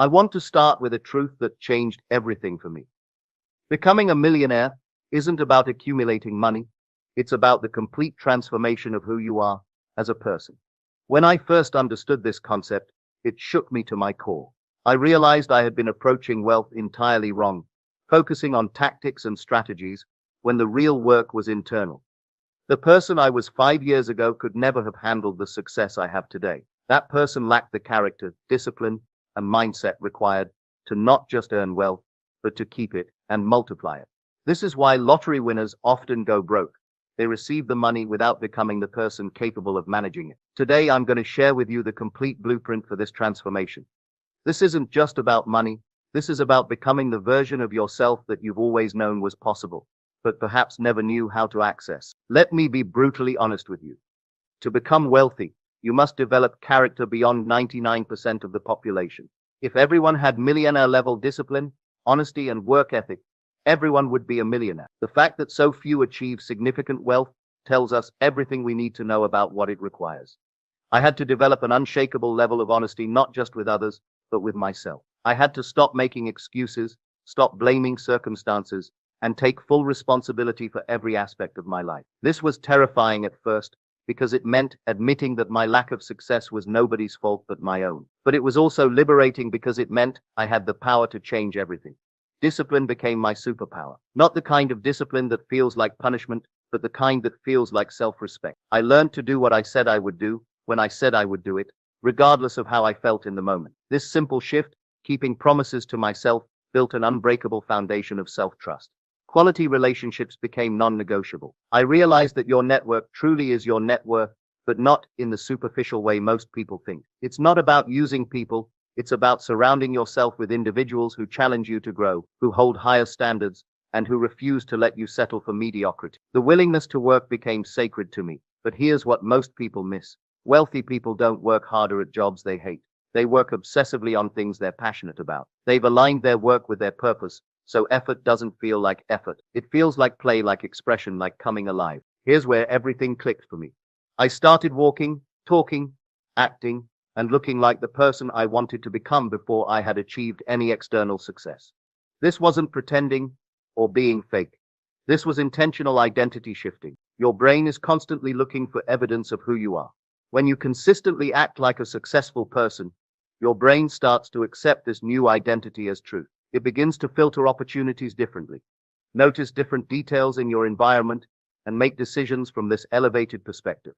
I want to start with a truth that changed everything for me. Becoming a millionaire isn't about accumulating money. It's about the complete transformation of who you are as a person. When I first understood this concept, it shook me to my core. I realized I had been approaching wealth entirely wrong, focusing on tactics and strategies when the real work was internal. The person I was 5 years ago could never have handled the success I have today. That person lacked the character, discipline, and mindset required to not just earn wealth, but to keep it and multiply it. This is why lottery winners often go broke. They receive the money without becoming the person capable of managing it. Today, I'm going to share with you the complete blueprint for this transformation. This isn't just about money. This is about becoming the version of yourself that you've always known was possible, but perhaps never knew how to access. Let me be brutally honest with you. To become wealthy, you must develop character beyond 99% of the population. If everyone had millionaire-level discipline, honesty, and work ethic, everyone would be a millionaire. The fact that so few achieve significant wealth tells us everything we need to know about what it requires. I had to develop an unshakable level of honesty, not just with others, but with myself. I had to stop making excuses, stop blaming circumstances, and take full responsibility for every aspect of my life. This was terrifying at first, because it meant admitting that my lack of success was nobody's fault but my own. But it was also liberating because it meant I had the power to change everything. Discipline became my superpower. Not the kind of discipline that feels like punishment, but the kind that feels like self-respect. I learned to do what I said I would do, when I said I would do it, regardless of how I felt in the moment. This simple shift, keeping promises to myself, built an unbreakable foundation of self-trust. Quality relationships became non-negotiable. I realized that your network truly is your net worth, but not in the superficial way most people think. It's not about using people. It's about surrounding yourself with individuals who challenge you to grow, who hold higher standards, and who refuse to let you settle for mediocrity. The willingness to work became sacred to me. But here's what most people miss. Wealthy people don't work harder at jobs they hate. They work obsessively on things they're passionate about. They've aligned their work with their purpose, so effort doesn't feel like effort. It feels like play, like expression, like coming alive. Here's where everything clicked for me. I started walking, talking, acting, and looking like the person I wanted to become before I had achieved any external success. This wasn't pretending or being fake. This was intentional identity shifting. Your brain is constantly looking for evidence of who you are. When you consistently act like a successful person, your brain starts to accept this new identity as truth. It begins to filter opportunities differently, notice different details in your environment, and make decisions from this elevated perspective.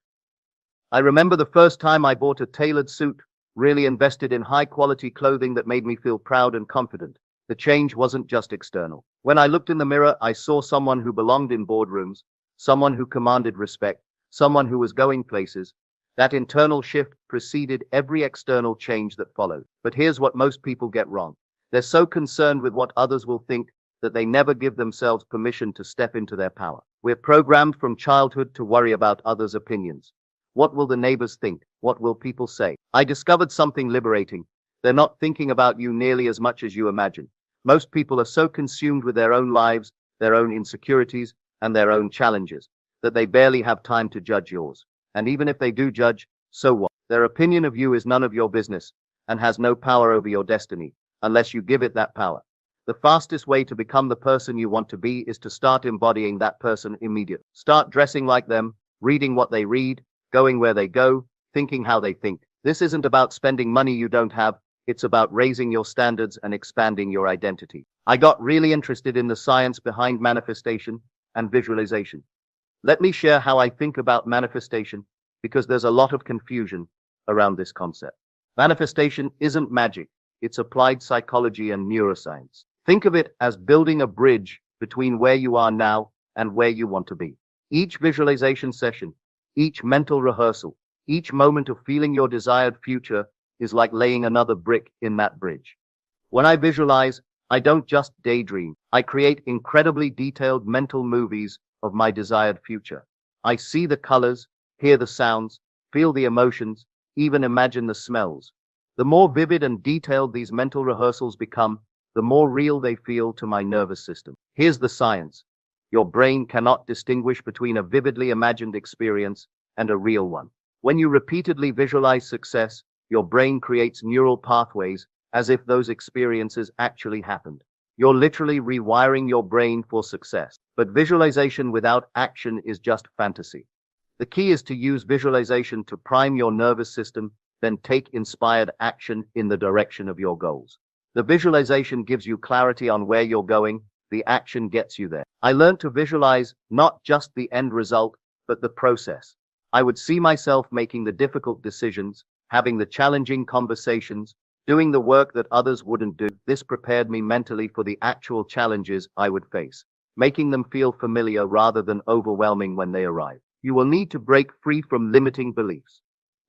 I remember the first time I bought a tailored suit, really invested in high-quality clothing that made me feel proud and confident. The change wasn't just external. When I looked in the mirror, I saw someone who belonged in boardrooms, someone who commanded respect, someone who was going places. That internal shift preceded every external change that followed. But here's what most people get wrong. They're so concerned with what others will think that they never give themselves permission to step into their power. We're programmed from childhood to worry about others' opinions. What will the neighbors think? What will people say? I discovered something liberating. They're not thinking about you nearly as much as you imagine. Most people are so consumed with their own lives, their own insecurities, and their own challenges, that they barely have time to judge yours. And even if they do judge, so what? Their opinion of you is none of your business and has no power over your destiny, unless you give it that power. The fastest way to become the person you want to be is to start embodying that person immediately. Start dressing like them, reading what they read, going where they go, thinking how they think. This isn't about spending money you don't have. It's about raising your standards and expanding your identity. I got really interested in the science behind manifestation and visualization. Let me share how I think about manifestation, because there's a lot of confusion around this concept. Manifestation isn't magic. It's applied psychology and neuroscience. Think of it as building a bridge between where you are now and where you want to be. Each visualization session, each mental rehearsal, each moment of feeling your desired future is like laying another brick in that bridge. When I visualize, I don't just daydream. I create incredibly detailed mental movies of my desired future. I see the colors, hear the sounds, feel the emotions, even imagine the smells. The more vivid and detailed these mental rehearsals become, the more real they feel to my nervous system. Here's the science. Your brain cannot distinguish between a vividly imagined experience and a real one. When you repeatedly visualize success, your brain creates neural pathways as if those experiences actually happened. You're literally rewiring your brain for success. But visualization without action is just fantasy. The key is to use visualization to prime your nervous system, then take inspired action in the direction of your goals. The visualization gives you clarity on where you're going, the action gets you there. I learned to visualize not just the end result, but the process. I would see myself making the difficult decisions, having the challenging conversations, doing the work that others wouldn't do. This prepared me mentally for the actual challenges I would face, making them feel familiar rather than overwhelming when they arrive. You will need to break free from limiting beliefs.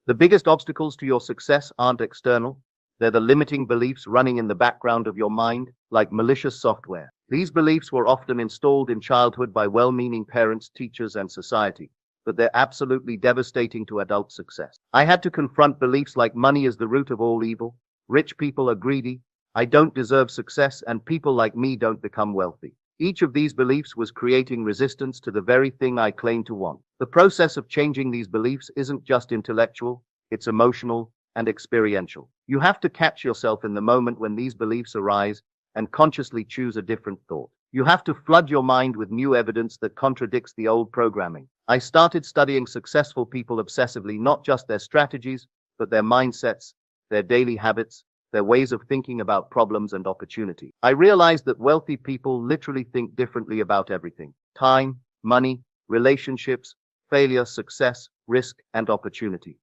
The biggest obstacles to your success aren't external. They're the limiting beliefs running in the background of your mind, like malicious software. These beliefs were often installed in childhood by well-meaning parents, teachers, and society, but they're absolutely devastating to adult success. I had to confront beliefs like money is the root of all evil, rich people are greedy, I don't deserve success, and people like me don't become wealthy. Each of these beliefs was creating resistance to the very thing I claimed to want. The process of changing these beliefs isn't just intellectual, it's emotional and experiential. You have to catch yourself in the moment when these beliefs arise and consciously choose a different thought. You have to flood your mind with new evidence that contradicts the old programming. I started studying successful people obsessively, not just their strategies, but their mindsets, their daily habits, their ways of thinking about problems and opportunity. I realized that wealthy people literally think differently about everything: time, money, relationships, failure, success, risk, and opportunity.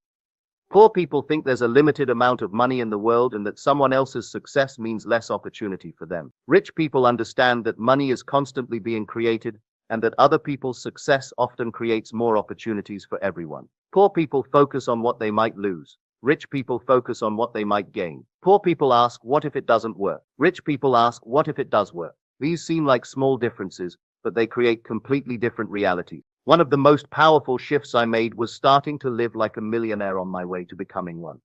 Poor people think there's a limited amount of money in the world and that someone else's success means less opportunity for them. Rich people understand that money is constantly being created and that other people's success often creates more opportunities for everyone. Poor people focus on what they might lose. Rich people focus on what they might gain. Poor people ask, what if it doesn't work? Rich people ask, what if it does work? These seem like small differences, but they create completely different realities. One of the most powerful shifts I made was starting to live like a millionaire on my way to becoming one.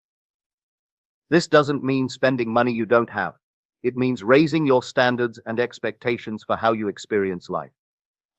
This doesn't mean spending money you don't have. It means raising your standards and expectations for how you experience life.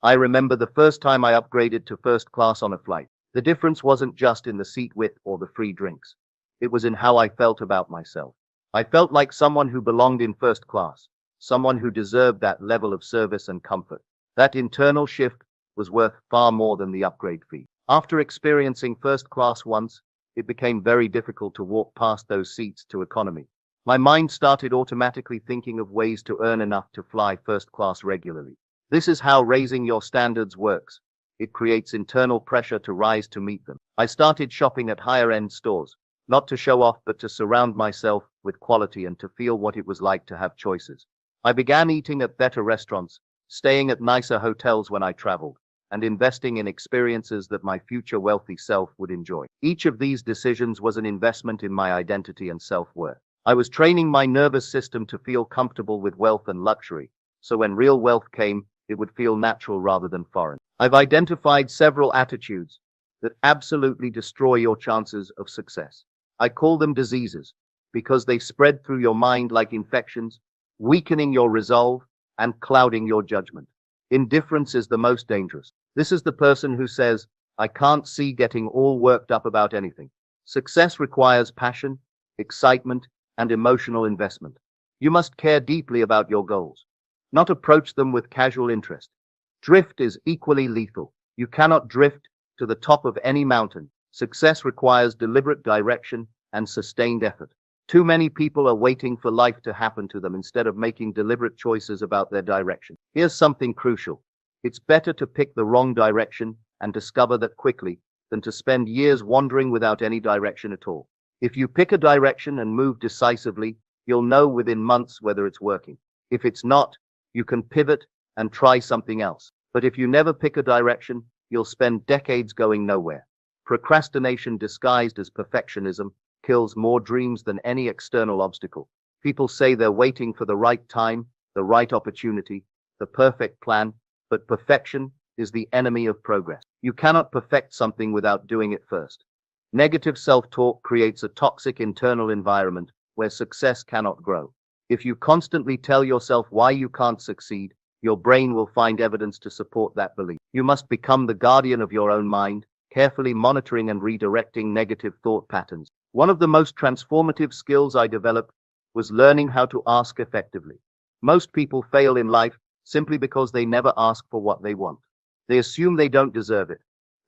I remember the first time I upgraded to first class on a flight. The difference wasn't just in the seat width or the free drinks. It was in how I felt about myself. I felt like someone who belonged in first class, someone who deserved that level of service and comfort. That internal shift was worth far more than the upgrade fee. After experiencing first class once, it became very difficult to walk past those seats to economy. My mind started automatically thinking of ways to earn enough to fly first class regularly. This is how raising your standards works. It creates internal pressure to rise to meet them. I started shopping at higher-end stores, not to show off but to surround myself with quality and to feel what it was like to have choices. I began eating at better restaurants, staying at nicer hotels when I traveled, and investing in experiences that my future wealthy self would enjoy. Each of these decisions was an investment in my identity and self-worth. I was training my nervous system to feel comfortable with wealth and luxury, so when real wealth came, it would feel natural rather than foreign. I've identified several attitudes that absolutely destroy your chances of success. I call them diseases because they spread through your mind like infections, weakening your resolve and clouding your judgment. Indifference is the most dangerous. This is the person who says, I can't see getting all worked up about anything. Success requires passion, excitement, and emotional investment. You must care deeply about your goals, not approach them with casual interest. Drift is equally lethal. You cannot drift to the top of any mountain. Success requires deliberate direction and sustained effort. Too many people are waiting for life to happen to them instead of making deliberate choices about their direction. Here's something crucial. It's better to pick the wrong direction and discover that quickly than to spend years wandering without any direction at all. If you pick a direction and move decisively, you'll know within months whether it's working. If it's not, you can pivot and try something else. But if you never pick a direction, you'll spend decades going nowhere. Procrastination disguised as perfectionism kills more dreams than any external obstacle. People say they're waiting for the right time, the right opportunity, the perfect plan, but perfection is the enemy of progress. You cannot perfect something without doing it first. Negative self-talk creates a toxic internal environment where success cannot grow. If you constantly tell yourself why you can't succeed, your brain will find evidence to support that belief. You must become the guardian of your own mind, carefully monitoring and redirecting negative thought patterns. One of the most transformative skills I developed was learning how to ask effectively. Most people fail in life simply because they never ask for what they want. They assume they don't deserve it,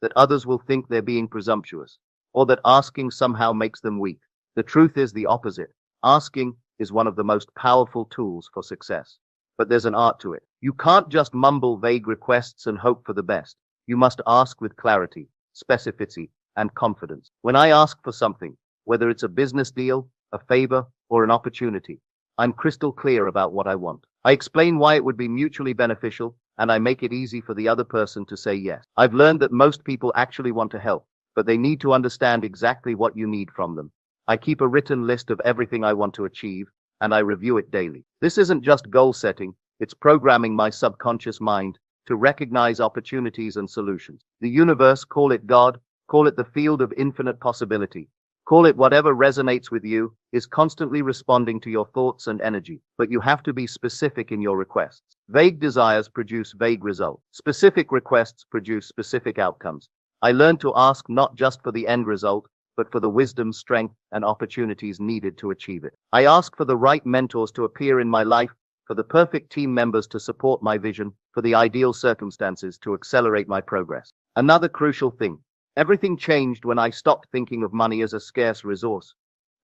that others will think they're being presumptuous, or that asking somehow makes them weak. The truth is the opposite. Asking is one of the most powerful tools for success. But there's an art to it. You can't just mumble vague requests and hope for the best. You must ask with clarity, specificity, and confidence. When I ask for something, whether it's a business deal, a favor, or an opportunity, I'm crystal clear about what I want. I explain why it would be mutually beneficial, and I make it easy for the other person to say yes. I've learned that most people actually want to help, but they need to understand exactly what you need from them. I keep a written list of everything I want to achieve, and I review it daily. This isn't just goal setting, it's programming my subconscious mind to recognize opportunities and solutions. The universe, call it God, call it the field of infinite possibility, call it whatever resonates with you, is constantly responding to your thoughts and energy. But you have to be specific in your requests. Vague desires produce vague results. Specific requests produce specific outcomes. I learned to ask not just for the end result, but for the wisdom, strength, and opportunities needed to achieve it. I ask for the right mentors to appear in my life, for the perfect team members to support my vision, for the ideal circumstances to accelerate my progress. Another crucial thing. Everything changed when I stopped thinking of money as a scarce resource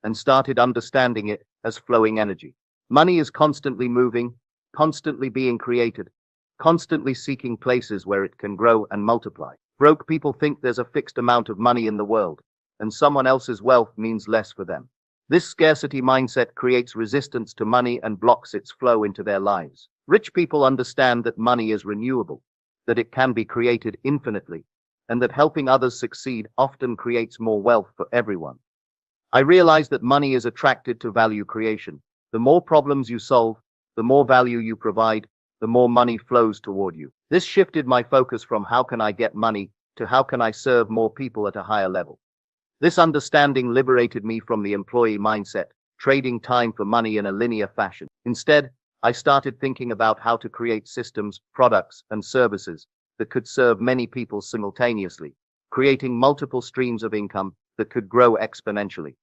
and started understanding it as flowing energy. Money is constantly moving, constantly being created, constantly seeking places where it can grow and multiply. Broke people think there's a fixed amount of money in the world, and someone else's wealth means less for them. This scarcity mindset creates resistance to money and blocks its flow into their lives. Rich people understand that money is renewable, that it can be created infinitely, and that helping others succeed often creates more wealth for everyone. I realize that money is attracted to value creation. The more problems you solve, the more value you provide, the more money flows toward you. This shifted my focus from how can I get money to how can I serve more people at a higher level. This understanding liberated me from the employee mindset, trading time for money in a linear fashion. Instead, I started thinking about how to create systems, products, and services that could serve many people simultaneously, creating multiple streams of income that could grow exponentially.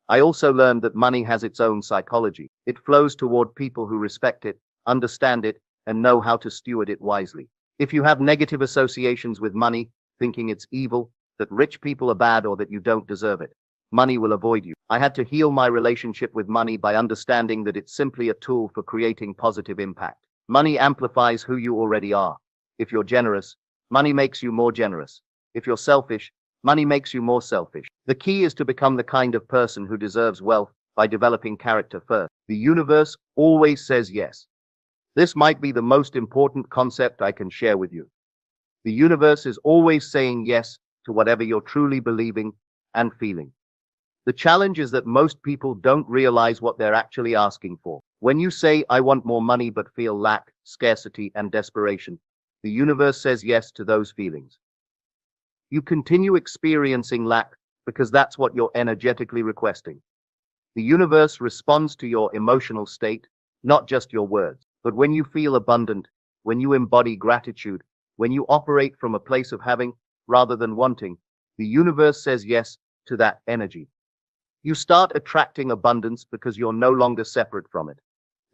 I also learned that money has its own psychology. It flows toward people who respect it, understand it, and know how to steward it wisely. If you have negative associations with money, thinking it's evil, that rich people are bad, or that you don't deserve it, money will avoid you. I had to heal my relationship with money by understanding that it's simply a tool for creating positive impact. Money amplifies who you already are. If you're generous, money makes you more generous. If you're selfish, money makes you more selfish. The key is to become the kind of person who deserves wealth by developing character first. The universe always says yes. This might be the most important concept I can share with you. The universe is always saying yes to whatever you're truly believing and feeling. The challenge is that most people don't realize what they're actually asking for. When you say, I want more money but feel lack, scarcity, and desperation, the universe says yes to those feelings. You continue experiencing lack because that's what you're energetically requesting. The universe responds to your emotional state, not just your words. But when you feel abundant, when you embody gratitude, when you operate from a place of having rather than wanting, the universe says yes to that energy. You start attracting abundance because you're no longer separate from it.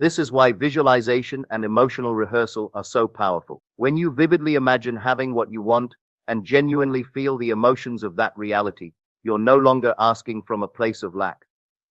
This is why visualization and emotional rehearsal are so powerful. When you vividly imagine having what you want and genuinely feel the emotions of that reality, you're no longer asking from a place of lack.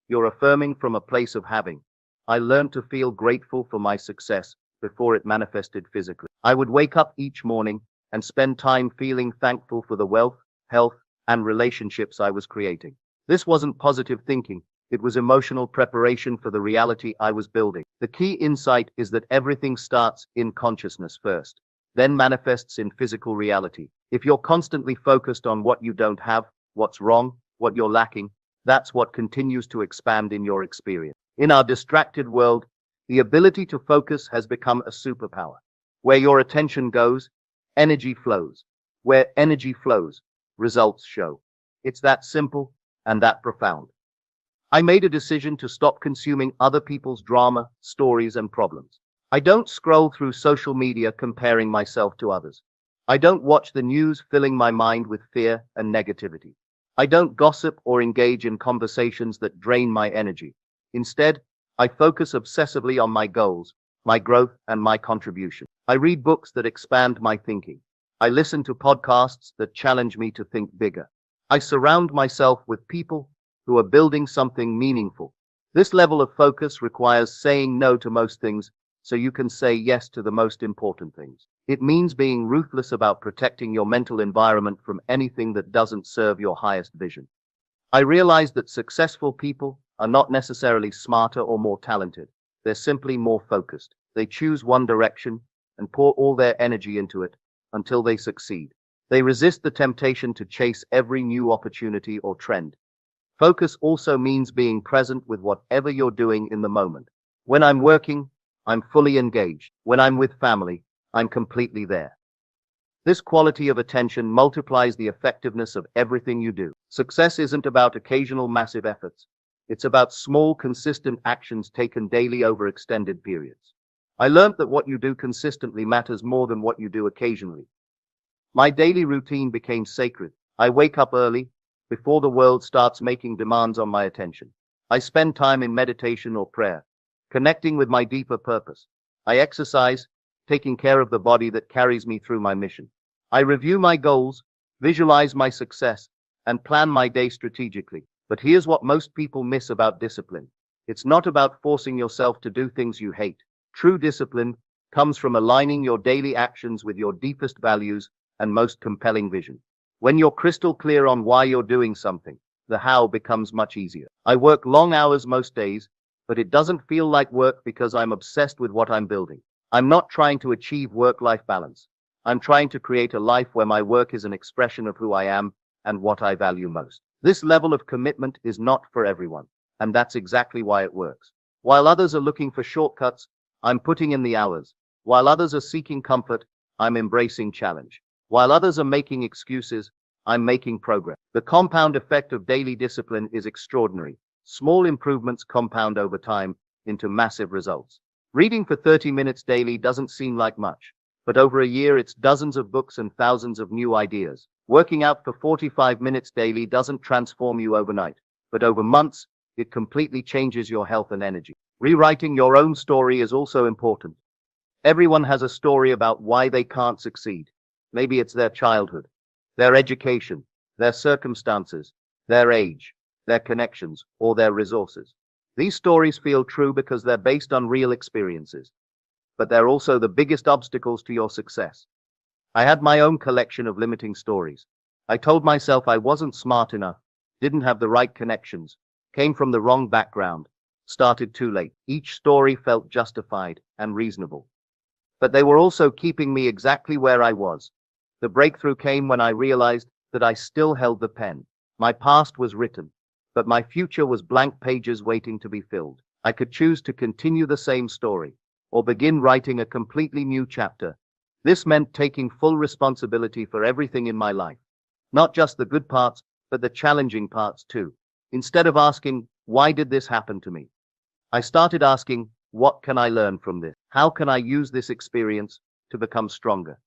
You're affirming from a place of having. I learned to feel grateful for my success before it manifested physically. I would wake up each morning and spend time feeling thankful for the wealth, health, and relationships I was creating. This wasn't positive thinking. It was emotional preparation for the reality I was building. The key insight is that everything starts in consciousness first, then manifests in physical reality. If you're constantly focused on what you don't have, what's wrong, what you're lacking, that's what continues to expand in your experience. In our distracted world, the ability to focus has become a superpower. Where your attention goes, energy flows. Where energy flows, results show. It's that simple and that profound. I made a decision to stop consuming other people's drama, stories, and problems. I don't scroll through social media comparing myself to others. I don't watch the news filling my mind with fear and negativity. I don't gossip or engage in conversations that drain my energy. Instead, I focus obsessively on my goals, my growth, and my contribution. I read books that expand my thinking. I listen to podcasts that challenge me to think bigger. I surround myself with people who are building something meaningful. This level of focus requires saying no to most things so you can say yes to the most important things. It means being ruthless about protecting your mental environment from anything that doesn't serve your highest vision. I realize that successful people are not necessarily smarter or more talented. They're simply more focused. They choose one direction and pour all their energy into it until they succeed. They resist the temptation to chase every new opportunity or trend. Focus also means being present with whatever you're doing in the moment. When I'm working, I'm fully engaged. When I'm with family, I'm completely there. This quality of attention multiplies the effectiveness of everything you do. Success isn't about occasional massive efforts. It's about small, consistent actions taken daily over extended periods. I learned that what you do consistently matters more than what you do occasionally. My daily routine became sacred. I wake up early, before the world starts making demands on my attention. I spend time in meditation or prayer, connecting with my deeper purpose. I exercise, taking care of the body that carries me through my mission. I review my goals, visualize my success, and plan my day strategically. But here's what most people miss about discipline. It's not about forcing yourself to do things you hate. True discipline comes from aligning your daily actions with your deepest values and most compelling vision. When you're crystal clear on why you're doing something, the how becomes much easier. I work long hours most days, but it doesn't feel like work because I'm obsessed with what I'm building. I'm not trying to achieve work-life balance. I'm trying to create a life where my work is an expression of who I am and what I value most. This level of commitment is not for everyone, and that's exactly why it works. While others are looking for shortcuts, I'm putting in the hours. While others are seeking comfort, I'm embracing challenge. While others are making excuses, I'm making progress. The compound effect of daily discipline is extraordinary. Small improvements compound over time into massive results. Reading for 30 minutes daily doesn't seem like much, but over a year it's dozens of books and thousands of new ideas. Working out for 45 minutes daily doesn't transform you overnight, but over months, it completely changes your health and energy. Rewriting your own story is also important. Everyone has a story about why they can't succeed. Maybe it's their childhood, their education, their circumstances, their age, their connections, or their resources. These stories feel true because they're based on real experiences, but they're also the biggest obstacles to your success. I had my own collection of limiting stories. I told myself I wasn't smart enough, didn't have the right connections, came from the wrong background, started too late. Each story felt justified and reasonable, but they were also keeping me exactly where I was. The breakthrough came when I realized that I still held the pen. My past was written, but my future was blank pages waiting to be filled. I could choose to continue the same story, or begin writing a completely new chapter. This meant taking full responsibility for everything in my life. Not just the good parts, but the challenging parts too. Instead of asking, why did this happen to me? I started asking, what can I learn from this? How can I use this experience to become stronger?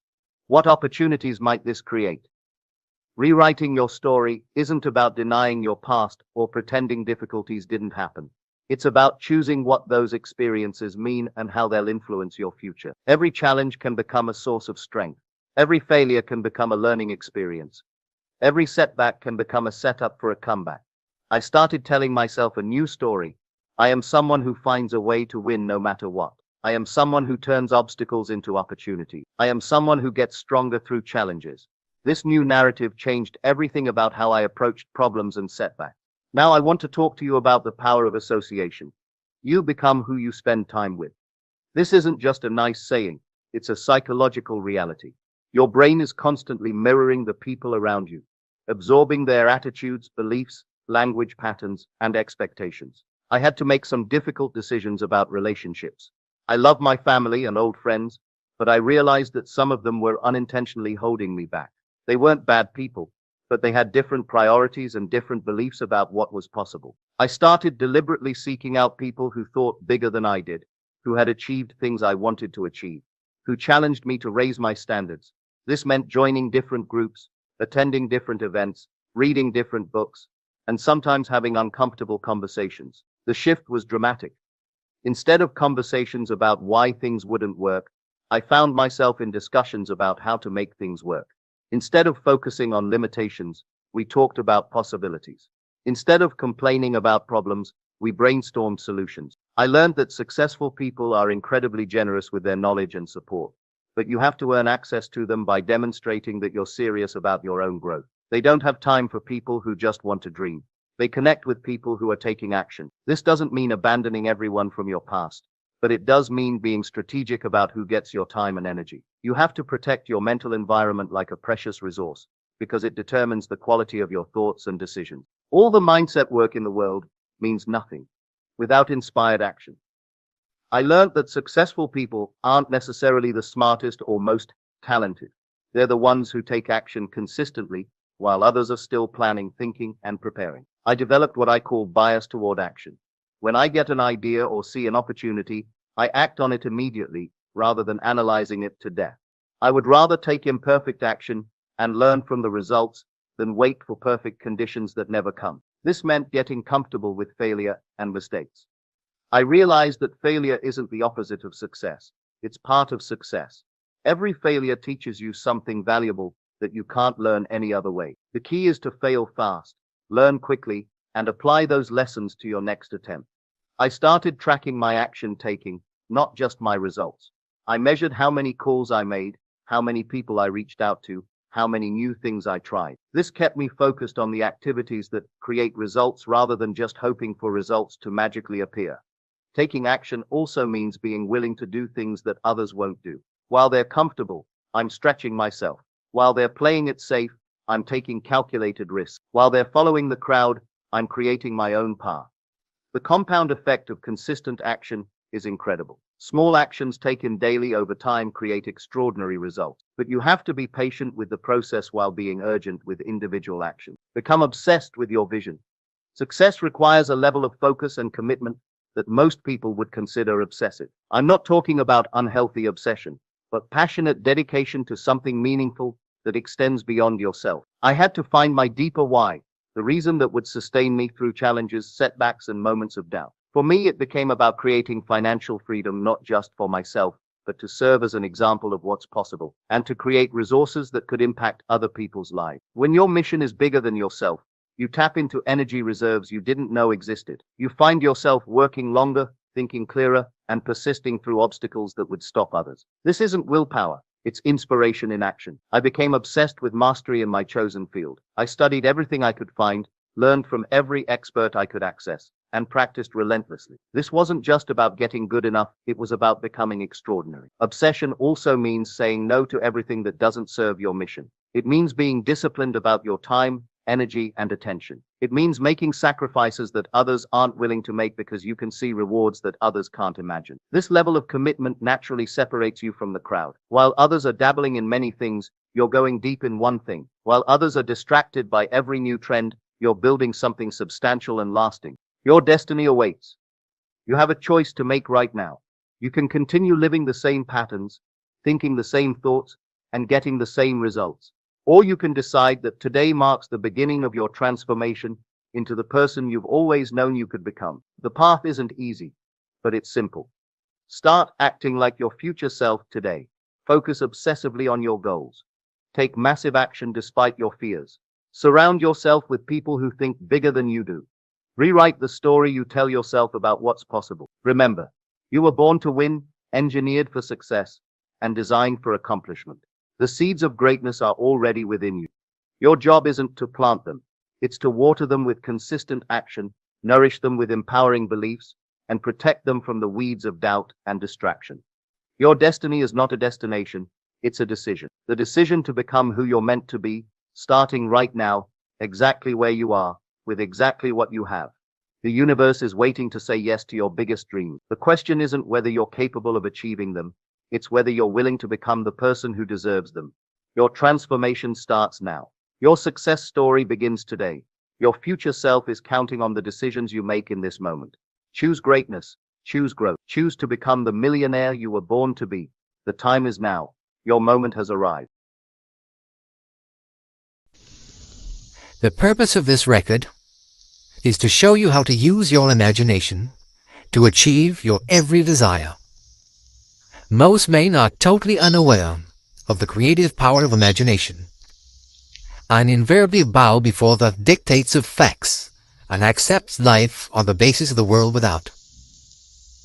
What opportunities might this create? Rewriting your story isn't about denying your past or pretending difficulties didn't happen. It's about choosing what those experiences mean and how they'll influence your future. Every challenge can become a source of strength. Every failure can become a learning experience. Every setback can become a setup for a comeback. I started telling myself a new story. I am someone who finds a way to win no matter what. I am someone who turns obstacles into opportunity. I am someone who gets stronger through challenges. This new narrative changed everything about how I approached problems and setbacks. Now I want to talk to you about the power of association. You become who you spend time with. This isn't just a nice saying, it's a psychological reality. Your brain is constantly mirroring the people around you, absorbing their attitudes, beliefs, language patterns, and expectations. I had to make some difficult decisions about relationships. I love my family and old friends, but I realized that some of them were unintentionally holding me back. They weren't bad people, but they had different priorities and different beliefs about what was possible. I started deliberately seeking out people who thought bigger than I did, who had achieved things I wanted to achieve, who challenged me to raise my standards. This meant joining different groups, attending different events, reading different books, and sometimes having uncomfortable conversations. The shift was dramatic. Instead of conversations about why things wouldn't work, I found myself in discussions about how to make things work. Instead of focusing on limitations, we talked about possibilities. Instead of complaining about problems, we brainstormed solutions. I learned that successful people are incredibly generous with their knowledge and support, but you have to earn access to them by demonstrating that you're serious about your own growth. They don't have time for people who just want to dream. They connect with people who are taking action. This doesn't mean abandoning everyone from your past, but it does mean being strategic about who gets your time and energy. You have to protect your mental environment like a precious resource, because it determines the quality of your thoughts and decisions. All the mindset work in the world means nothing without inspired action. I learned that successful people aren't necessarily the smartest or most talented. They're the ones who take action consistently while others are still planning, thinking, and preparing. I developed what I call bias toward action. When I get an idea or see an opportunity, I act on it immediately rather than analyzing it to death. I would rather take imperfect action and learn from the results than wait for perfect conditions that never come. This meant getting comfortable with failure and mistakes. I realized that failure isn't the opposite of success. It's part of success. Every failure teaches you something valuable that you can't learn any other way. The key is to fail fast, learn quickly, and apply those lessons to your next attempt. I started tracking my action taking, not just my results. I measured how many calls I made, how many people I reached out to, how many new things I tried. This kept me focused on the activities that create results rather than just hoping for results to magically appear. Taking action also means being willing to do things that others won't do. While they're comfortable, I'm stretching myself. While they're playing it safe, I'm taking calculated risks. While they're following the crowd, I'm creating my own path. The compound effect of consistent action is incredible. Small actions taken daily over time create extraordinary results, but you have to be patient with the process while being urgent with individual action. Become obsessed with your vision. Success requires a level of focus and commitment that most people would consider obsessive. I'm not talking about unhealthy obsession, but passionate dedication to something meaningful that extends beyond yourself. I had to find my deeper why, the reason that would sustain me through challenges, setbacks, and moments of doubt. For me, it became about creating financial freedom, not just for myself, but to serve as an example of what's possible, and to create resources that could impact other people's lives. When your mission is bigger than yourself, you tap into energy reserves you didn't know existed. You find yourself working longer, thinking clearer, and persisting through obstacles that would stop others. This isn't willpower. It's inspiration in action. I became obsessed with mastery in my chosen field. I studied everything I could find, learned from every expert I could access, and practiced relentlessly. This wasn't just about getting good enough, it was about becoming extraordinary. Obsession also means saying no to everything that doesn't serve your mission. It means being disciplined about your time, energy, and attention. It means making sacrifices that others aren't willing to make because you can see rewards that others can't imagine. This level of commitment naturally separates you from the crowd. While others are dabbling in many things, you're going deep in one thing. While others are distracted by every new trend, you're building something substantial and lasting. Your destiny awaits. You have a choice to make right now. You can continue living the same patterns, thinking the same thoughts, and getting the same results. Or you can decide that today marks the beginning of your transformation into the person you've always known you could become. The path isn't easy, but it's simple. Start acting like your future self today. Focus obsessively on your goals. Take massive action despite your fears. Surround yourself with people who think bigger than you do. Rewrite the story you tell yourself about what's possible. Remember, you were born to win, engineered for success, and designed for accomplishment. The seeds of greatness are already within you. Your job isn't to plant them. It's to water them with consistent action, nourish them with empowering beliefs, and protect them from the weeds of doubt and distraction. Your destiny is not a destination, it's a decision. The decision to become who you're meant to be, starting right now, exactly where you are, with exactly what you have. The universe is waiting to say yes to your biggest dreams. The question isn't whether you're capable of achieving them, it's whether you're willing to become the person who deserves them. Your transformation starts now. Your success story begins today. Your future self is counting on the decisions you make in this moment. Choose greatness. Choose growth. Choose to become the millionaire you were born to be. The time is now. Your moment has arrived. The purpose of this record is to show you how to use your imagination to achieve your every desire. Most men are totally unaware of the creative power of imagination, and invariably bow before the dictates of facts and accept life on the basis of the world without.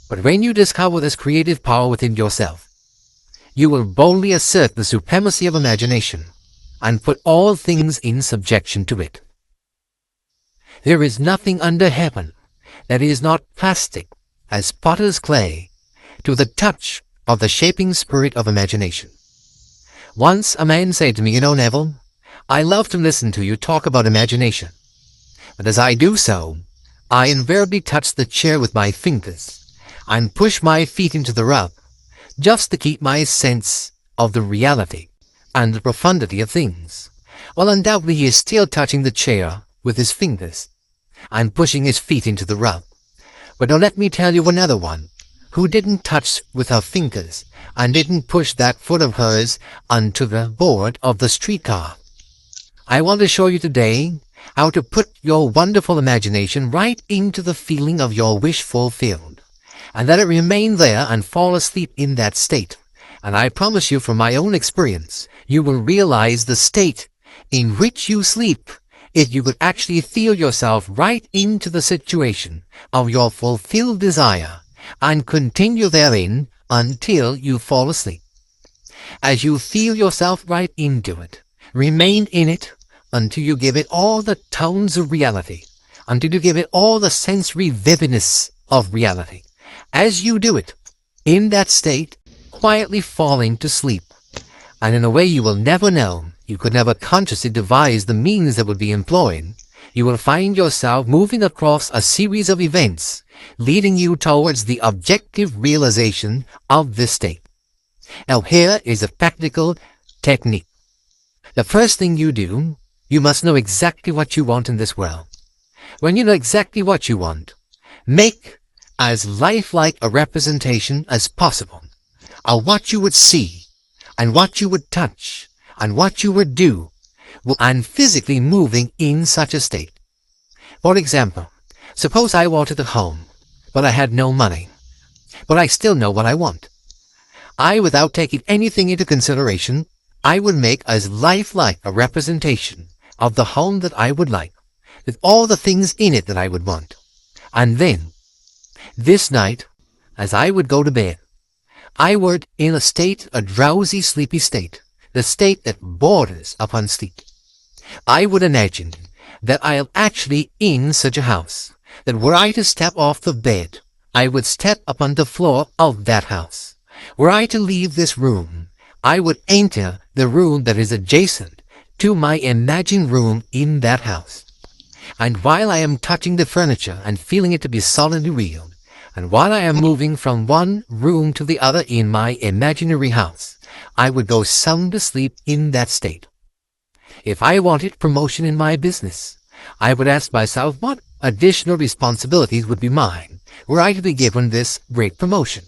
But when you discover this creative power within yourself, you will boldly assert the supremacy of imagination and put all things in subjection to it. There is nothing under heaven that is not plastic as potter's clay to the touch of the shaping spirit of imagination. Once a man said to me, Neville, I love to listen to you talk about imagination, but as I do so, I invariably touch the chair with my fingers and push my feet into the rug, just to keep my sense of the reality and the profundity of things. Well, undoubtedly he is still touching the chair with his fingers and pushing his feet into the rug. But now let me tell you another one who didn't touch with her fingers and didn't push that foot of hers onto the board of the streetcar. I want to show you today how to put your wonderful imagination right into the feeling of your wish fulfilled, and let it remain there and fall asleep in that state. And I promise you from my own experience, you will realize the state in which you sleep if you could actually feel yourself right into the situation of your fulfilled desire and continue therein until you fall asleep. As you feel yourself right into it, remain in it until you give it all the tones of reality, until you give it all the sensory vividness of reality. As you do it, in that state, quietly falling to sleep, and in a way you will never know, you could never consciously devise the means that would be employed, you will find yourself moving across a series of events, leading you towards the objective realization of this state. Now here is a practical technique. The first thing you do, you must know exactly what you want in this world. When you know exactly what you want, make as lifelike a representation as possible of what you would see and what you would touch and what you would do and physically moving in such a state. For example, suppose I wanted a home, but I had no money, but I still know what I want. Without taking anything into consideration, I would make as lifelike a representation of the home that I would like, with all the things in it that I would want. And then, this night, as I would go to bed, I would in a drowsy, sleepy state, the state that borders upon sleep. I would imagine that I am actually in such a house, that were I to step off the bed, I would step upon the floor of that house. Were I to leave this room, I would enter the room that is adjacent to my imagined room in that house. And while I am touching the furniture and feeling it to be solidly real, and while I am moving from one room to the other in my imaginary house, I would go sound asleep in that state. If I wanted promotion in my business, I would ask myself what additional responsibilities would be mine were I to be given this great promotion.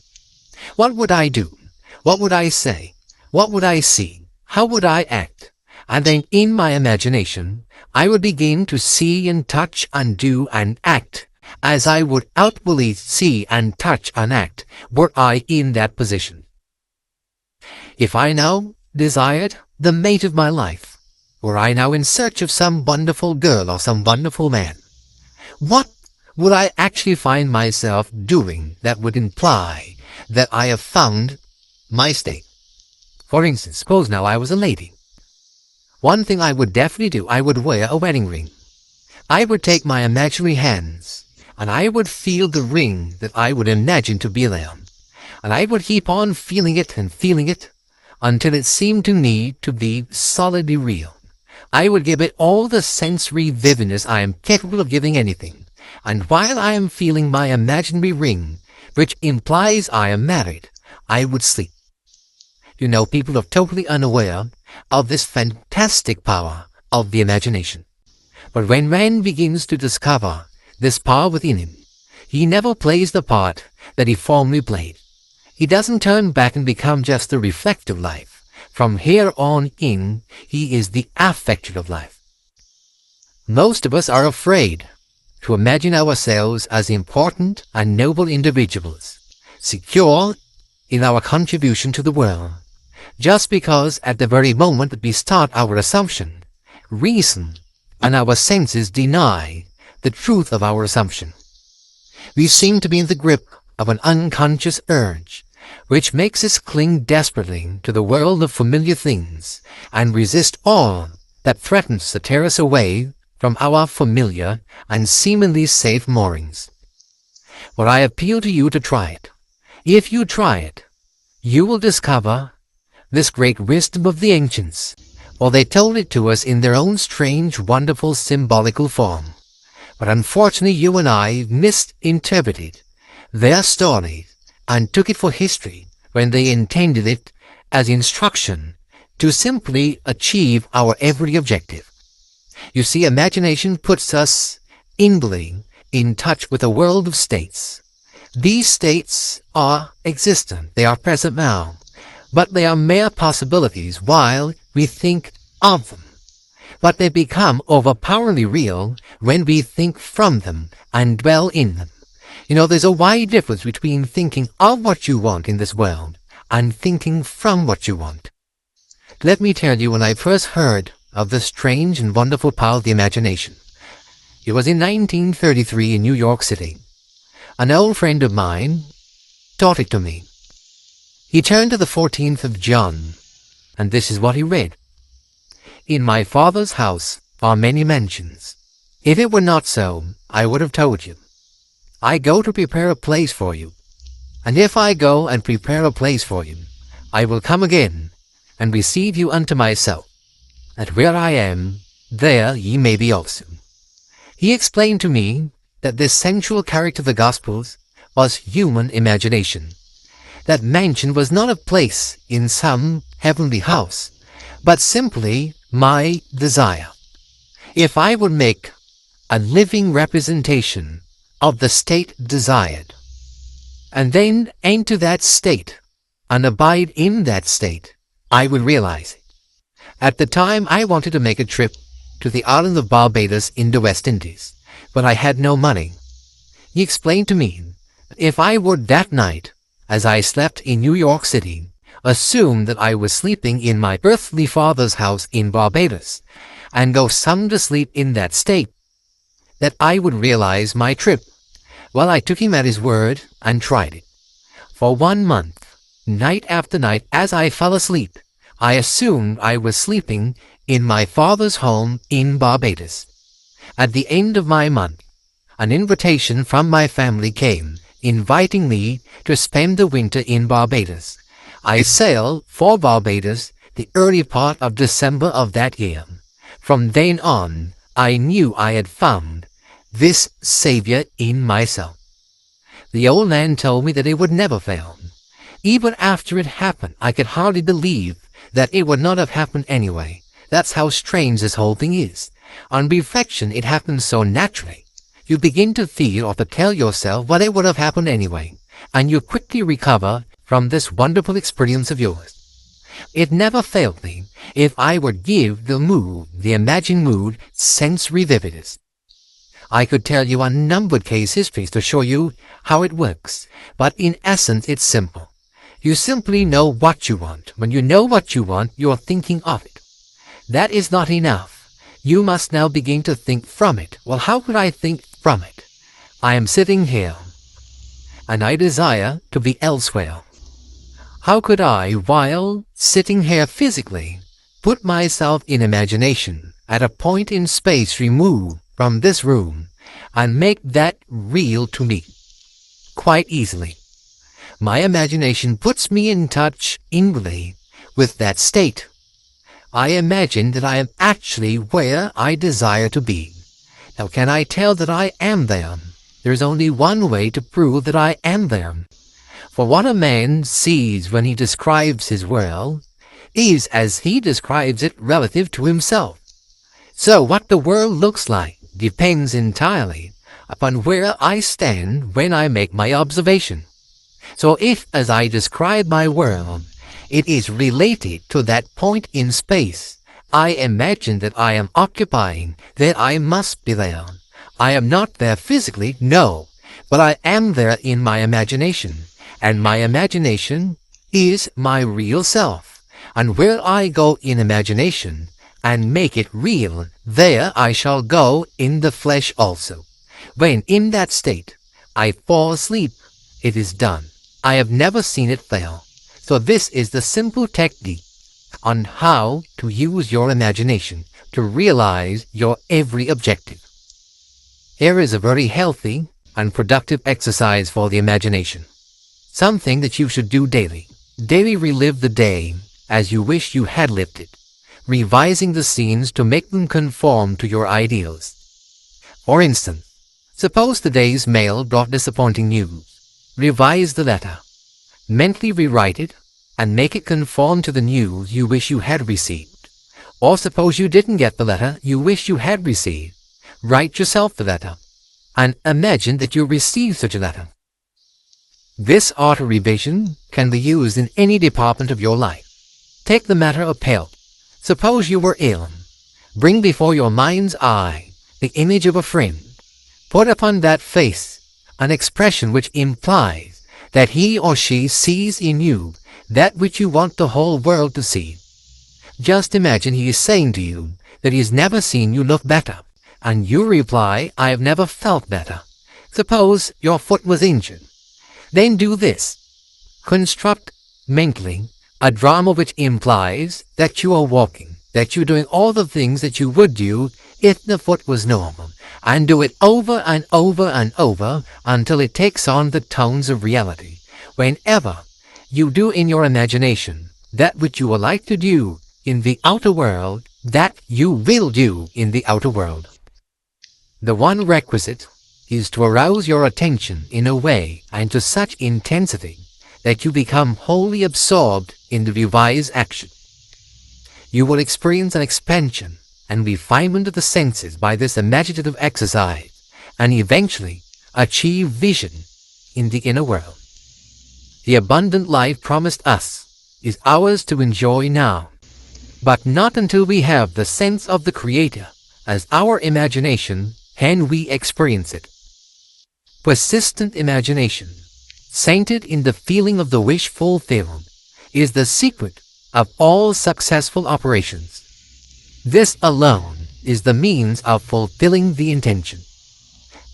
What would I do? What would I say? What would I see? How would I act? And then in my imagination, I would begin to see and touch and do and act as I would outwardly see and touch and act were I in that position. If I now desired the mate of my life, were I now in search of some wonderful girl or some wonderful man, what would I actually find myself doing that would imply that I have found my state? For instance, suppose now I was a lady. One thing I would definitely do, I would wear a wedding ring. I would take my imaginary hands, and I would feel the ring that I would imagine to be there. And I would keep on feeling it and feeling it until it seemed to me to be solidly real. I would give it all the sensory vividness I am capable of giving anything. And while I am feeling my imaginary ring, which implies I am married, I would sleep. People are totally unaware of this fantastic power of the imagination. But when man begins to discover this power within him, he never plays the part that he formerly played. He doesn't turn back and become just the reflective life. From here on in, he is the affective life. Most of us are afraid to imagine ourselves as important and noble individuals, secure in our contribution to the world, just because at the very moment that we start our assumption, reason and our senses deny the truth of our assumption. We seem to be in the grip of an unconscious urge, which makes us cling desperately to the world of familiar things and resist all that threatens to tear us away from our familiar and seemingly safe moorings. But I appeal to you to try it. If you try it, you will discover this great wisdom of the ancients, for they told it to us in their own strange, wonderful, symbolical form. But unfortunately you and I misinterpreted their story and took it for history when they intended it as instruction to simply achieve our every objective. You see, imagination puts us inwardly in touch with a world of states. These states are existent, they are present now, but they are mere possibilities while we think of them. But they become overpoweringly real when we think from them and dwell in them. You know, there's a wide difference between thinking of what you want in this world and thinking from what you want. Let me tell you, when I first heard of the strange and wonderful power of the imagination, it was in 1933 in New York City. An old friend of mine taught it to me. He turned to the 14th of John, and this is what he read. "In my Father's house are many mansions. If it were not so, I would have told you. I go to prepare a place for you. And if I go and prepare a place for you, I will come again and receive you unto myself, that where I am, there ye may be also." He explained to me that this central character of the Gospels was human imagination. That mansion was not a place in some heavenly house, but simply my desire. If I would make a living representation of the state desired, and then enter that state and abide in that state, I would realize it. At the time, I wanted to make a trip to the island of Barbados in the West Indies, but I had no money. He explained to me that if I would that night, as I slept in New York City, assume that I was sleeping in my earthly father's house in Barbados, and go some to sleep in that state, that I would realize my trip. Well, I took him at his word and tried it. For 1 month, night after night, as I fell asleep, I assumed I was sleeping in my father's home in Barbados. At the end of my month, an invitation from my family came, inviting me to spend the winter in Barbados. I sailed for Barbados the early part of December of that year. From then on, I knew I had found this Savior in myself. The old man told me that it would never fail. Even after it happened, I could hardly believe that it would not have happened anyway. That's how strange this whole thing is. On reflection, it happens so naturally. You begin to feel or to tell yourself what it would have happened anyway, and you quickly recover from this wonderful experience of yours. It never failed me if I would give the mood, the imagined mood, sensory vividness. I could tell you unnumbered case histories to show you how it works, but in essence it's simple. You simply know what you want. When you know what you want, you're thinking of it. That is not enough. You must now begin to think from it. Well, how could I think from it? I am sitting here, and I desire to be elsewhere. How could I, while sitting here physically, put myself in imagination at a point in space removed from this room and make that real to me? Quite easily. My imagination puts me in touch inwardly with that state. I imagine that I am actually where I desire to be. Now, can I tell that I am there? There is only one way to prove that I am there. For what a man sees when he describes his world is as he describes it relative to himself. So what the world looks like depends entirely upon where I stand when I make my observation. So if, as I describe my world, it is related to that point in space I imagine that I am occupying, then I must be there. I am not there physically, no, but I am there in my imagination, and my imagination is my real self. And where I go in imagination and make it real, there I shall go in the flesh also. When in that state I fall asleep, it is done. I have never seen it fail. So this is the simple technique on how to use your imagination to realize your every objective. Here is a very healthy and productive exercise for the imagination. Something that you should do daily. Daily relive the day as you wish you had lived it, revising the scenes to make them conform to your ideals. For instance, suppose the day's mail brought disappointing news. Revise the letter. Mentally rewrite it and make it conform to the news you wish you had received. Or suppose you didn't get the letter you wish you had received. Write yourself the letter and imagine that you received such a letter. This auto-revision can be used in any department of your life. Take the matter of health. Suppose you were ill. Bring before your mind's eye the image of a friend. Put upon that face an expression which implies that he or she sees in you that which you want the whole world to see. Just imagine he is saying to you that he has never seen you look better, and you reply, I have never felt better. Suppose your foot was injured. Then do this. Construct mentally a drama which implies that you are walking, that you're doing all the things that you would do if the foot was normal, and do it over and over and over until it takes on the tones of reality. Whenever you do in your imagination that which you would like to do in the outer world, that you will do in the outer world. The one requisite is to arouse your attention in a way and to such intensity that you become wholly absorbed in the revised action. You will experience an expansion and refinement of the senses by this imaginative exercise, and eventually achieve vision in the inner world. The abundant life promised us is ours to enjoy now, but not until we have the sense of the Creator as our imagination can we experience it. Persistent imagination, centered in the feeling of the wish fulfilled, is the secret of all successful operations. This alone is the means of fulfilling the intention.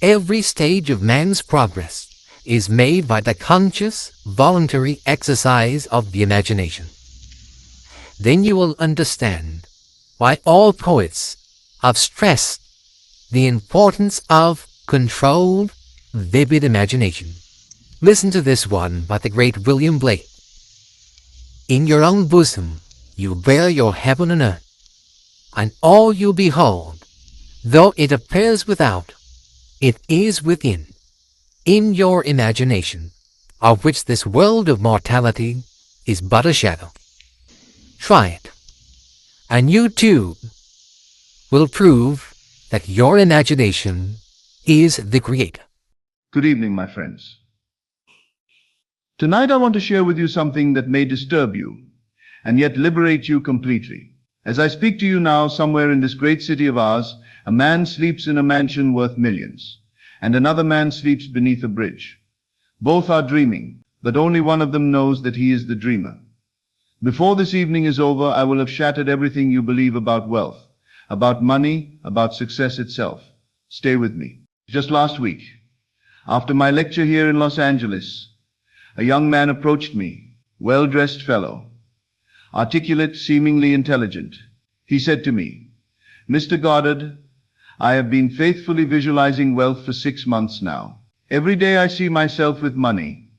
Every stage of man's progress is made by the conscious, voluntary exercise of the imagination. Then you will understand why all poets have stressed the importance of controlled, vivid imagination. Listen to this one by the great William Blake. In your own bosom you bear your heaven and earth, and all you behold, though it appears without, it is within, in your imagination, of which this world of mortality is but a shadow. Try it, and you too will prove that your imagination is the Creator. Good evening, my friends. Tonight I want to share with you something that may disturb you and yet liberate you completely. As I speak to you now, somewhere in this great city of ours, a man sleeps in a mansion worth millions, and another man sleeps beneath a bridge. Both are dreaming, but only one of them knows that he is the dreamer. Before this evening is over, I will have shattered everything you believe about wealth, about money, about success itself. Stay with me. Just last week, after my lecture here in Los Angeles, a young man approached me, well-dressed fellow, articulate, seemingly intelligent. He said to me, Mr. Goddard, I have been faithfully visualizing wealth for 6 months now. Every day I see myself with money.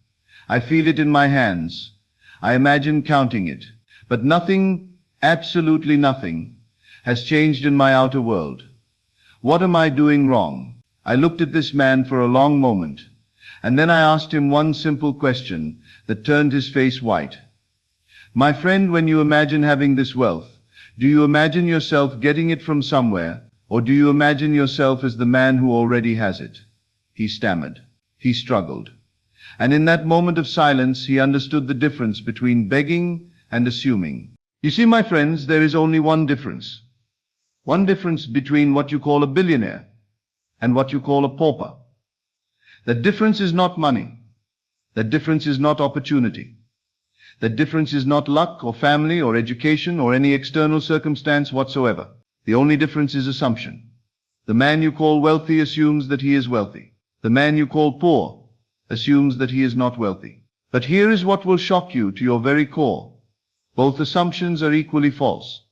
I feel it in my hands. I imagine counting it. But nothing, absolutely nothing, has changed in my outer world. What am I doing wrong? I looked at this man for a long moment, and then I asked him one simple question that turned his face white. My friend, when you imagine having this wealth, do you imagine yourself getting it from somewhere, or do you imagine yourself as the man who already has it? He stammered. He struggled. And in that moment of silence, he understood the difference between begging and assuming. You see, my friends, there is only one difference. One difference between what you call a billionaire and what you call a pauper. That difference is not money. That difference is not opportunity. That difference is not luck or family or education or any external circumstance whatsoever. The only difference is assumption. The man you call wealthy assumes that he is wealthy. The man you call poor assumes that he is not wealthy. But here is what will shock you to your very core. Both assumptions are equally false.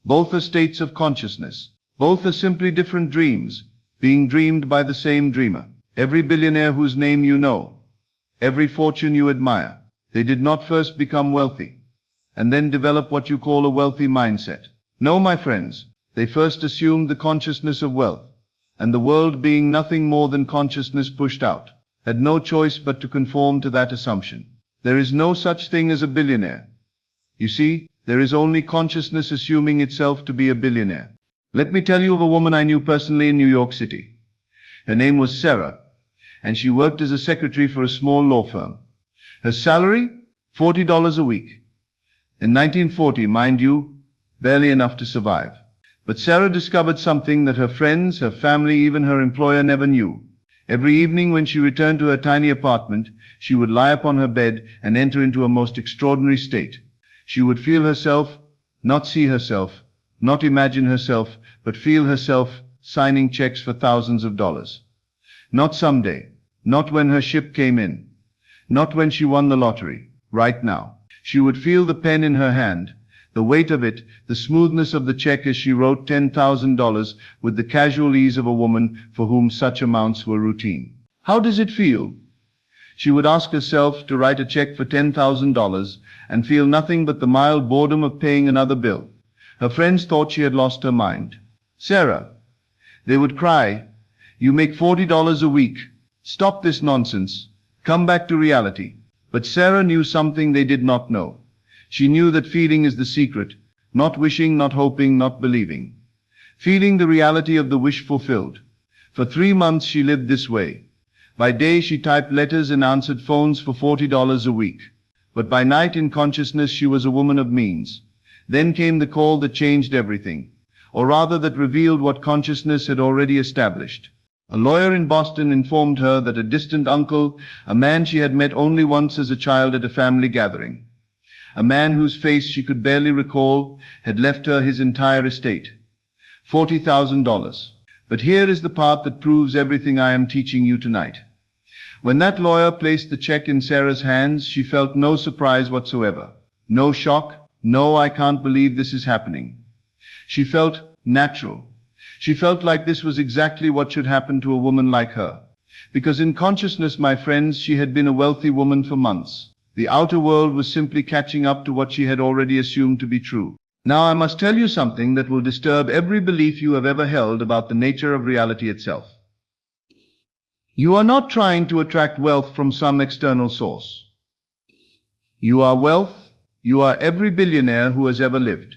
Both are states of consciousness. Both are simply different dreams, being dreamed by the same dreamer. Every billionaire whose name you know, every fortune you admire, they did not first become wealthy and then develop what you call a wealthy mindset. No, my friends, they first assumed the consciousness of wealth, and the world, being nothing more than consciousness pushed out, had no choice but to conform to that assumption. There is no such thing as a billionaire. You see, there is only consciousness assuming itself to be a billionaire. Let me tell you of a woman I knew personally in New York City. Her name was Sarah, and she worked as a secretary for a small law firm. Her salary? $40 a week. In 1940, mind you, barely enough to survive. But Sarah discovered something that her friends, her family, even her employer never knew. Every evening when she returned to her tiny apartment, she would lie upon her bed and enter into a most extraordinary state. She would feel herself, not see herself, not imagine herself, but feel herself signing checks for thousands of dollars. Not someday, not when her ship came in, not when she won the lottery, right now. She would feel the pen in her hand, the weight of it, the smoothness of the check as she wrote $10,000 with the casual ease of a woman for whom such amounts were routine. How does it feel? She would ask herself to write a check for $10,000 and feel nothing but the mild boredom of paying another bill. Her friends thought she had lost her mind. Sarah, they would cry, you make $40 a week. Stop this nonsense. Come back to reality. But Sarah knew something they did not know. She knew that feeling is the secret, not wishing, not hoping, not believing. Feeling the reality of the wish fulfilled. For 3 months she lived this way. By day she typed letters and answered phones for $40 a week. But by night in consciousness she was a woman of means. Then came the call that changed everything, or rather that revealed what consciousness had already established. A lawyer in Boston informed her that a distant uncle, a man she had met only once as a child at a family gathering, a man whose face she could barely recall, had left her his entire estate, $40,000. But here is the part that proves everything I am teaching you tonight. When that lawyer placed the check in Sarah's hands, she felt no surprise whatsoever, no shock, no I can't believe this is happening. She felt natural. She felt like this was exactly what should happen to a woman like her. Because in consciousness, my friends, she had been a wealthy woman for months. The outer world was simply catching up to what she had already assumed to be true. Now I must tell you something that will disturb every belief you have ever held about the nature of reality itself. You are not trying to attract wealth from some external source. You are wealth. You are every billionaire who has ever lived.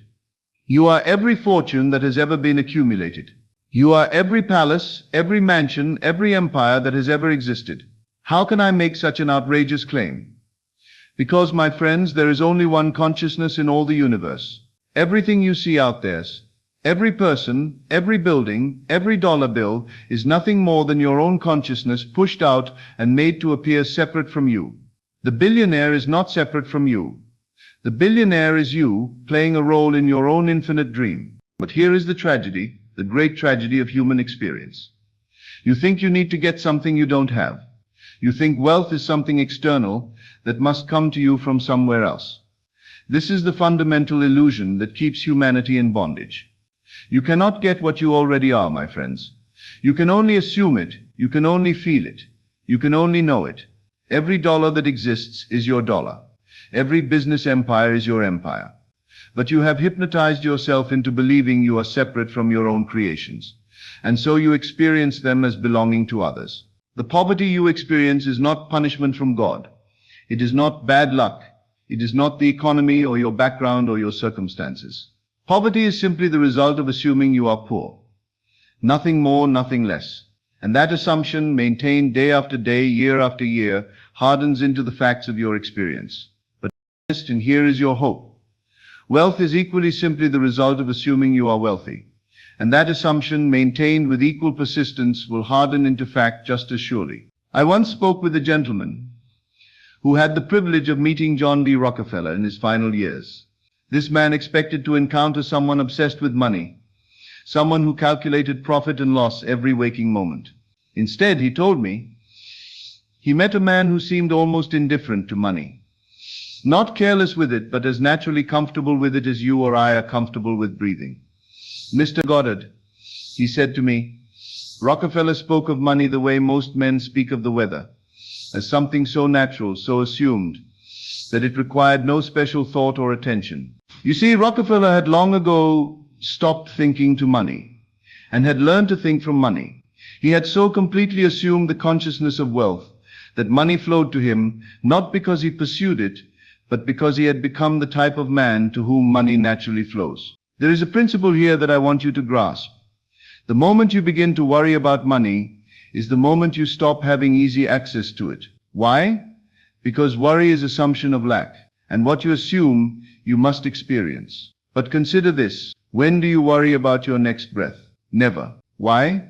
You are every fortune that has ever been accumulated. You are every palace, every mansion, every empire that has ever existed. How can I make such an outrageous claim? Because, my friends, there is only one consciousness in all the universe. Everything you see out there, every person, every building, every dollar bill is nothing more than your own consciousness pushed out and made to appear separate from you. The billionaire is not separate from you. The billionaire is you, playing a role in your own infinite dream. But here is the tragedy, the great tragedy of human experience. You think you need to get something you don't have. You think wealth is something external that must come to you from somewhere else. This is the fundamental illusion that keeps humanity in bondage. You cannot get what you already are, my friends. You can only assume it. You can only feel it. You can only know it. Every dollar that exists is your dollar. Every business empire is your empire. But you have hypnotized yourself into believing you are separate from your own creations, and so you experience them as belonging to others. The poverty you experience is not punishment from God. It is not bad luck. It is not the economy or your background or your circumstances. Poverty is simply the result of assuming you are poor. Nothing more, nothing less. And that assumption, maintained day after day, year after year, hardens into the facts of your experience. And here is your hope. Wealth is equally simply the result of assuming you are wealthy. and that assumption, maintained with equal persistence, will harden into fact just as surely. I once spoke with a gentleman who had the privilege of meeting John D. Rockefeller in his final years. This man expected to encounter someone obsessed with money, someone who calculated profit and loss every waking moment. Instead, he told me, he met a man who seemed almost indifferent to money. Not careless with it, but as naturally comfortable with it as you or I are comfortable with breathing. Mr. Goddard, he said to me, Rockefeller spoke of money the way most men speak of the weather, as something so natural, so assumed, that it required no special thought or attention. You see, Rockefeller had long ago stopped thinking to money, and had learned to think from money. He had so completely assumed the consciousness of wealth that money flowed to him, not because he pursued it, but because he had become the type of man to whom money naturally flows. There is a principle here that I want you to grasp. The moment you begin to worry about money is the moment you stop having easy access to it. Why? Because worry is assumption of lack, and what you assume, you must experience. But consider this. When do you worry about your next breath? Never. Why?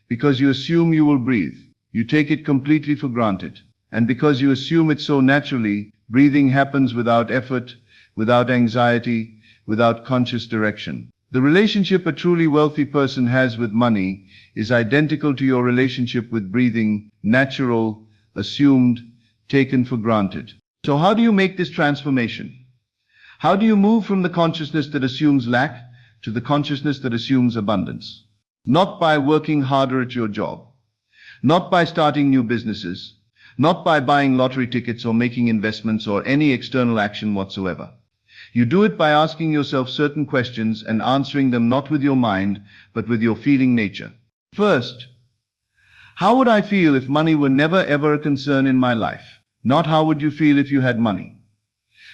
Because you assume you will breathe. You take it completely for granted. And because you assume it so naturally, breathing happens without effort, without anxiety, without conscious direction. The relationship a truly wealthy person has with money is identical to your relationship with breathing, natural, assumed, taken for granted. So how do you make this transformation? How do you move from the consciousness that assumes lack to the consciousness that assumes abundance? Not by working harder at your job, not by starting new businesses, not by buying lottery tickets or making investments or any external action whatsoever. You do it by asking yourself certain questions and answering them not with your mind, but with your feeling nature. First, how would I feel if money were never ever a concern in my life? Not how would you feel if you had money.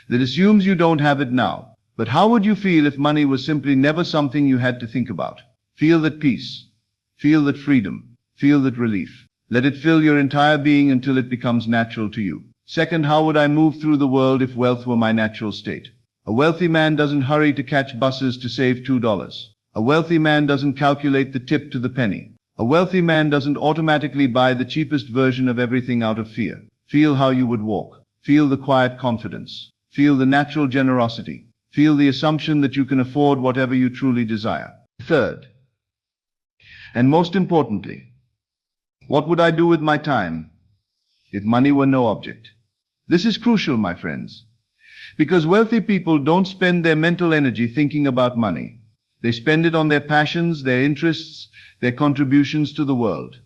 That assumes you don't have it now. But how would you feel if money was simply never something you had to think about? Feel that peace. Feel that freedom. Feel that relief. Let it fill your entire being until it becomes natural to you. Second, how would I move through the world if wealth were my natural state? A wealthy man doesn't hurry to catch buses to save $2. A wealthy man doesn't calculate the tip to the penny. A wealthy man doesn't automatically buy the cheapest version of everything out of fear. Feel how you would walk. Feel the quiet confidence. Feel the natural generosity. Feel the assumption that you can afford whatever you truly desire. Third, and most importantly, what would I do with my time if money were no object? This is crucial, my friends, because wealthy people don't spend their mental energy thinking about money. They spend it on their passions, their interests, their contributions to the world.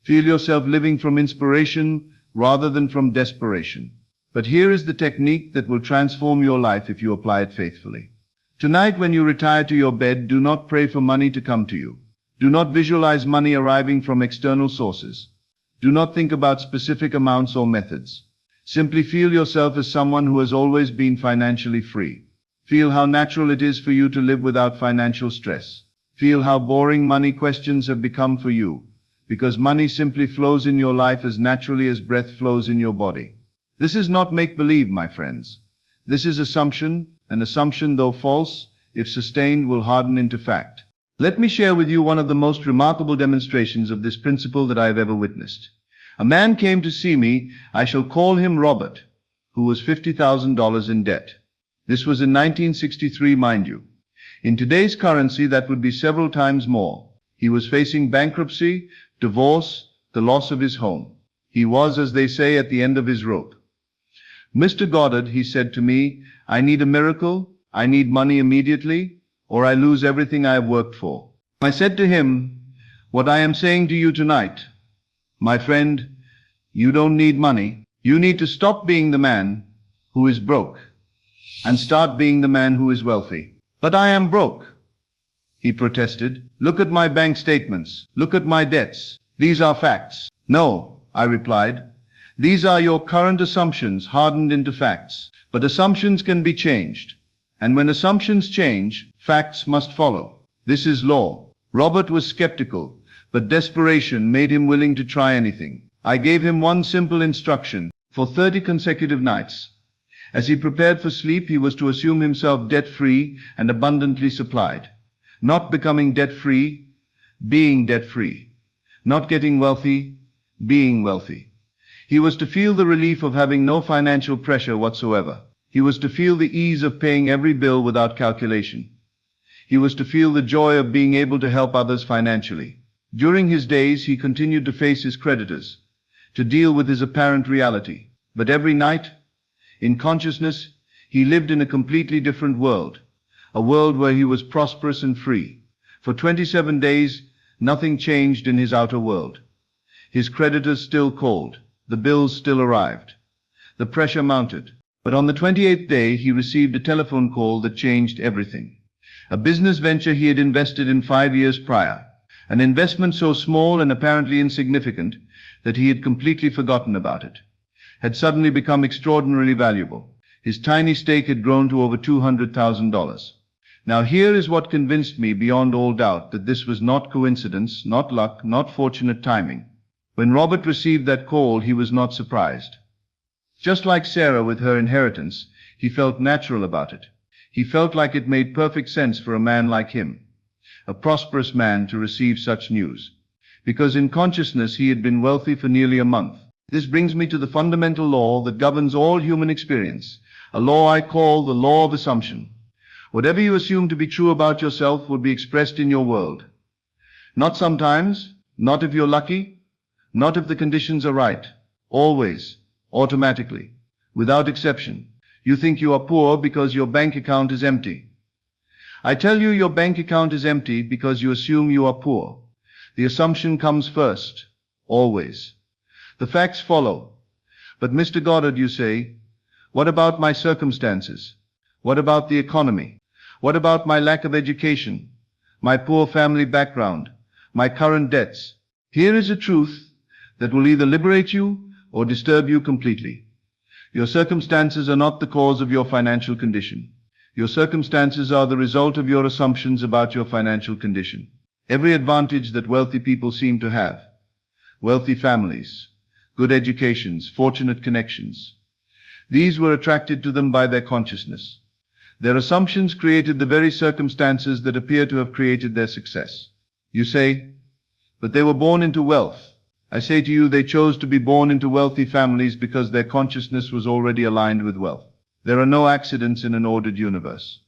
Feel yourself living from inspiration rather than from desperation. But here is the technique that will transform your life if you apply it faithfully. Tonight, when you retire to your bed, do not pray for money to come to you. Do not visualize money arriving from external sources. Do not think about specific amounts or methods. Simply feel yourself as someone who has always been financially free. Feel how natural it is for you to live without financial stress. Feel how boring money questions have become for you, because money simply flows in your life as naturally as breath flows in your body. This is not make-believe, my friends. This is assumption. An assumption, though false, if sustained, will harden into fact. Let me share with you one of the most remarkable demonstrations of this principle that I have ever witnessed. A man came to see me, I shall call him Robert, who was $50,000 in debt. This was in 1963, mind you. In today's currency, that would be several times more. He was facing bankruptcy, divorce, the loss of his home. He was, as they say, at the end of his rope. Mr. Goddard, he said to me, I need a miracle, I need money immediately, or I lose everything I have worked for. I said to him, what I am saying to you tonight, my friend, you don't need money. You need to stop being the man who is broke and start being the man who is wealthy. But I am broke, he protested. Look at my bank statements. Look at my debts. These are facts. No, I replied. These are your current assumptions hardened into facts. But assumptions can be changed. And when assumptions change, facts must follow. This is law. Robert was skeptical, but desperation made him willing to try anything. I gave him one simple instruction. For 30 consecutive nights, as he prepared for sleep, he was to assume himself debt-free and abundantly supplied. Not becoming debt-free, being debt-free. Not getting wealthy, being wealthy. He was to feel the relief of having no financial pressure whatsoever. He was to feel the ease of paying every bill without calculation. He was to feel the joy of being able to help others financially. During his days, he continued to face his creditors, to deal with his apparent reality. But every night, in consciousness, he lived in a completely different world, a world where he was prosperous and free. For 27 days, nothing changed in his outer world. His creditors still called. The bills still arrived. The pressure mounted. But on the 28th day, he received a telephone call that changed everything. A business venture he had invested in 5 years prior. An investment so small and apparently insignificant that he had completely forgotten about it, had suddenly become extraordinarily valuable. His tiny stake had grown to over $200,000. Now here is what convinced me beyond all doubt that this was not coincidence, not luck, not fortunate timing. When Robert received that call, he was not surprised. Just like Sarah with her inheritance, he felt natural about it. He felt like it made perfect sense for a man like him, a prosperous man, to receive such news. Because in consciousness he had been wealthy for nearly a month. This brings me to the fundamental law that governs all human experience, a law I call the law of assumption. Whatever you assume to be true about yourself will be expressed in your world. Not sometimes, not if you're lucky, not if the conditions are right. Always, automatically, without exception. You think you are poor because your bank account is empty. I tell you your bank account is empty because you assume you are poor. The assumption comes first, always. The facts follow. But Mr. Goddard, you say, what about my circumstances? What about the economy? What about my lack of education, my poor family background, my current debts? Here is a truth that will either liberate you or disturb you completely. Your circumstances are not the cause of your financial condition. Your circumstances are the result of your assumptions about your financial condition. Every advantage that wealthy people seem to have, wealthy families, good educations, fortunate connections, these were attracted to them by their consciousness. Their assumptions created the very circumstances that appear to have created their success. You say, but they were born into wealth. I say to you, they chose to be born into wealthy families because their consciousness was already aligned with wealth. There are no accidents in an ordered universe.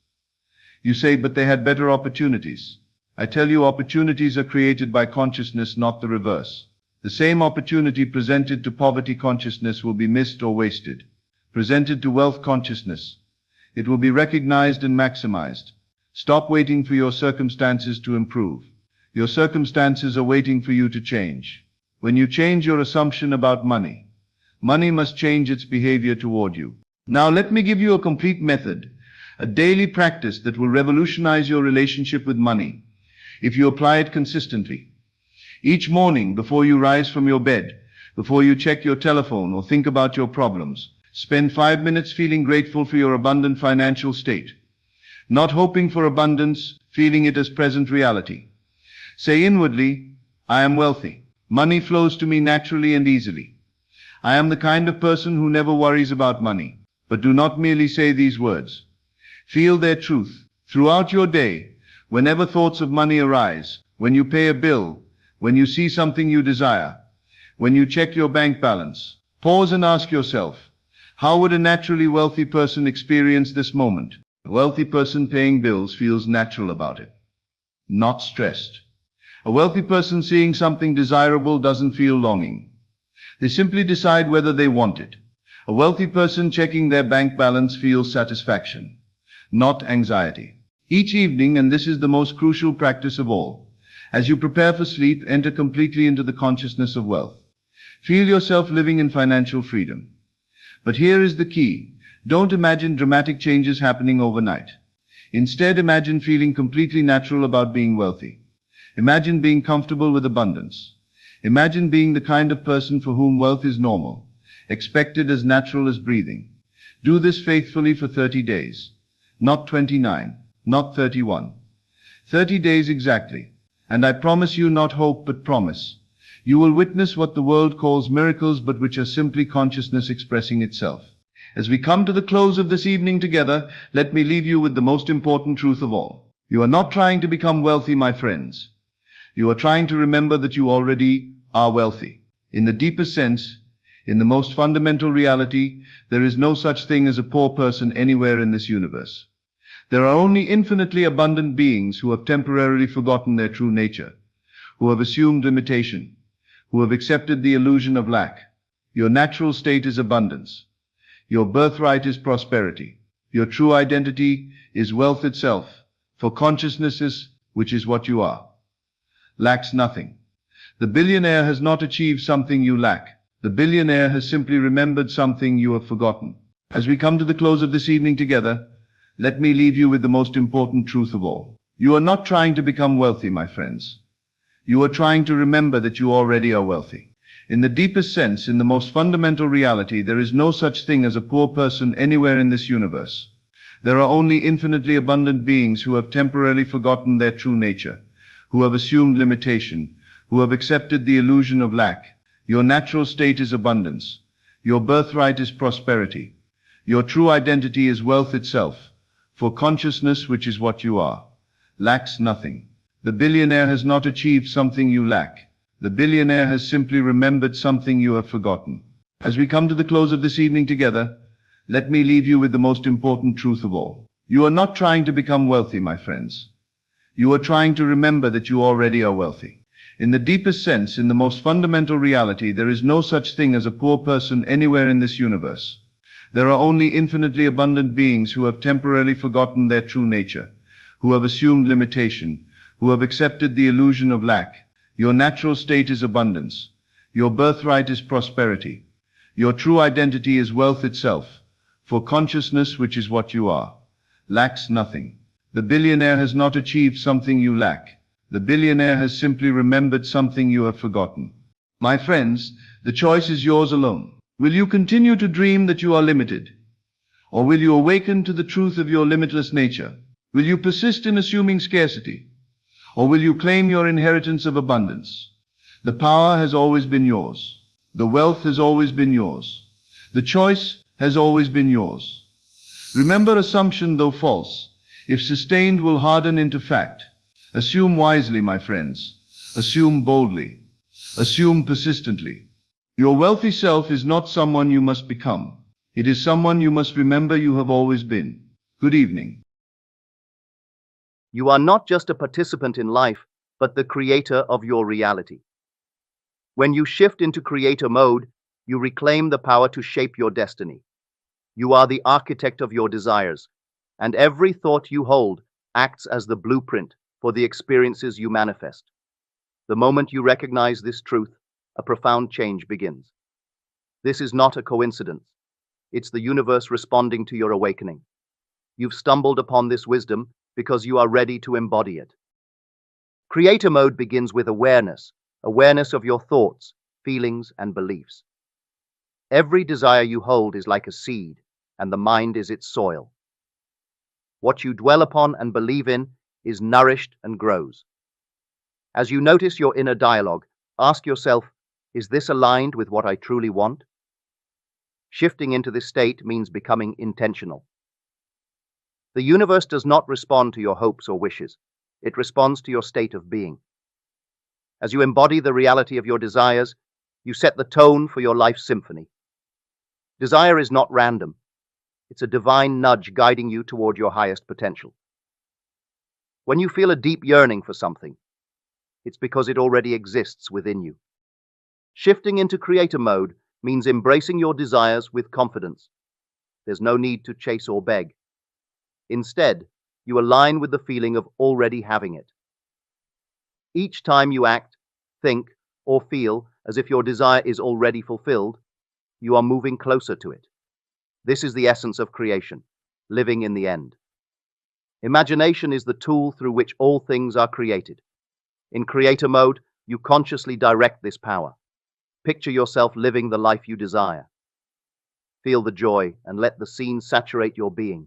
You say, but they had better opportunities. I tell you, opportunities are created by consciousness, not the reverse. The same opportunity presented to poverty consciousness will be missed or wasted. Presented to wealth consciousness, it will be recognized and maximized. Stop waiting for your circumstances to improve. Your circumstances are waiting for you to change. When you change your assumption about money, money must change its behavior toward you. Now let me give you a complete method, a daily practice that will revolutionize your relationship with money if you apply it consistently. Each morning, before you rise from your bed, before you check your telephone or think about your problems, spend 5 minutes feeling grateful for your abundant financial state. Not hoping for abundance, feeling it as present reality. Say inwardly, I am wealthy. Money flows to me naturally and easily. I am the kind of person who never worries about money. But do not merely say these words. Feel their truth. Throughout your day, whenever thoughts of money arise, when you pay a bill, when you see something you desire, when you check your bank balance, pause and ask yourself, how would a naturally wealthy person experience this moment? A wealthy person paying bills feels natural about it, not stressed. A wealthy person seeing something desirable doesn't feel longing. They simply decide whether they want it. A wealthy person checking their bank balance feels satisfaction, not anxiety. Each evening, and this is the most crucial practice of all, as you prepare for sleep, enter completely into the consciousness of wealth. Feel yourself living in financial freedom. But here is the key. Don't imagine dramatic changes happening overnight. Instead, imagine feeling completely natural about being wealthy. Imagine being comfortable with abundance. Imagine being the kind of person for whom wealth is normal, expected, as natural as breathing. Do this faithfully for 30 days. Not 29, not 31. 30 days exactly. And I promise you, not hope but promise, you will witness what the world calls miracles, but which are simply consciousness expressing itself. As we come to the close of this evening together, let me leave you with the most important truth of all. You are not trying to become wealthy, my friends. You are trying to remember that you already are wealthy. In the deepest sense, in the most fundamental reality, there is no such thing as a poor person anywhere in this universe. There are only infinitely abundant beings who have temporarily forgotten their true nature, who have assumed limitation, who have accepted the illusion of lack. Your natural state is abundance. Your birthright is prosperity. Your true identity is wealth itself, for consciousness, which is what you are, lacks nothing. The billionaire has not achieved something you lack. The billionaire has simply remembered something you have forgotten. As we come to the close of this evening together, let me leave you with the most important truth of all. You are not trying to become wealthy, my friends. You are trying to remember that you already are wealthy. In the deepest sense, in the most fundamental reality, there is no such thing as a poor person anywhere in this universe. There are only infinitely abundant beings who have temporarily forgotten their true nature, who have assumed limitation, who have accepted the illusion of lack. Your natural state is abundance. Your birthright is prosperity. Your true identity is wealth itself, for consciousness, which is what you are, lacks nothing. The billionaire has not achieved something you lack. The billionaire has simply remembered something you have forgotten. As we come to the close of this evening together, let me leave you with the most important truth of all. You are not trying to become wealthy, my friends. You are trying to remember that you already are wealthy. In the deepest sense, in the most fundamental reality, there is no such thing as a poor person anywhere in this universe. There are only infinitely abundant beings who have temporarily forgotten their true nature, who have assumed limitation, who have accepted the illusion of lack. Your natural state is abundance. Your birthright is prosperity. Your true identity is wealth itself, for consciousness, which is what you are, lacks nothing. The billionaire has not achieved something you lack. The billionaire has simply remembered something you have forgotten. My friends, the choice is yours alone. Will you continue to dream that you are limited? Or will you awaken to the truth of your limitless nature? Will you persist in assuming scarcity? Or will you claim your inheritance of abundance? The power has always been yours. The wealth has always been yours. The choice has always been yours. Remember, assumption, though false, if sustained, will harden into fact. Assume wisely, my friends. Assume boldly. Assume persistently. Your wealthy self is not someone you must become. It is someone you must remember you have always been. Good evening. You are not just a participant in life, but the creator of your reality. When you shift into creator mode, you reclaim the power to shape your destiny. You are the architect of your desires, and every thought you hold acts as the blueprint for the experiences you manifest. The moment you recognize this truth, a profound change begins. This is not a coincidence. It's the universe responding to your awakening. You've stumbled upon this wisdom because you are ready to embody it. Creator mode begins with awareness of your thoughts, feelings, and beliefs. Every desire you hold is like a seed, and the mind is its soil. What you dwell upon and believe in is nourished and grows. As you notice your inner dialogue, ask yourself, is this aligned with what I truly want? Shifting into this state means becoming intentional. The universe does not respond to your hopes or wishes. It responds to your state of being. As you embody the reality of your desires, you set the tone for your life symphony. Desire is not random. It's a divine nudge guiding you toward your highest potential. When you feel a deep yearning for something, it's because it already exists within you. Shifting into creator mode means embracing your desires with confidence. There's no need to chase or beg. Instead, you align with the feeling of already having it. Each time you act, think, or feel as if your desire is already fulfilled, you are moving closer to it. This is the essence of creation, living in the end. Imagination is the tool through which all things are created. In creator mode, you consciously direct this power. Picture yourself living the life you desire. Feel the joy and let the scene saturate your being.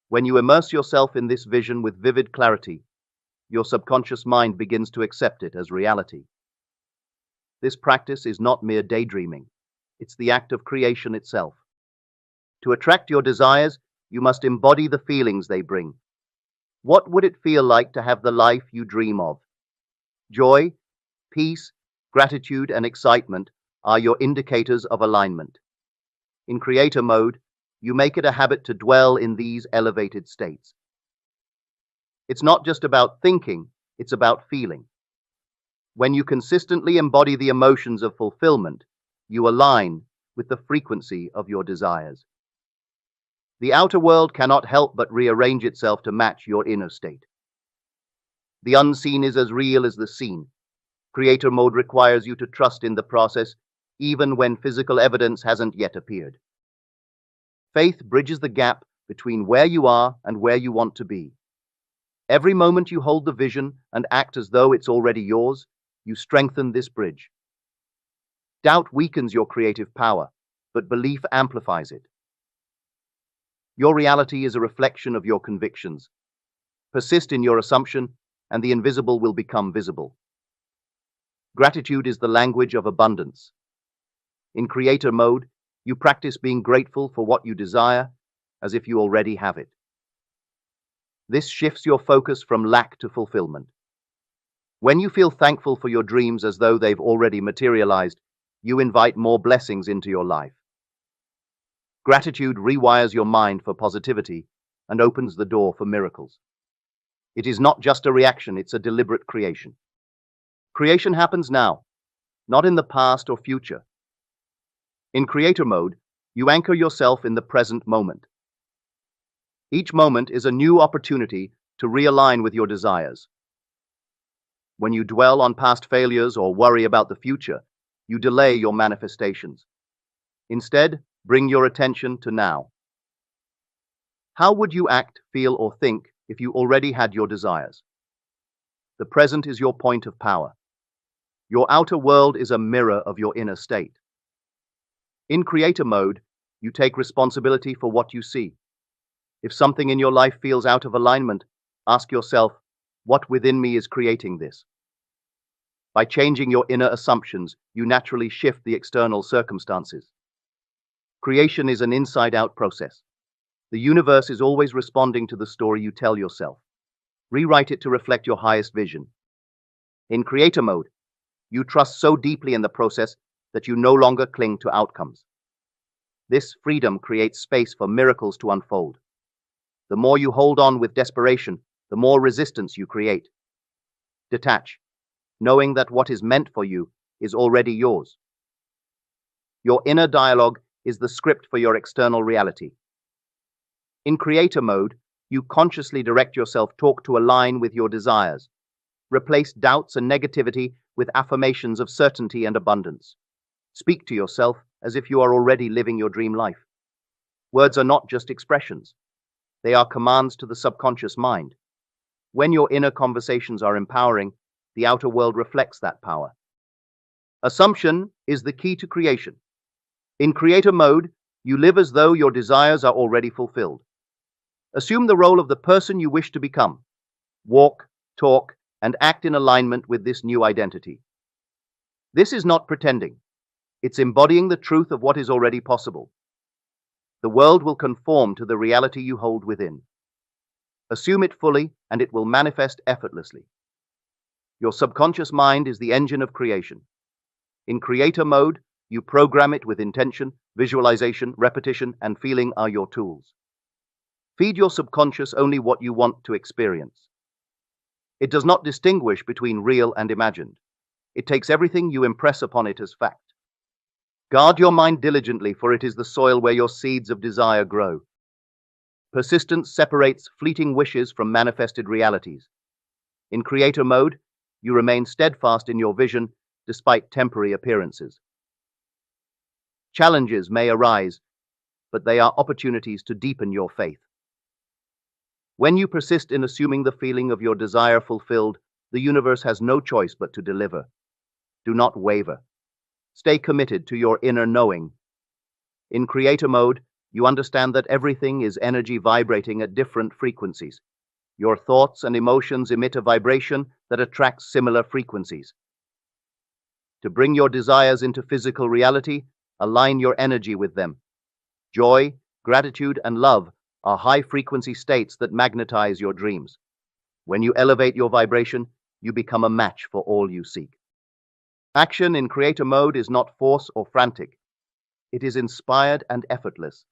When you immerse yourself in this vision with vivid clarity, your subconscious mind begins to accept it as reality. This practice is not mere daydreaming. It's the act of creation itself. To attract your desires, you must embody the feelings they bring. What would it feel like to have the life you dream of? Joy, peace, gratitude, and excitement are your indicators of alignment. In creator mode, you make it a habit to dwell in these elevated states. It's not just about thinking, it's about feeling. When you consistently embody the emotions of fulfillment, you align with the frequency of your desires. The outer world cannot help but rearrange itself to match your inner state. The unseen is as real as the seen. Creator mode requires you to trust in the process, even when physical evidence hasn't yet appeared. Faith bridges the gap between where you are and where you want to be. Every moment you hold the vision and act as though it's already yours, you strengthen this bridge. Doubt weakens your creative power, but belief amplifies it. Your reality is a reflection of your convictions. Persist in your assumption, and the invisible will become visible. Gratitude is the language of abundance. In creator mode, you practice being grateful for what you desire, as if you already have it. This shifts your focus from lack to fulfillment. When you feel thankful for your dreams as though they've already materialized, you invite more blessings into your life. Gratitude rewires your mind for positivity and opens the door for miracles. It is not just a reaction, it's a deliberate creation. Creation happens now, not in the past or future. In creator mode, you anchor yourself in the present moment. Each moment is a new opportunity to realign with your desires. When you dwell on past failures or worry about the future, you delay your manifestations. Instead, bring your attention to now. How would you act, feel, or think if you already had your desires? The present is your point of power. Your outer world is a mirror of your inner state. In creator mode, you take responsibility for what you see. If something in your life feels out of alignment, ask yourself, what within me is creating this? By changing your inner assumptions, you naturally shift the external circumstances. Creation is an inside-out process. The universe is always responding to the story you tell yourself. Rewrite it to reflect your highest vision. In creator mode, you trust so deeply in the process that you no longer cling to outcomes. This freedom creates space for miracles to unfold. The more you hold on with desperation, the more resistance you create. Detach, knowing that what is meant for you is already yours. Your inner dialogue is the script for your external reality. In creator mode, you consciously direct yourself to align with your desires. Replace doubts and negativity with affirmations of certainty and abundance. Speak to yourself as if you are already living your dream life. Words are not just expressions. They are commands to the subconscious mind. When your inner conversations are empowering, the outer world reflects that power. Assumption is the key to creation. In creator mode, you live as though your desires are already fulfilled. Assume the role of the person you wish to become. Walk, talk, and act in alignment with this new identity. This is not pretending. It's embodying the truth of what is already possible. The world will conform to the reality you hold within. Assume it fully, and it will manifest effortlessly. Your subconscious mind is the engine of creation. In creator mode, you program it with intention, visualization, repetition, and feeling are your tools. Feed your subconscious only what you want to experience. It does not distinguish between real and imagined. It takes everything you impress upon it as fact. Guard your mind diligently, for it is the soil where your seeds of desire grow. Persistence separates fleeting wishes from manifested realities. In creator mode, you remain steadfast in your vision despite temporary appearances. Challenges may arise, but they are opportunities to deepen your faith. When you persist in assuming the feeling of your desire fulfilled, the universe has no choice but to deliver. Do not waver. Stay committed to your inner knowing. In creator mode, you understand that everything is energy vibrating at different frequencies. Your thoughts and emotions emit a vibration that attracts similar frequencies. To bring your desires into physical reality, align your energy with them. Joy, gratitude, and love are high-frequency states that magnetize your dreams. When you elevate your vibration, you become a match for all you seek. Action in creator mode is not force or frantic. It is inspired and effortless.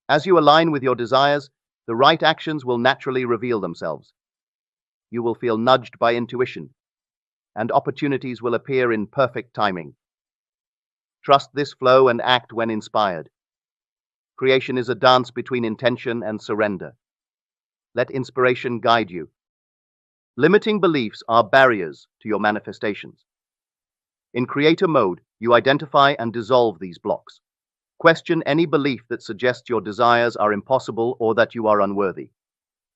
As you align with your desires, the right actions will naturally reveal themselves. You will feel nudged by intuition, and opportunities will appear in perfect timing. Trust this flow and act when inspired. Creation is a dance between intention and surrender. Let inspiration guide you. Limiting beliefs are barriers to your manifestations. In creator mode, you identify and dissolve these blocks. Question any belief that suggests your desires are impossible or that you are unworthy.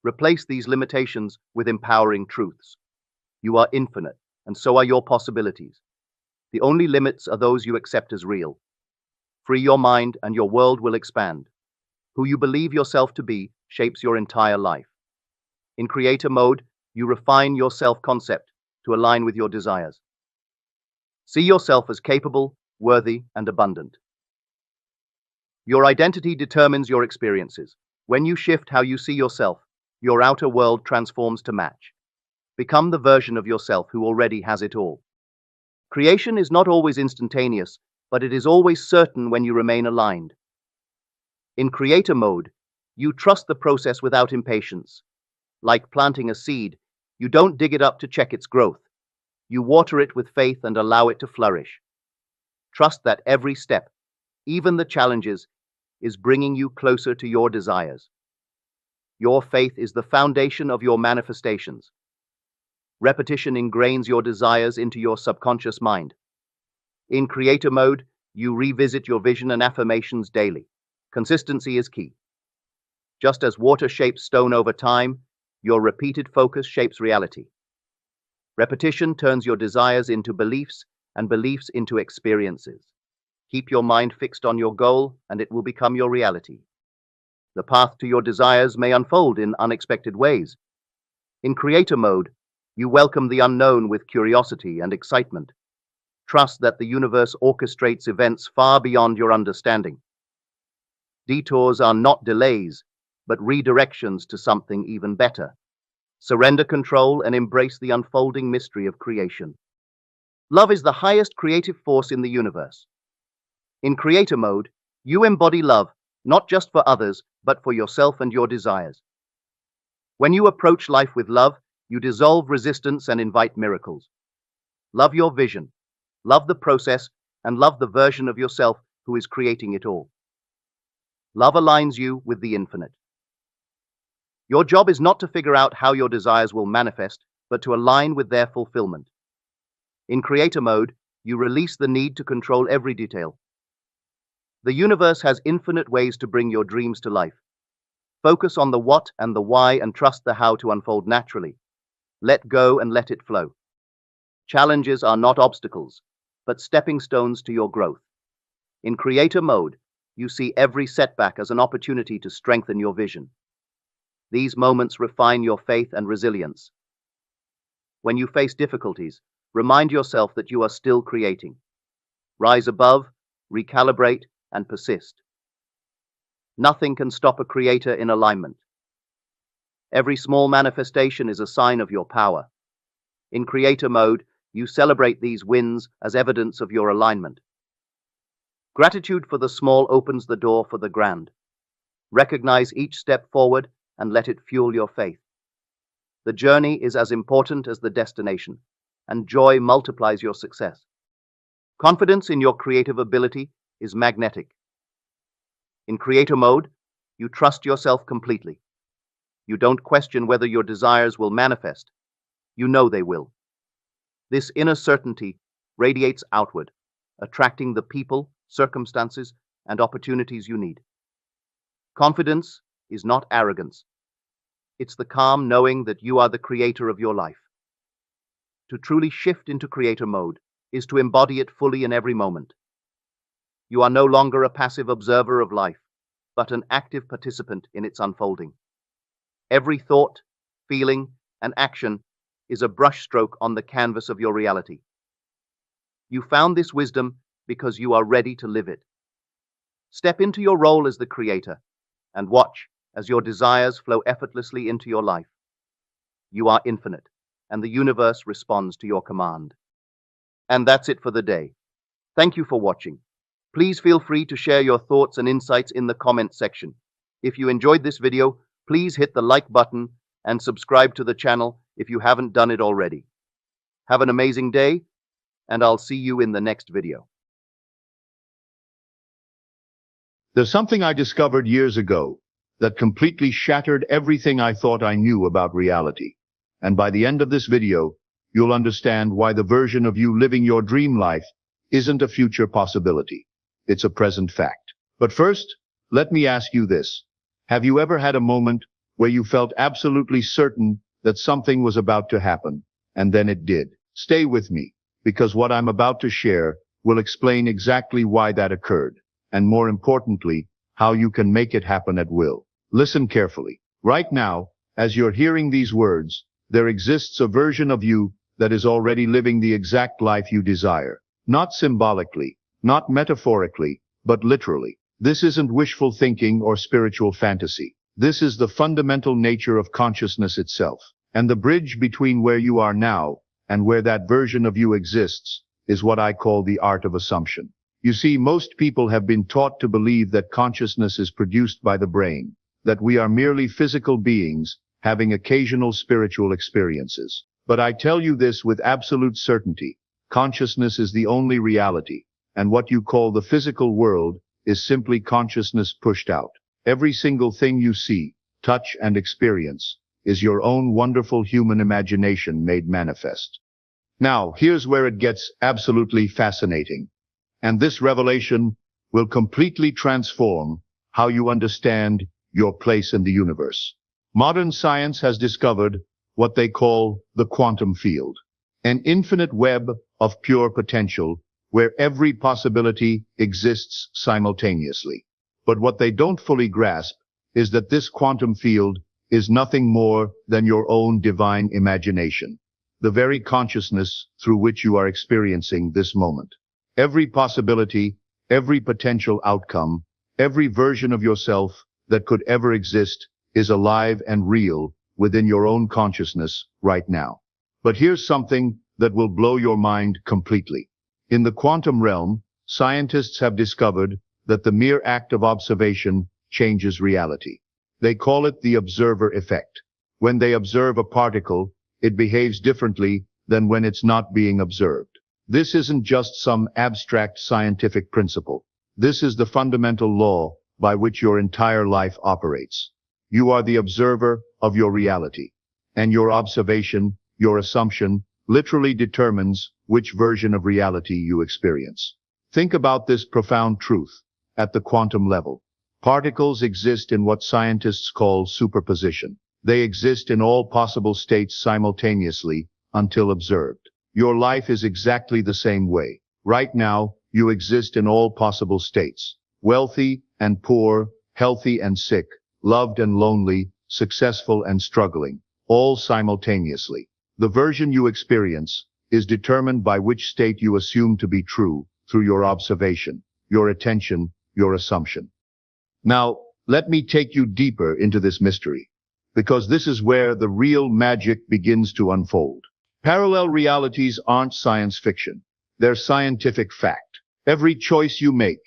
Replace these limitations with empowering truths. You are infinite, and so are your possibilities. The only limits are those you accept as real. Free your mind and your world will expand. Who you believe yourself to be shapes your entire life. In creator mode, you refine your self-concept to align with your desires. See yourself as capable, worthy, and abundant. Your identity determines your experiences. When you shift how you see yourself, your outer world transforms to match. Become the version of yourself who already has it all. Creation is not always instantaneous, but it is always certain when you remain aligned. In creator mode, you trust the process without impatience. Like planting a seed, you don't dig it up to check its growth. You water it with faith and allow it to flourish. Trust that every step, even the challenges, is bringing you closer to your desires. Your faith is the foundation of your manifestations. Repetition ingrains your desires into your subconscious mind. In creator mode, you revisit your vision and affirmations daily. Consistency is key. Just as water shapes stone over time, your repeated focus shapes reality. Repetition turns your desires into beliefs and beliefs into experiences. Keep your mind fixed on your goal and it will become your reality. The path to your desires may unfold in unexpected ways. In creator mode, you welcome the unknown with curiosity and excitement. Trust that the universe orchestrates events far beyond your understanding. Detours are not delays, but redirections to something even better. Surrender control and embrace the unfolding mystery of creation. Love is the highest creative force in the universe. In creator mode, you embody love, not just for others, but for yourself and your desires. When you approach life with love, you dissolve resistance and invite miracles. Love your vision, love the process, and love the version of yourself who is creating it all. Love aligns you with the infinite. Your job is not to figure out how your desires will manifest, but to align with their fulfillment. In creator mode, you release the need to control every detail. The universe has infinite ways to bring your dreams to life. Focus on the what and the why and trust the how to unfold naturally. Let go and let it flow. Challenges are not obstacles, but stepping stones to your growth. In creator mode, you see every setback as an opportunity to strengthen your vision. These moments refine your faith and resilience. When you face difficulties, remind yourself that you are still creating. Rise above, recalibrate, and persist. Nothing can stop a creator in alignment. Every small manifestation is a sign of your power. In creator mode, you celebrate these wins as evidence of your alignment. Gratitude for the small opens the door for the grand. Recognize each step forward and let it fuel your faith. The journey is as important as the destination, and joy multiplies your success. Confidence in your creative ability is magnetic. In creator mode, you trust yourself completely. You don't question whether your desires will manifest. You know they will. This inner certainty radiates outward, attracting the people, circumstances, and opportunities you need. Confidence is not arrogance. It's the calm knowing that you are the creator of your life. To truly shift into creator mode is to embody it fully in every moment. You are no longer a passive observer of life, but an active participant in its unfolding. Every thought, feeling, and action is a brushstroke on the canvas of your reality. You found this wisdom because you are ready to live it. Step into your role as the creator and watch as your desires flow effortlessly into your life. You are infinite, and the universe responds to your command. And that's it for the day. Thank you for watching. Please feel free to share your thoughts and insights in the comment section. If you enjoyed this video, please hit the like button and subscribe to the channel if you haven't done it already. Have an amazing day, and I'll see you in the next video. There's something I discovered years ago that completely shattered everything I thought I knew about reality. And by the end of this video, you'll understand why the version of you living your dream life isn't a future possibility. It's a present fact. But first, let me ask you this. Have you ever had a moment where you felt absolutely certain that something was about to happen, and then it did? Stay with me, because what I'm about to share will explain exactly why that occurred, and more importantly, how you can make it happen at will. Listen carefully. Right now, as you're hearing these words, there exists a version of you that is already living the exact life you desire. Not symbolically, not metaphorically, but literally. This isn't wishful thinking or spiritual fantasy. This is the fundamental nature of consciousness itself. And the bridge between where you are now and where that version of you exists is what I call the art of assumption. You see, most people have been taught to believe that consciousness is produced by the brain, that we are merely physical beings having occasional spiritual experiences. But I tell you this with absolute certainty. Consciousness is the only reality, and what you call the physical world is simply consciousness pushed out. Every single thing you see, touch, and experience is your own wonderful human imagination made manifest. Now, here's where it gets absolutely fascinating. And this revelation will completely transform how you understand your place in the universe. Modern science has discovered what they call the quantum field, an infinite web of pure potential where every possibility exists simultaneously. But what they don't fully grasp is that this quantum field is nothing more than your own divine imagination, the very consciousness through which you are experiencing this moment. Every possibility, every potential outcome, every version of yourself that could ever exist is alive and real within your own consciousness right now. But here's something that will blow your mind completely. In the quantum realm, scientists have discovered that the mere act of observation changes reality. They call it the observer effect. When they observe a particle, it behaves differently than when it's not being observed. This isn't just some abstract scientific principle. This is the fundamental law by which your entire life operates. You are the observer of your reality, and your observation, your assumption, literally determines which version of reality you experience. Think about this profound truth. At the quantum level, particles exist in what scientists call superposition. They exist in all possible states simultaneously until observed. Your life is exactly the same way. Right now, you exist in all possible states. Wealthy and poor, healthy and sick, loved and lonely, successful and struggling, all simultaneously. The version you experience is determined by which state you assume to be true through your observation, your attention, your assumption. Now, let me take you deeper into this mystery, because this is where the real magic begins to unfold. Parallel realities aren't science fiction. They're scientific fact. Every choice you make,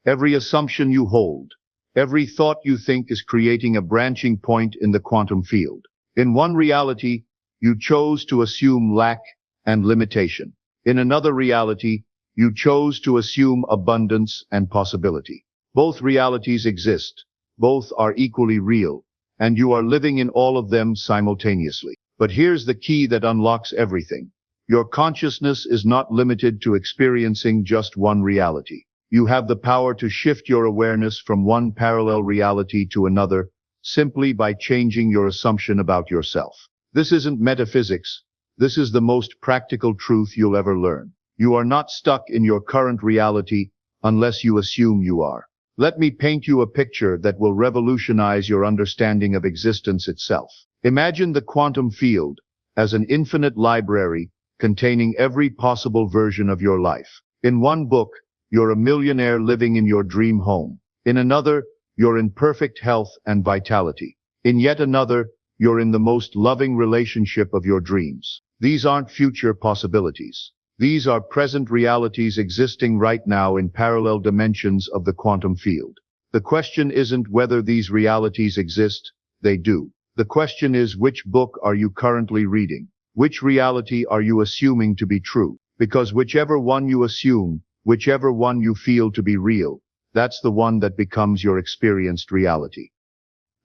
every assumption you hold, every thought you think is creating a branching point in the quantum field. In one reality, you chose to assume lack and limitation. In another reality, you chose to assume abundance and possibility. Both realities exist. Both are equally real, and you are living in all of them simultaneously. But here's the key that unlocks everything. Your consciousness is not limited to experiencing just one reality. You have the power to shift your awareness from one parallel reality to another simply by changing your assumption about yourself. This isn't metaphysics. This is the most practical truth you'll ever learn. You are not stuck in your current reality unless you assume you are. Let me paint you a picture that will revolutionize your understanding of existence itself. Imagine the quantum field as an infinite library containing every possible version of your life. In one book, you're a millionaire living in your dream home. In another, you're in perfect health and vitality. In yet another, you're in the most loving relationship of your dreams. These aren't future possibilities. These are present realities existing right now in parallel dimensions of the quantum field. The question isn't whether these realities exist, they do. The question is, which book are you currently reading? Which reality are you assuming to be true? Because whichever one you assume, whichever one you feel to be real, that's the one that becomes your experienced reality.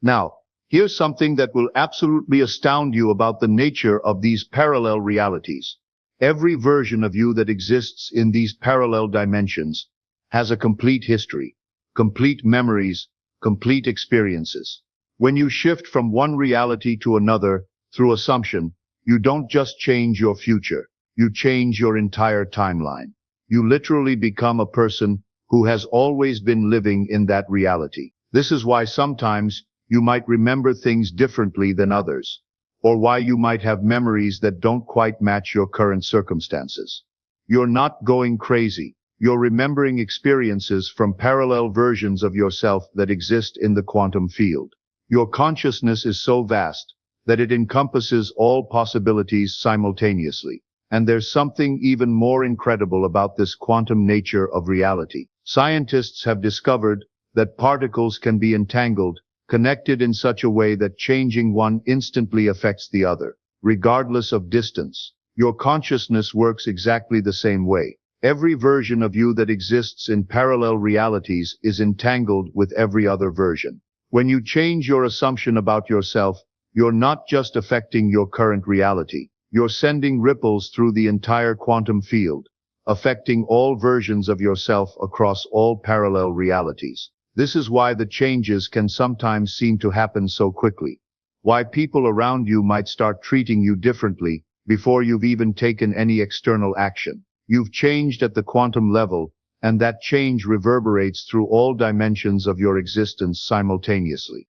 Now, here's something that will absolutely astound you about the nature of these parallel realities. Every version of you that exists in these parallel dimensions has a complete history, complete memories, complete experiences. When you shift from one reality to another through assumption, you don't just change your future, you change your entire timeline. You literally become a person who has always been living in that reality. This is why sometimes you might remember things differently than others, or why you might have memories that don't quite match your current circumstances. You're not going crazy. You're remembering experiences from parallel versions of yourself that exist in the quantum field. Your consciousness is so vast that it encompasses all possibilities simultaneously. And there's something even more incredible about this quantum nature of reality. Scientists have discovered that particles can be entangled, connected in such a way that changing one instantly affects the other, regardless of distance. Your consciousness works exactly the same way. Every version of you that exists in parallel realities is entangled with every other version. When you change your assumption about yourself, you're not just affecting your current reality. You're sending ripples through the entire quantum field, affecting all versions of yourself across all parallel realities. This is why the changes can sometimes seem to happen so quickly. Why people around you might start treating you differently before you've even taken any external action. You've changed at the quantum level, and that change reverberates through all dimensions of your existence simultaneously.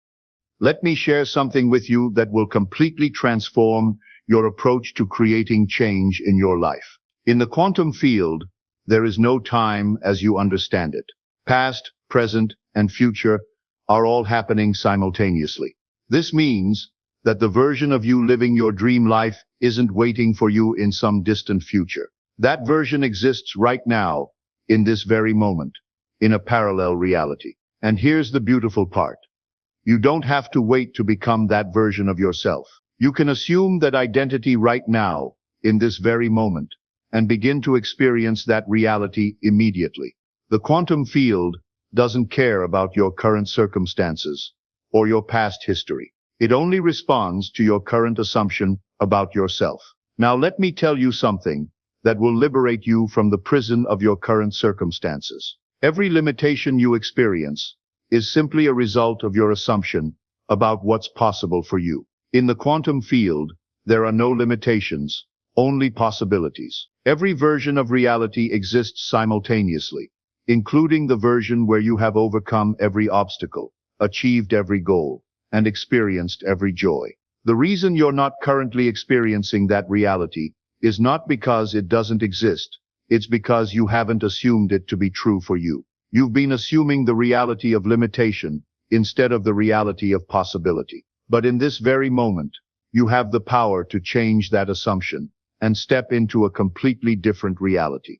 Let me share something with you that will completely transform your approach to creating change in your life. In the quantum field, there is no time as you understand it. Past, present, and future are all happening simultaneously. This means that the version of you living your dream life isn't waiting for you in some distant future. That version exists right now, in this very moment, in a parallel reality. And here's the beautiful part. You don't have to wait to become that version of yourself. You can assume that identity right now, in this very moment, and begin to experience that reality immediately. The quantum field doesn't care about your current circumstances or your past history. It only responds to your current assumption about yourself. Now let me tell you something that will liberate you from the prison of your current circumstances. Every limitation you experience is simply a result of your assumption about what's possible for you. In the quantum field, there are no limitations, only possibilities. Every version of reality exists simultaneously, including the version where you have overcome every obstacle, achieved every goal, and experienced every joy. The reason you're not currently experiencing that reality is not because it doesn't exist, it's because you haven't assumed it to be true for you. You've been assuming the reality of limitation instead of the reality of possibility. But in this very moment, you have the power to change that assumption and step into a completely different reality.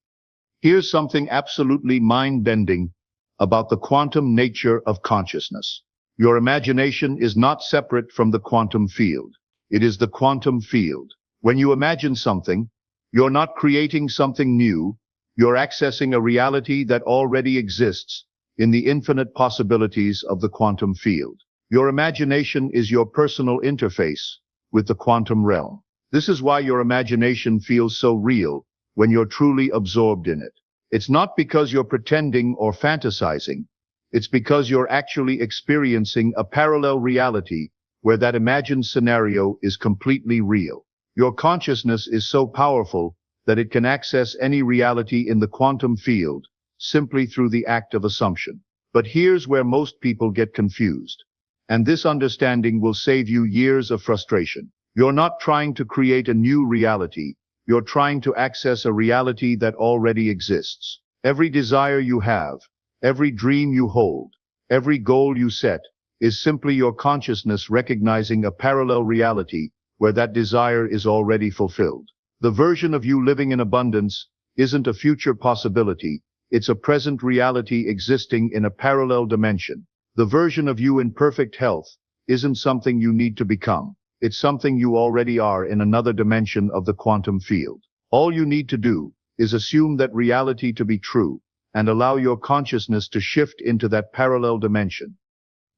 Here's something absolutely mind-bending about the quantum nature of consciousness. Your imagination is not separate from the quantum field. It is the quantum field. When you imagine something, you're not creating something new. You're accessing a reality that already exists in the infinite possibilities of the quantum field. Your imagination is your personal interface with the quantum realm. This is why your imagination feels so real when you're truly absorbed in it. It's not because you're pretending or fantasizing. It's because you're actually experiencing a parallel reality where that imagined scenario is completely real. Your consciousness is so powerful that it can access any reality in the quantum field simply through the act of assumption. But here's where most people get confused. And this understanding will save you years of frustration. You're not trying to create a new reality. You're trying to access a reality that already exists. Every desire you have, every dream you hold, every goal you set is simply your consciousness recognizing a parallel reality where that desire is already fulfilled. The version of you living in abundance isn't a future possibility, it's a present reality existing in a parallel dimension. The version of you in perfect health isn't something you need to become, it's something you already are in another dimension of the quantum field. All you need to do is assume that reality to be true and allow your consciousness to shift into that parallel dimension.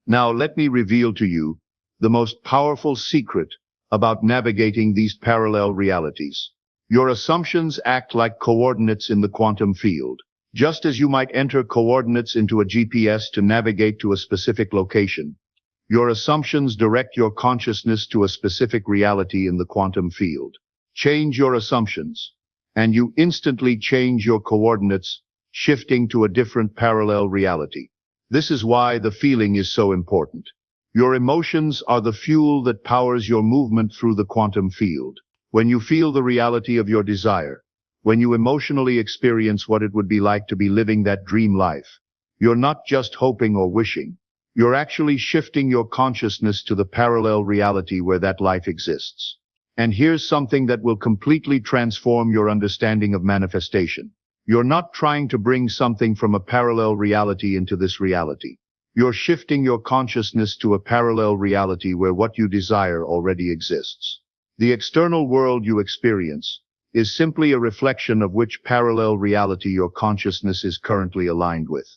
Now let me reveal to you the most powerful secret about navigating these parallel realities. Your assumptions act like coordinates in the quantum field. Just as you might enter coordinates into a GPS to navigate to a specific location, your assumptions direct your consciousness to a specific reality in the quantum field. Change your assumptions, and you instantly change your coordinates, shifting to a different parallel reality. This is why the feeling is so important. Your emotions are the fuel that powers your movement through the quantum field. When you feel the reality of your desire, when you emotionally experience what it would be like to be living that dream life, you're not just hoping or wishing. You're actually shifting your consciousness to the parallel reality where that life exists. And here's something that will completely transform your understanding of manifestation. You're not trying to bring something from a parallel reality into this reality. You're shifting your consciousness to a parallel reality where what you desire already exists. The external world you experience is simply a reflection of which parallel reality your consciousness is currently aligned with.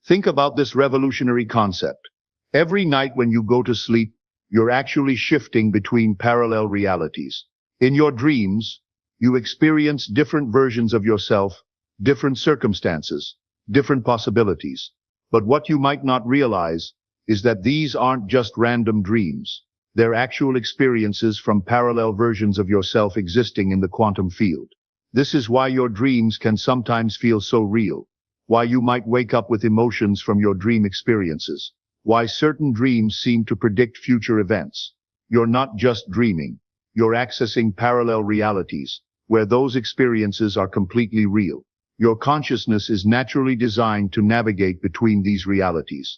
Think about this revolutionary concept. Every night when you go to sleep, you're actually shifting between parallel realities. In your dreams, you experience different versions of yourself, different circumstances, different possibilities. But what you might not realize is that these aren't just random dreams. They're actual experiences from parallel versions of yourself existing in the quantum field. This is why your dreams can sometimes feel so real, why you might wake up with emotions from your dream experiences, why certain dreams seem to predict future events. You're not just dreaming, you're accessing parallel realities, where those experiences are completely real. Your consciousness is naturally designed to navigate between these realities.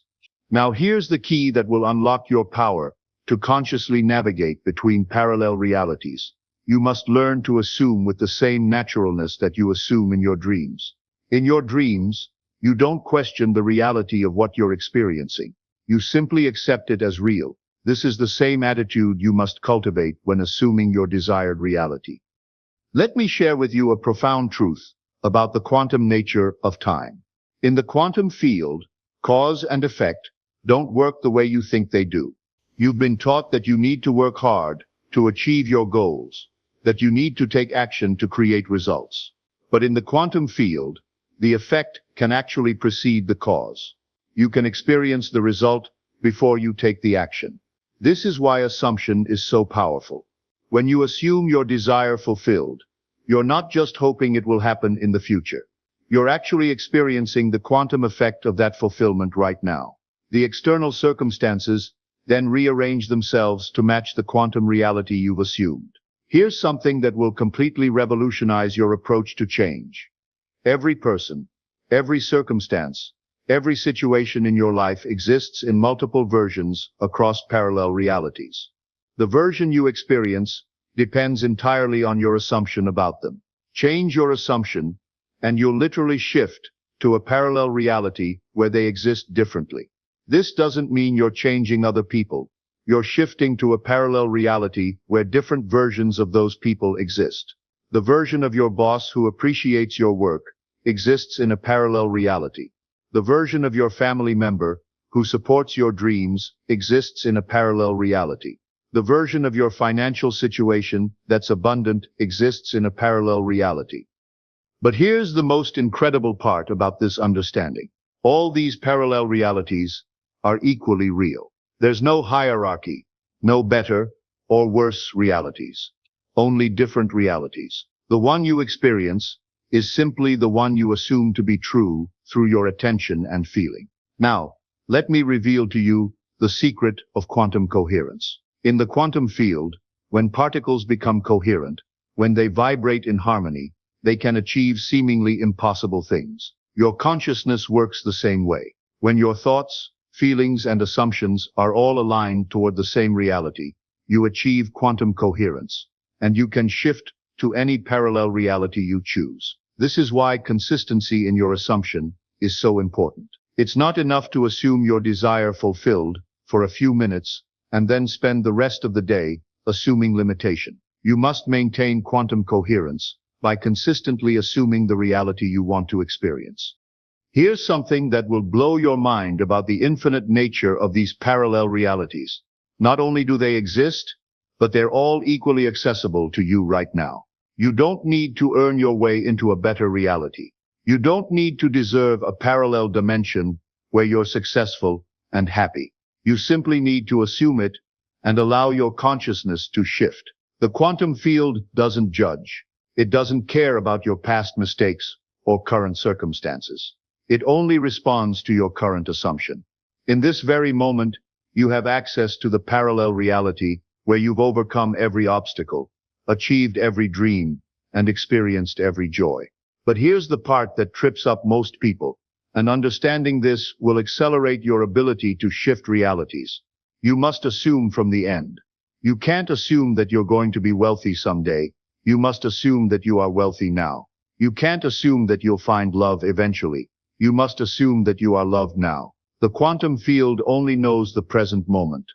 Now here's the key that will unlock your power to consciously navigate between parallel realities. You must learn to assume with the same naturalness that you assume in your dreams. In your dreams, you don't question the reality of what you're experiencing. You simply accept it as real. This is the same attitude you must cultivate when assuming your desired reality. Let me share with you a profound truth about the quantum nature of time. In the quantum field, cause and effect don't work the way you think they do. You've been taught that you need to work hard to achieve your goals, that you need to take action to create results. But in the quantum field, the effect can actually precede the cause. You can experience the result before you take the action. This is why assumption is so powerful. When you assume your desire fulfilled, you're not just hoping it will happen in the future. You're actually experiencing the quantum effect of that fulfillment right now. The external circumstances then rearrange themselves to match the quantum reality you've assumed. Here's something that will completely revolutionize your approach to change. Every person, every circumstance, every situation in your life exists in multiple versions across parallel realities. The version you experience depends entirely on your assumption about them. Change your assumption, and you'll literally shift to a parallel reality where they exist differently. This doesn't mean you're changing other people. You're shifting to a parallel reality where different versions of those people exist. The version of your boss who appreciates your work exists in a parallel reality. The version of your family member who supports your dreams exists in a parallel reality. The version of your financial situation that's abundant exists in a parallel reality. But here's the most incredible part about this understanding. All these parallel realities are equally real. There's no hierarchy, no better or worse realities, only different realities. The one you experience is simply the one you assume to be true through your attention and feeling. Now, let me reveal to you the secret of quantum coherence. In the quantum field, when particles become coherent, when they vibrate in harmony, they can achieve seemingly impossible things. Your consciousness works the same way. When your thoughts, feelings, and assumptions are all aligned toward the same reality, you achieve quantum coherence, and you can shift to any parallel reality you choose. This is why consistency in your assumption is so important. It's not enough to assume your desire fulfilled for a few minutes and then spend the rest of the day assuming limitation. You must maintain quantum coherence by consistently assuming the reality you want to experience. Here's something that will blow your mind about the infinite nature of these parallel realities. Not only do they exist, but they're all equally accessible to you right now. You don't need to earn your way into a better reality. You don't need to deserve a parallel dimension where you're successful and happy. You simply need to assume it and allow your consciousness to shift. The quantum field doesn't judge. It doesn't care about your past mistakes or current circumstances. It only responds to your current assumption. In this very moment, you have access to the parallel reality where you've overcome every obstacle, achieved every dream, and experienced every joy. But here's the part that trips up most people, and understanding this will accelerate your ability to shift realities. You must assume from the end. You can't assume that you're going to be wealthy someday. You must assume that you are wealthy now. You can't assume that you'll find love eventually. You must assume that you are loved now. The quantum field only knows the present moment.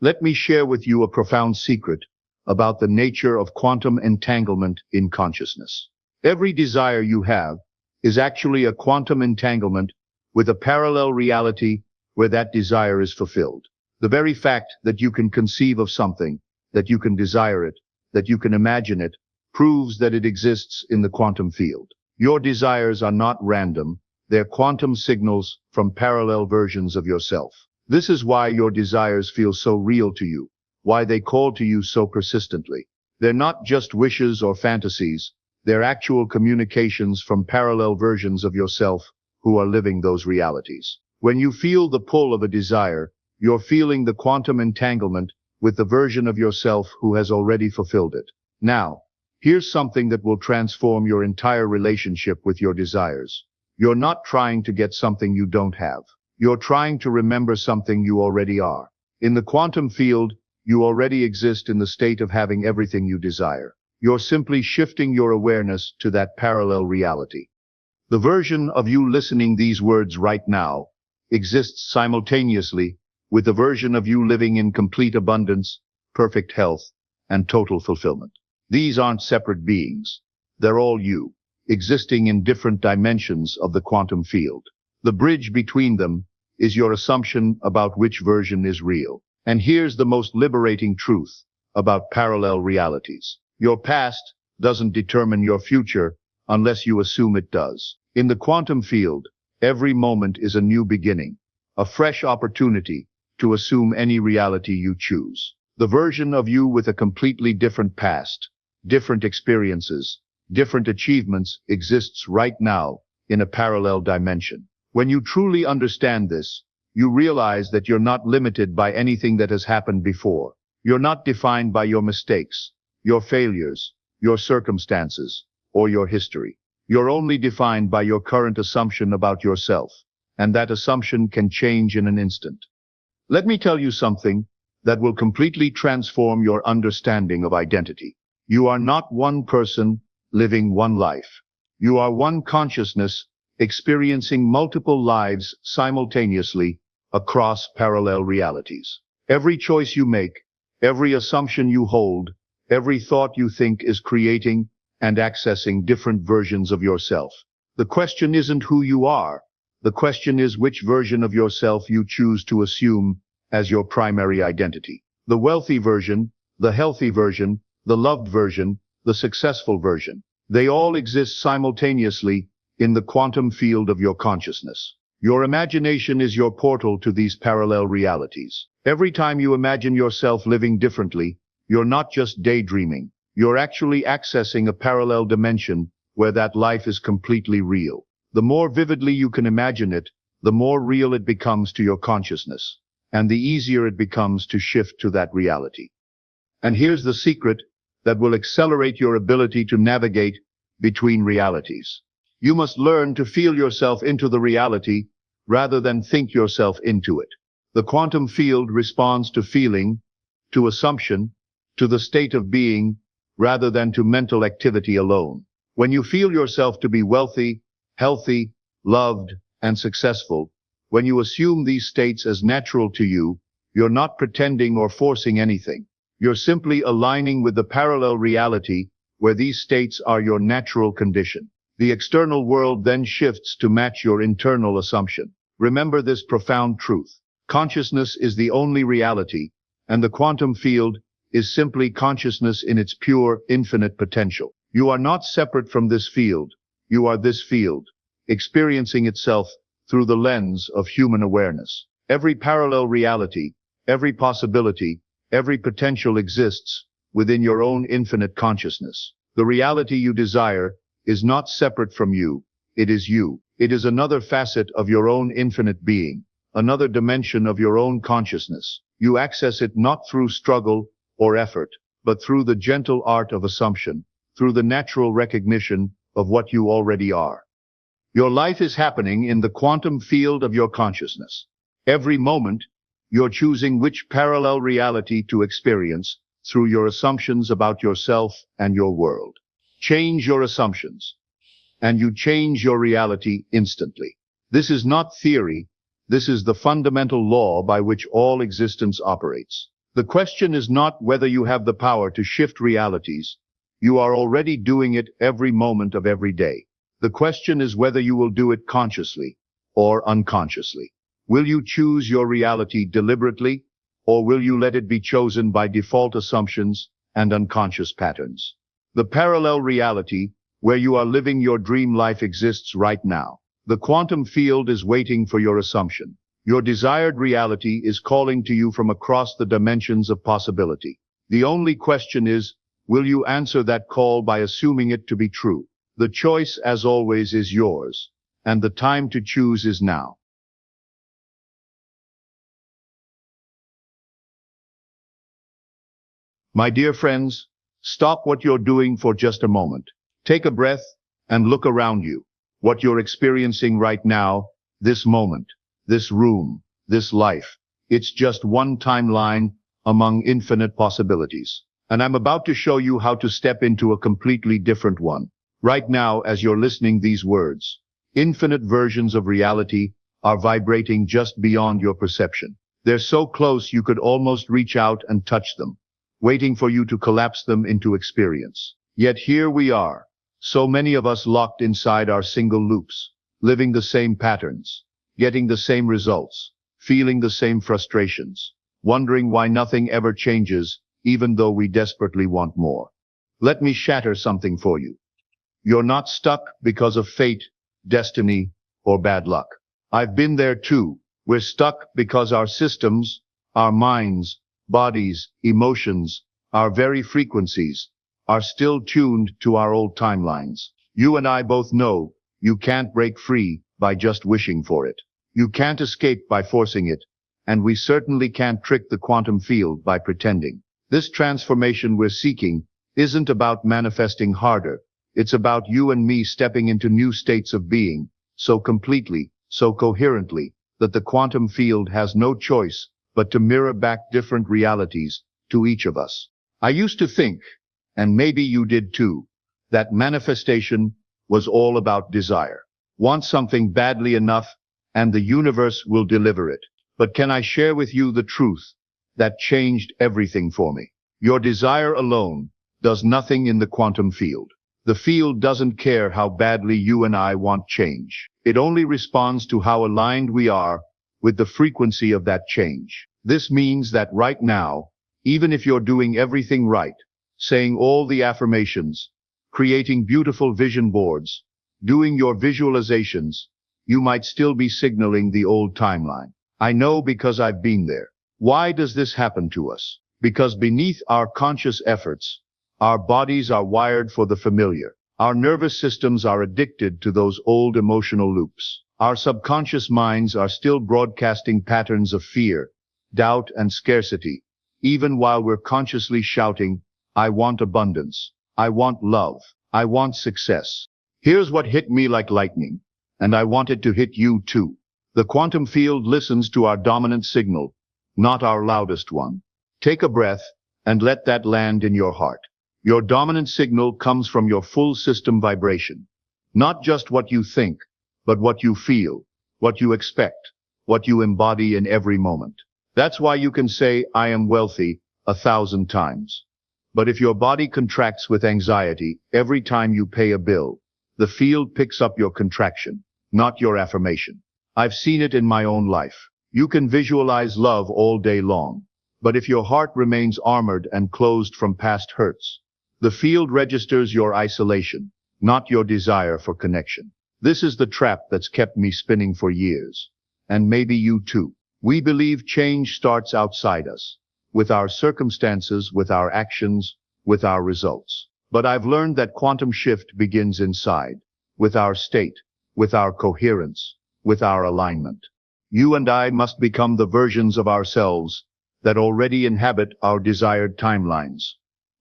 Let me share with you a profound secret about the nature of quantum entanglement in consciousness. Every desire you have is actually a quantum entanglement with a parallel reality where that desire is fulfilled. The very fact that you can conceive of something, that you can desire it, that you can imagine it, proves that it exists in the quantum field. Your desires are not random. They're quantum signals from parallel versions of yourself. This is why your desires feel so real to you, why they call to you so persistently. They're not just wishes or fantasies. They're actual communications from parallel versions of yourself who are living those realities. When you feel the pull of a desire, you're feeling the quantum entanglement with the version of yourself who has already fulfilled it. Now, here's something that will transform your entire relationship with your desires. You're not trying to get something you don't have. You're trying to remember something you already are. In the quantum field, you already exist in the state of having everything you desire. You're simply shifting your awareness to that parallel reality. The version of you listening these words right now exists simultaneously with the version of you living in complete abundance, perfect health, and total fulfillment. These aren't separate beings. They're all you, existing in different dimensions of the quantum field. The bridge between them is your assumption about which version is real. And here's the most liberating truth about parallel realities. Your past doesn't determine your future unless you assume it does. In the quantum field, every moment is a new beginning, a fresh opportunity to assume any reality you choose. The version of you with a completely different past, different experiences, different achievements exists right now in a parallel dimension. When you truly understand this, you realize that you're not limited by anything that has happened before. You're not defined by your mistakes, your failures, your circumstances, or your history. You're only defined by your current assumption about yourself, and that assumption can change in an instant. Let me tell you something that will completely transform your understanding of identity. You are not one person living one life. You are one consciousness experiencing multiple lives simultaneously across parallel realities. Every choice you make, every assumption you hold, every thought you think is creating and accessing different versions of yourself. The question isn't who you are. The question is which version of yourself you choose to assume as your primary identity. The wealthy version, the healthy version, the loved version, the successful version. They all exist simultaneously in the quantum field of your consciousness. Your imagination is your portal to these parallel realities. Every time you imagine yourself living differently, you're not just daydreaming. You're actually accessing a parallel dimension where that life is completely real. The more vividly you can imagine it, the more real it becomes to your consciousness, and the easier it becomes to shift to that reality. And here's the secret that will accelerate your ability to navigate between realities. You must learn to feel yourself into the reality rather than think yourself into it. The quantum field responds to feeling, to assumption, to the state of being, rather than to mental activity alone. When you feel yourself to be wealthy, healthy, loved, and successful, when you assume these states as natural to you, you're not pretending or forcing anything. You're simply aligning with the parallel reality where these states are your natural condition. The external world then shifts to match your internal assumption. Remember this profound truth. Consciousness is the only reality, and the quantum field is simply consciousness in its pure, infinite potential. You are not separate from this field. You are this field, experiencing itself through the lens of human awareness. Every parallel reality, every possibility, every potential exists within your own infinite consciousness. The reality you desire is not separate from you. It is you. It is another facet of your own infinite being, another dimension of your own consciousness. You access it not through struggle or effort, but through the gentle art of assumption, through the natural recognition of what you already are. Your life is happening in the quantum field of your consciousness. Every moment, you're choosing which parallel reality to experience through your assumptions about yourself and your world. Change your assumptions, and you change your reality instantly. This is not theory. This is the fundamental law by which all existence operates. The question is not whether you have the power to shift realities. You are already doing it every moment of every day. The question is whether you will do it consciously or unconsciously. Will you choose your reality deliberately, or will you let it be chosen by default assumptions and unconscious patterns? The parallel reality where you are living your dream life exists right now. The quantum field is waiting for your assumption. Your desired reality is calling to you from across the dimensions of possibility. The only question is, will you answer that call by assuming it to be true? The choice, as always, is yours, and the time to choose is now. My dear friends, stop what you're doing for just a moment. Take a breath and look around you. What you're experiencing right now, this moment, this room, this life, it's just one timeline among infinite possibilities. And I'm about to show you how to step into a completely different one. Right now, as you're listening these words, infinite versions of reality are vibrating just beyond your perception. They're so close you could almost reach out and touch them, waiting for you to collapse them into experience. Yet here we are, so many of us locked inside our single loops, living the same patterns, getting the same results, feeling the same frustrations, wondering why nothing ever changes, even though we desperately want more. Let me shatter something for you. You're not stuck because of fate, destiny, or bad luck. I've been there too. We're stuck because our systems, our minds, bodies, emotions, our very frequencies, are still tuned to our old timelines. You and I both know you can't break free by just wishing for it. You can't escape by forcing it, and we certainly can't trick the quantum field by pretending. This transformation we're seeking isn't about manifesting harder. It's about you and me stepping into new states of being, so completely, so coherently, that the quantum field has no choice but to mirror back different realities to each of us. I used to think, and maybe you did too, that manifestation was all about desire. Want something badly enough, and the universe will deliver it. But can I share with you the truth that changed everything for me? Your desire alone does nothing in the quantum field. The field doesn't care how badly you and I want change. It only responds to how aligned we are with the frequency of that change. This means that right now, even if you're doing everything right, saying all the affirmations, creating beautiful vision boards, doing your visualizations, you might still be signaling the old timeline. I know because I've been there. Why does this happen to us? Because beneath our conscious efforts, our bodies are wired for the familiar. Our nervous systems are addicted to those old emotional loops. Our subconscious minds are still broadcasting patterns of fear, doubt, and scarcity, even while we're consciously shouting, I want abundance, I want love, I want success. Here's what hit me like lightning, and I want it to hit you too. The quantum field listens to our dominant signal, not our loudest one. Take a breath and let that land in your heart. Your dominant signal comes from your full system vibration. Not just what you think, but what you feel, what you expect, what you embody in every moment. That's why you can say, I am wealthy, 1,000 times. But if your body contracts with anxiety every time you pay a bill, the field picks up your contraction, not your affirmation. I've seen it in my own life. You can visualize love all day long, but if your heart remains armored and closed from past hurts, the field registers your isolation, not your desire for connection. This is the trap that's kept me spinning for years. And maybe you too. We believe change starts outside us, with our circumstances, with our actions, with our results. But I've learned that quantum shift begins inside, with our state, with our coherence, with our alignment. You and I must become the versions of ourselves that already inhabit our desired timelines.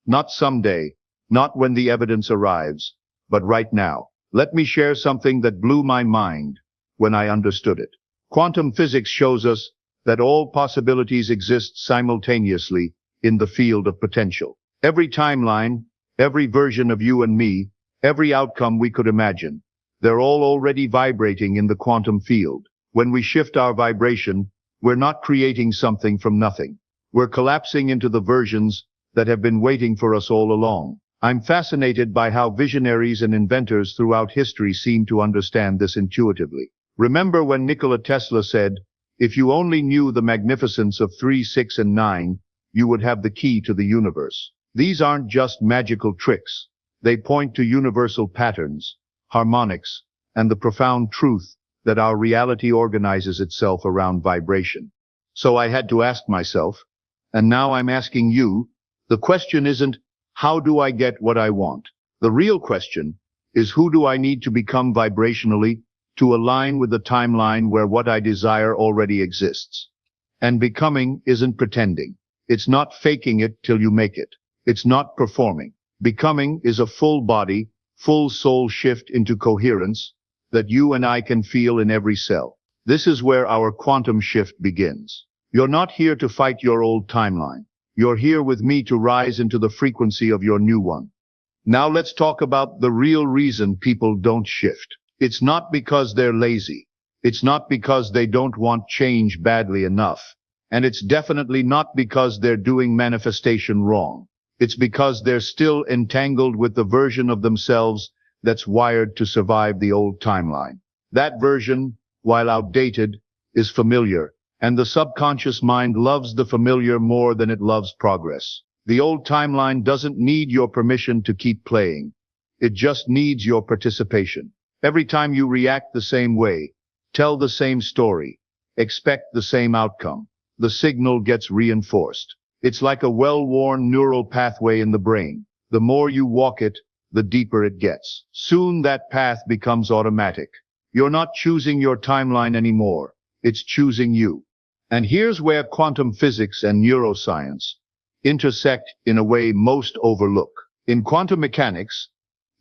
Not someday, not when the evidence arrives, but right now. Let me share something that blew my mind when I understood it. Quantum physics shows us that all possibilities exist simultaneously in the field of potential. Every timeline, every version of you and me, every outcome we could imagine, they're all already vibrating in the quantum field. When we shift our vibration, we're not creating something from nothing. We're collapsing into the versions that have been waiting for us all along. I'm fascinated by how visionaries and inventors throughout history seem to understand this intuitively. Remember when Nikola Tesla said, if you only knew the magnificence of 3, 6, and 9, you would have the key to the universe. These aren't just magical tricks. They point to universal patterns, harmonics, and the profound truth that our reality organizes itself around vibration. So I had to ask myself, and now I'm asking you, the question isn't, how do I get what I want? The real question is, who do I need to become vibrationally to align with the timeline where what I desire already exists? And becoming isn't pretending. It's not faking it till you make it. It's not performing. Becoming is a full body, full soul shift into coherence that you and I can feel in every cell. This is where our quantum shift begins. You're not here to fight your old timeline. You're here with me to rise into the frequency of your new one. Now let's talk about the real reason people don't shift. It's not because they're lazy. It's not because they don't want change badly enough. And it's definitely not because they're doing manifestation wrong. It's because they're still entangled with the version of themselves that's wired to survive the old timeline. That version, while outdated, is familiar. And the subconscious mind loves the familiar more than it loves progress. The old timeline doesn't need your permission to keep playing. It just needs your participation. Every time you react the same way, tell the same story, expect the same outcome, the signal gets reinforced. It's like a well-worn neural pathway in the brain. The more you walk it, the deeper it gets. Soon that path becomes automatic. You're not choosing your timeline anymore. It's choosing you. And here's where quantum physics and neuroscience intersect in a way most overlook. In quantum mechanics,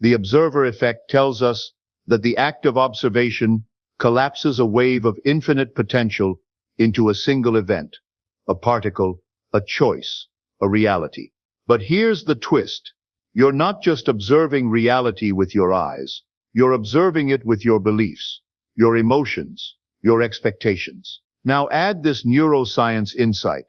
the observer effect tells us that the act of observation collapses a wave of infinite potential into a single event, a particle, a choice, a reality. But here's the twist. You're not just observing reality with your eyes. You're observing it with your beliefs, your emotions, your expectations. Now add this neuroscience insight.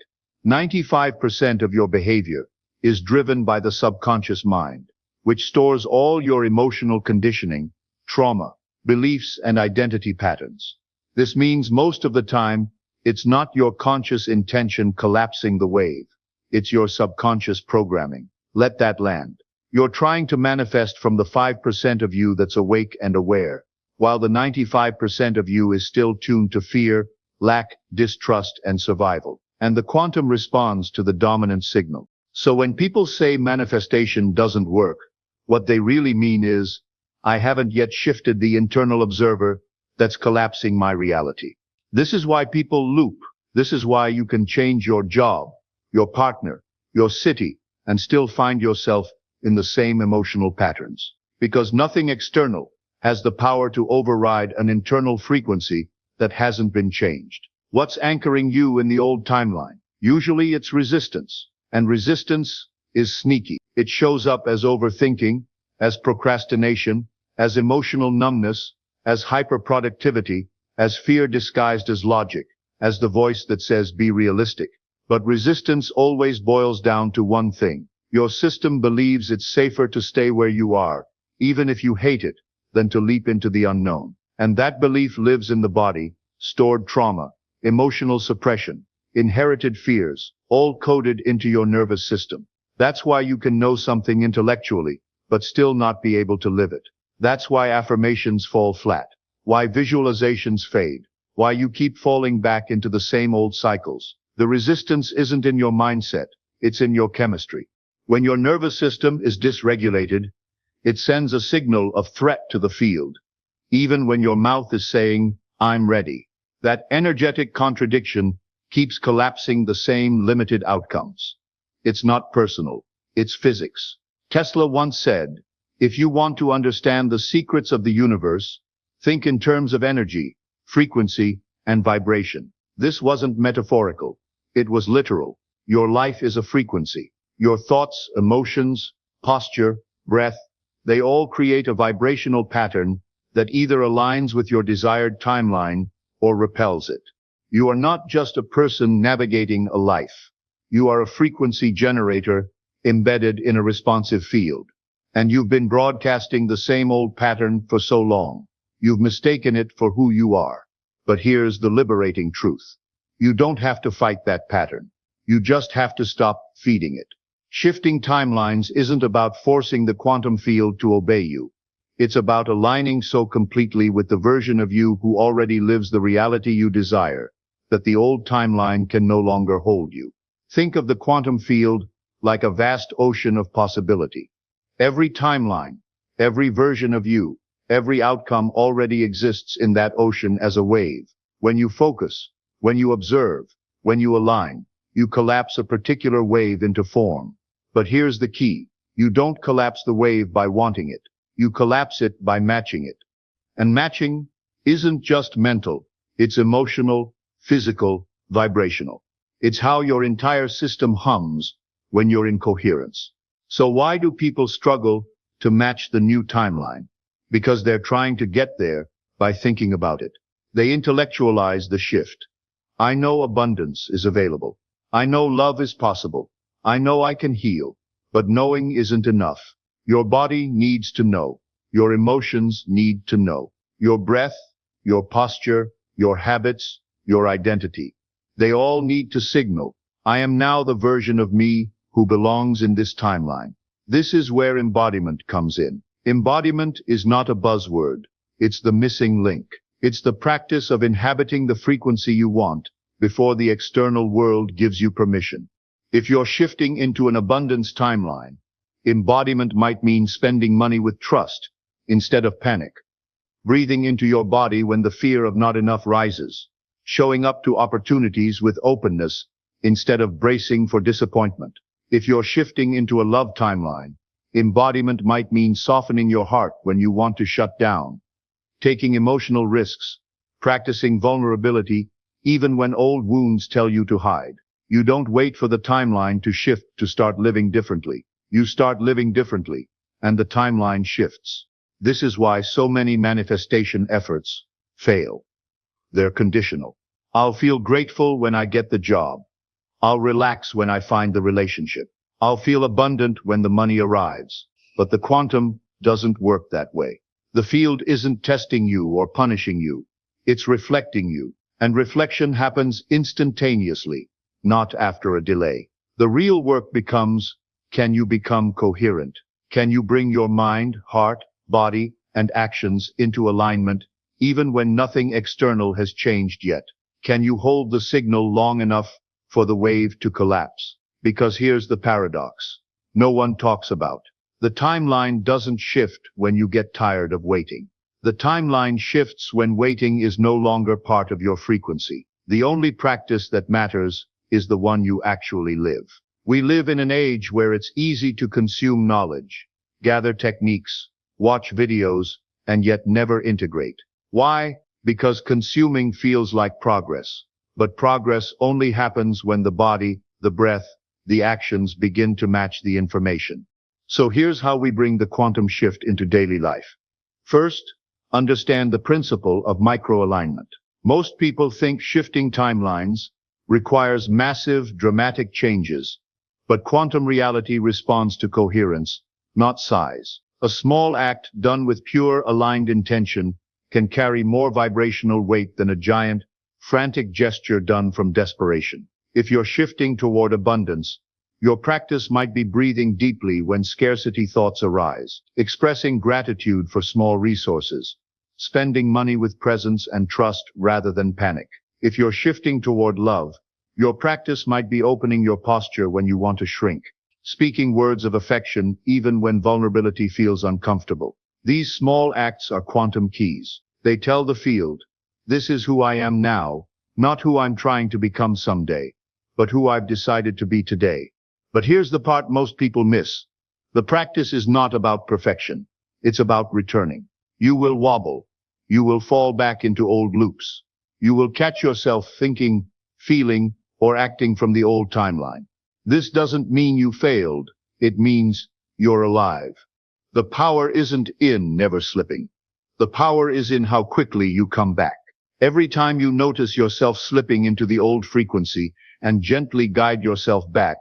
95% of your behavior is driven by the subconscious mind, which stores all your emotional conditioning, trauma, beliefs, and identity patterns. This means most of the time, it's not your conscious intention collapsing the wave. It's your subconscious programming. Let that land. You're trying to manifest from the 5% of you that's awake and aware, while the 95% of you is still tuned to fear, lack, distrust, and survival. And the quantum responds to the dominant signal. So when people say manifestation doesn't work, what they really mean is, I haven't yet shifted the internal observer that's collapsing my reality. This is why people loop. This is why you can change your job, your partner, your city, and still find yourself in the same emotional patterns. Because nothing external has the power to override an internal frequency that hasn't been changed? What's anchoring you in the old timeline? Usually it's resistance, and resistance is sneaky. It shows up as overthinking, as procrastination, as emotional numbness, as hyperproductivity, as fear disguised as logic, as the voice that says be realistic. But resistance always boils down to one thing. Your system believes it's safer to stay where you are, even if you hate it, than to leap into the unknown. And that belief lives in the body, stored trauma, emotional suppression, inherited fears, all coded into your nervous system. That's why you can know something intellectually, but still not be able to live it. That's why affirmations fall flat, why visualizations fade, why you keep falling back into the same old cycles. The resistance isn't in your mindset, it's in your chemistry. When your nervous system is dysregulated, it sends a signal of threat to the field, even when your mouth is saying, I'm ready. That energetic contradiction keeps collapsing the same limited outcomes. It's not personal, it's physics. Tesla once said, if you want to understand the secrets of the universe, think in terms of energy, frequency, and vibration. This wasn't metaphorical. It was literal. Your life is a frequency. Your thoughts, emotions, posture, breath, they all create a vibrational pattern that either aligns with your desired timeline or repels it. You are not just a person navigating a life. You are a frequency generator embedded in a responsive field. And you've been broadcasting the same old pattern for so long. You've mistaken it for who you are. But here's the liberating truth. You don't have to fight that pattern. You just have to stop feeding it. Shifting timelines isn't about forcing the quantum field to obey you. It's about aligning so completely with the version of you who already lives the reality you desire, that the old timeline can no longer hold you. Think of the quantum field like a vast ocean of possibility. Every timeline, every version of you, every outcome already exists in that ocean as a wave. When you focus, when you observe, when you align, you collapse a particular wave into form. But here's the key. You don't collapse the wave by wanting it. You collapse it by matching it. And matching isn't just mental. It's emotional, physical, vibrational. It's how your entire system hums when you're in coherence. So why do people struggle to match the new timeline? Because they're trying to get there by thinking about it. They intellectualize the shift. I know abundance is available. I know love is possible. I know I can heal. But knowing isn't enough. Your body needs to know. Your emotions need to know. Your breath, your posture, your habits, your identity. They all need to signal, I am now the version of me who belongs in this timeline. This is where embodiment comes in. Embodiment is not a buzzword. It's the missing link. It's the practice of inhabiting the frequency you want before the external world gives you permission. If you're shifting into an abundance timeline, embodiment might mean spending money with trust instead of panic, breathing into your body when the fear of not enough rises, showing up to opportunities with openness instead of bracing for disappointment. If you're shifting into a love timeline, embodiment might mean softening your heart when you want to shut down, taking emotional risks, practicing vulnerability even when old wounds tell you to hide. You don't wait for the timeline to shift to start living differently. You start living differently, and the timeline shifts. This is why so many manifestation efforts fail. They're conditional. I'll feel grateful when I get the job. I'll relax when I find the relationship. I'll feel abundant when the money arrives. But the quantum doesn't work that way. The field isn't testing you or punishing you. It's reflecting you. And reflection happens instantaneously, not after a delay. The real work becomes, can you become coherent? Can you bring your mind, heart, body, and actions into alignment, even when nothing external has changed yet? Can you hold the signal long enough for the wave to collapse? Because here's the paradox. No one talks about. The timeline doesn't shift when you get tired of waiting. The timeline shifts when waiting is no longer part of your frequency. The only practice that matters is the one you actually live. We live in an age where it's easy to consume knowledge, gather techniques, watch videos, and yet never integrate. Why? because consuming feels like progress. But progress only happens when the body, the breath, the actions begin to match the information. So here's how we bring the quantum shift into daily life. First, understand the principle of microalignment. Most people think shifting timelines requires massive, dramatic changes, but quantum reality responds to coherence, not size. A small act done with pure, aligned intention can carry more vibrational weight than a giant, frantic gesture done from desperation. If you're shifting toward abundance, your practice might be breathing deeply when scarcity thoughts arise, expressing gratitude for small resources, spending money with presence and trust rather than panic. If you're shifting toward love, your practice might be opening your posture when you want to shrink, speaking words of affection even when vulnerability feels uncomfortable. These small acts are quantum keys. They tell the field, this is who I am now, not who I'm trying to become someday, but who I've decided to be today. But here's the part most people miss. The practice is not about perfection. It's about returning. You will wobble. You will fall back into old loops. You will catch yourself thinking, feeling, or acting from the old timeline. This doesn't mean you failed. It means you're alive. The power isn't in never slipping. The power is in how quickly you come back. Every time you notice yourself slipping into the old frequency and gently guide yourself back,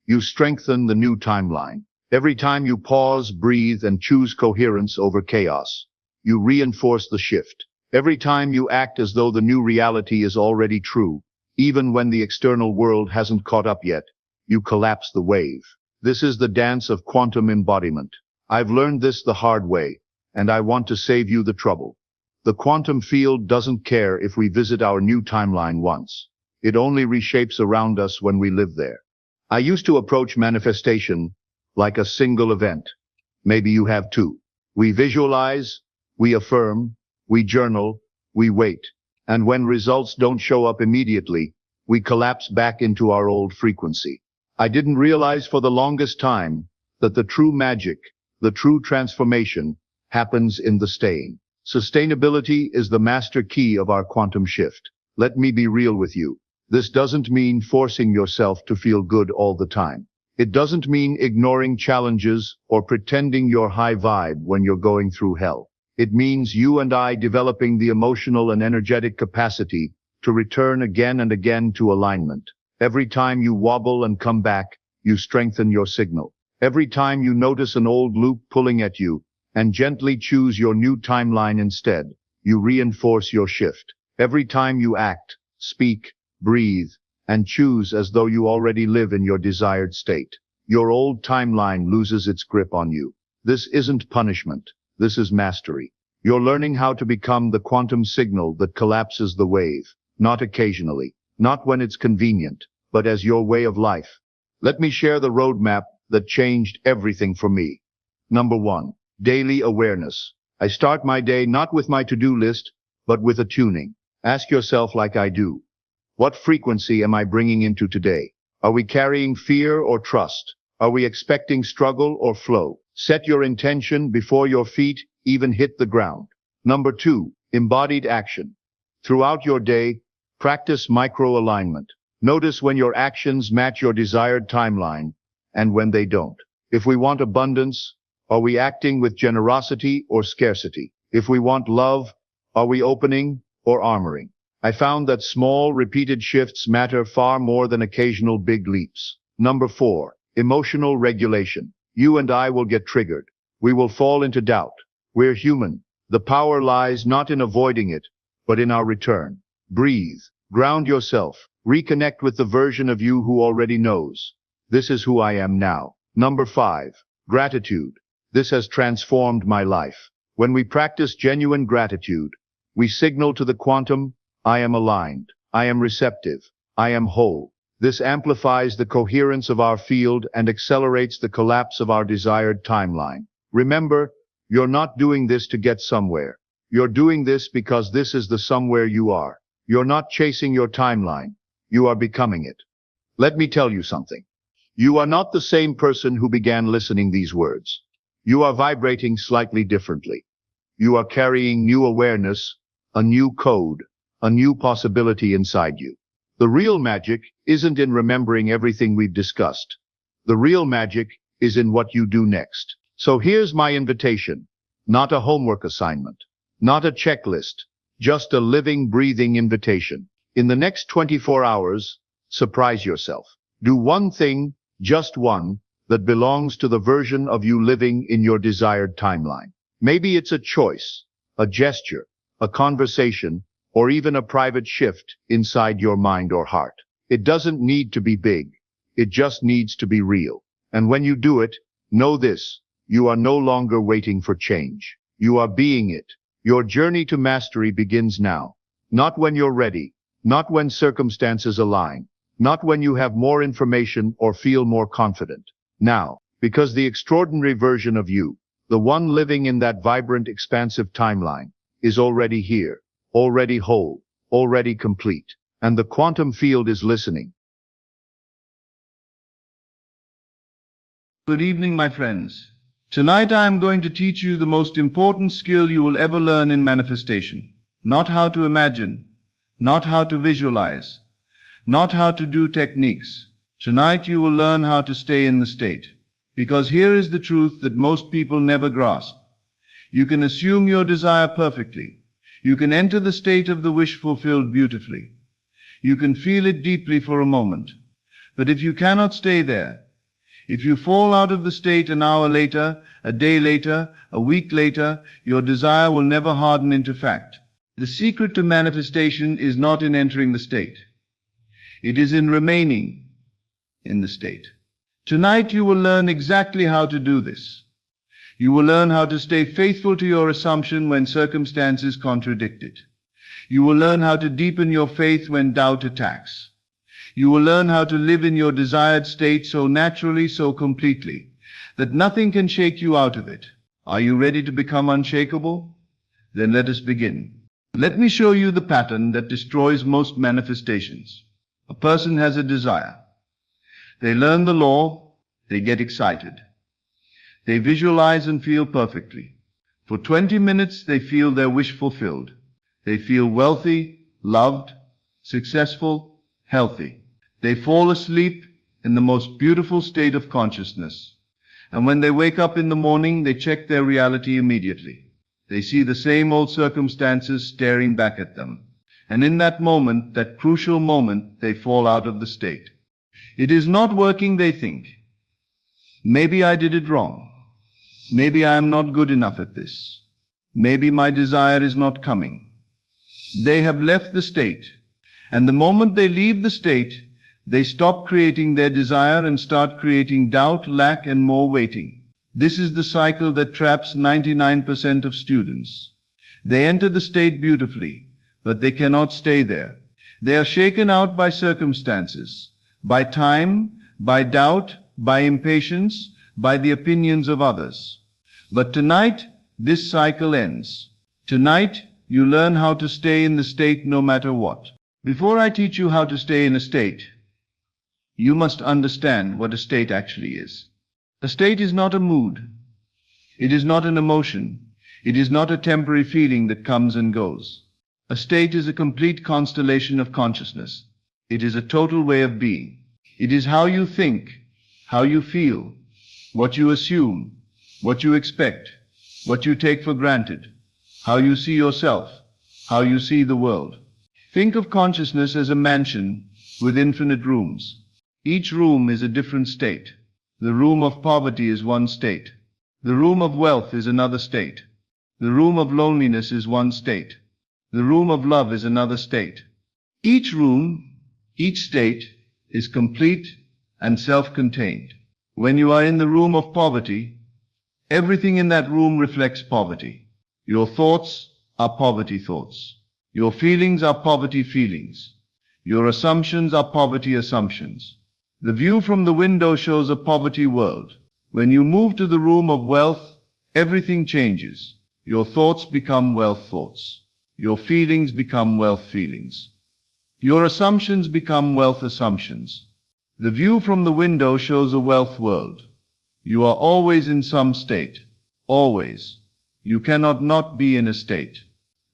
you strengthen the new timeline. Every time you pause, breathe, and choose coherence over chaos, you reinforce the shift. Every time you act as though the new reality is already true, even when the external world hasn't caught up yet, you collapse the wave. This is the dance of quantum embodiment. I've learned this the hard way, and I want to save you the trouble. The quantum field doesn't care if we visit our new timeline once. It only reshapes around us when we live there. I used to approach manifestation like a single event. Maybe you have too. We visualize, we affirm, we journal, we wait. And when results don't show up immediately, we collapse back into our old frequency. I didn't realize for the longest time that the true magic, the true transformation, happens in the staying. Sustainability is the master key of our quantum shift. Let me be real with you. This doesn't mean forcing yourself to feel good all the time. It doesn't mean ignoring challenges or pretending you're high vibe when you're going through hell. It means you and I developing the emotional and energetic capacity to return again and again to alignment. Every time you wobble and come back, you strengthen your signal. Every time you notice an old loop pulling at you and gently choose your new timeline instead, you reinforce your shift. Every time you act, speak, breathe, and choose as though you already live in your desired state, your old timeline loses its grip on you. This isn't punishment. This is mastery. You're learning how to become the quantum signal that collapses the wave, not occasionally, not when it's convenient, but as your way of life. Let me share the roadmap that changed everything for me. Number 1, daily awareness. I start my day not with my to-do list, but with a tuning. Ask yourself like I do. What frequency am I bringing into today? Are we carrying fear or trust? Are we expecting struggle or flow? Set your intention before your feet even hit the ground. Number 2, embodied action. Throughout your day, practice micro-alignment. Notice when your actions match your desired timeline and when they don't. If we want abundance, are we acting with generosity or scarcity? If we want love, are we opening or armoring? I found that small, repeated shifts matter far more than occasional big leaps. Number 4, emotional regulation. You and I will get triggered. We will fall into doubt. We're human. The power lies not in avoiding it, but in our return. Breathe. Ground yourself. Reconnect with the version of you who already knows. This is who I am now. Number 5, gratitude. This has transformed my life. When we practice genuine gratitude, we signal to the quantum, I am aligned, I am receptive, I am whole. This amplifies the coherence of our field and accelerates the collapse of our desired timeline. Remember, you're not doing this to get somewhere. You're doing this because this is the somewhere you are. You're not chasing your timeline. You are becoming it. Let me tell you something. You are not the same person who began listening these words. You are vibrating slightly differently. You are carrying new awareness, a new code, a new possibility inside you. The real magic isn't in remembering everything we've discussed. The real magic is in what you do next. So here's my invitation. Not a homework assignment, not a checklist, just a living, breathing invitation. In the next 24 hours, surprise yourself. Do one thing, just one, that belongs to the version of you living in your desired timeline. Maybe it's a choice, a gesture, a conversation, or even a private shift inside your mind or heart. It doesn't need to be big. It just needs to be real. And when you do it, know this, you are no longer waiting for change. You are being it. Your journey to mastery begins now. Not when you're ready, not when circumstances align, not when you have more information or feel more confident. Now, because the extraordinary version of you, the one living in that vibrant, expansive timeline, is already here, already whole, already complete, and the quantum field is listening. Good evening, my friends. Tonight I am going to teach you the most important skill you will ever learn in manifestation. Not how to imagine, not how to visualize, not how to do techniques. Tonight you will learn how to stay in the state. Because here is the truth that most people never grasp. You can assume your desire perfectly. You can enter the state of the wish fulfilled beautifully. You can feel it deeply for a moment. But if you cannot stay there, if you fall out of the state an hour later, a day later, a week later, your desire will never harden into fact. The secret to manifestation is not in entering the state. It is in remaining in the state. Tonight you will learn exactly how to do this. You will learn how to stay faithful to your assumption when circumstances contradict it. You will learn how to deepen your faith when doubt attacks. You will learn how to live in your desired state so naturally, so completely, that nothing can shake you out of it. Are you ready to become unshakable? Then let us begin. Let me show you the pattern that destroys most manifestations. A person has a desire. They learn the law, they get excited. They visualize and feel perfectly. For 20 minutes they feel their wish fulfilled. They feel wealthy, loved, successful, healthy. They fall asleep in the most beautiful state of consciousness. And when they wake up in the morning, they check their reality immediately. They see the same old circumstances staring back at them. And in that moment, that crucial moment, they fall out of the state. It is not working, they think. Maybe I did it wrong. Maybe I am not good enough at this. Maybe my desire is not coming. They have left the state. And the moment they leave the state, they stop creating their desire and start creating doubt, lack, and more waiting. This is the cycle that traps 99% of students. They enter the state beautifully, but they cannot stay there. They are shaken out by circumstances, by time, by doubt, by impatience, by the opinions of others. But tonight, this cycle ends. Tonight, you learn how to stay in the state no matter what. Before I teach you how to stay in a state, you must understand what a state actually is. A state is not a mood. It is not an emotion. It is not a temporary feeling that comes and goes. A state is a complete constellation of consciousness. It is a total way of being. It is how you think, how you feel, what you assume, what you expect, what you take for granted, how you see yourself, how you see the world. Think of consciousness as a mansion with infinite rooms. Each room is a different state. The room of poverty is one state. The room of wealth is another state. The room of loneliness is one state. The room of love is another state. Each room, each state, is complete and self-contained. When you are in the room of poverty, everything in that room reflects poverty. Your thoughts are poverty thoughts. Your feelings are poverty feelings. Your assumptions are poverty assumptions. The view from the window shows a poverty world. When you move to the room of wealth, everything changes. Your thoughts become wealth thoughts. Your feelings become wealth feelings. Your assumptions become wealth assumptions. The view from the window shows a wealth world. You are always in some state. Always. You cannot not be in a state.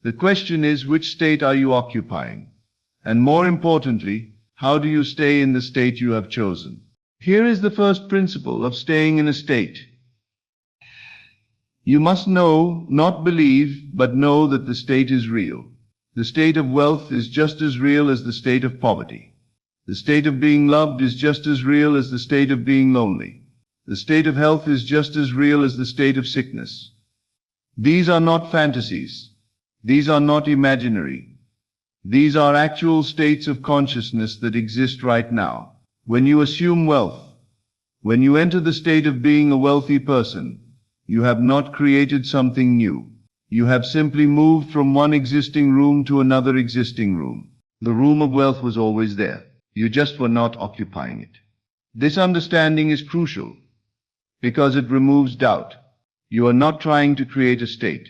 The question is, which state are you occupying? And more importantly, how do you stay in the state you have chosen? Here is the first principle of staying in a state. You must know, not believe, but know that the state is real. The state of wealth is just as real as the state of poverty. The state of being loved is just as real as the state of being lonely. The state of health is just as real as the state of sickness. These are not fantasies. These are not imaginary. These are actual states of consciousness that exist right now. When you assume wealth, when you enter the state of being a wealthy person, you have not created something new. You have simply moved from one existing room to another existing room. The room of wealth was always there. You just were not occupying it. This understanding is crucial because it removes doubt. You are not trying to create a state.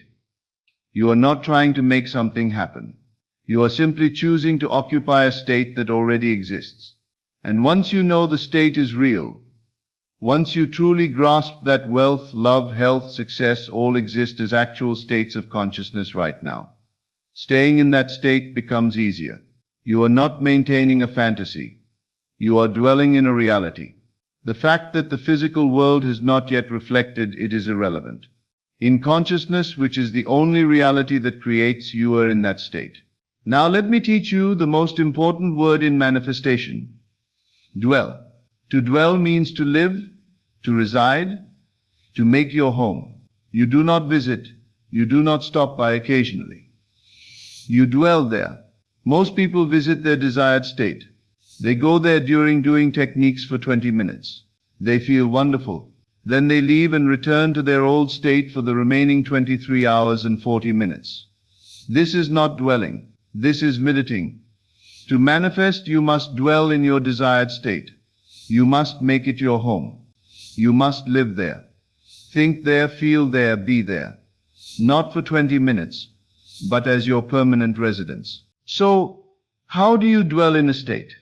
You are not trying to make something happen. You are simply choosing to occupy a state that already exists. And once you know the state is real, once you truly grasp that wealth, love, health, success all exist as actual states of consciousness right now, staying in that state becomes easier. You are not maintaining a fantasy. You are dwelling in a reality. The fact that the physical world has not yet reflected it is irrelevant. In consciousness, which is the only reality that creates, you are in that state. Now let me teach you the most important word in manifestation. Dwell. To dwell means to live, to reside, to make your home. You do not visit. You do not stop by occasionally. You dwell there. Most people visit their desired state. They go there during doing techniques for 20 minutes. They feel wonderful. Then they leave and return to their old state for the remaining 23 hours and 40 minutes. This is not dwelling. This is meditating. To manifest, you must dwell in your desired state. You must make it your home. You must live there. Think there, feel there, be there. Not for 20 minutes, but as your permanent residence. So, how do you dwell in a state?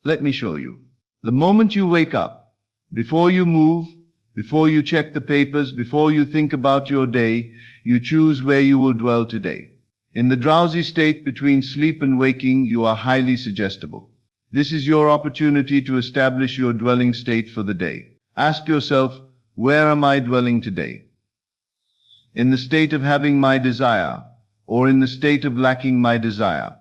Let me show you. The moment you wake up, before you move, before you check the papers, before you think about your day, you choose where you will dwell today. In the drowsy state between sleep and waking, you are highly suggestible. This is your opportunity to establish your dwelling state for the day. Ask yourself, where am I dwelling today? In the state of having my desire, or in the state of lacking my desire?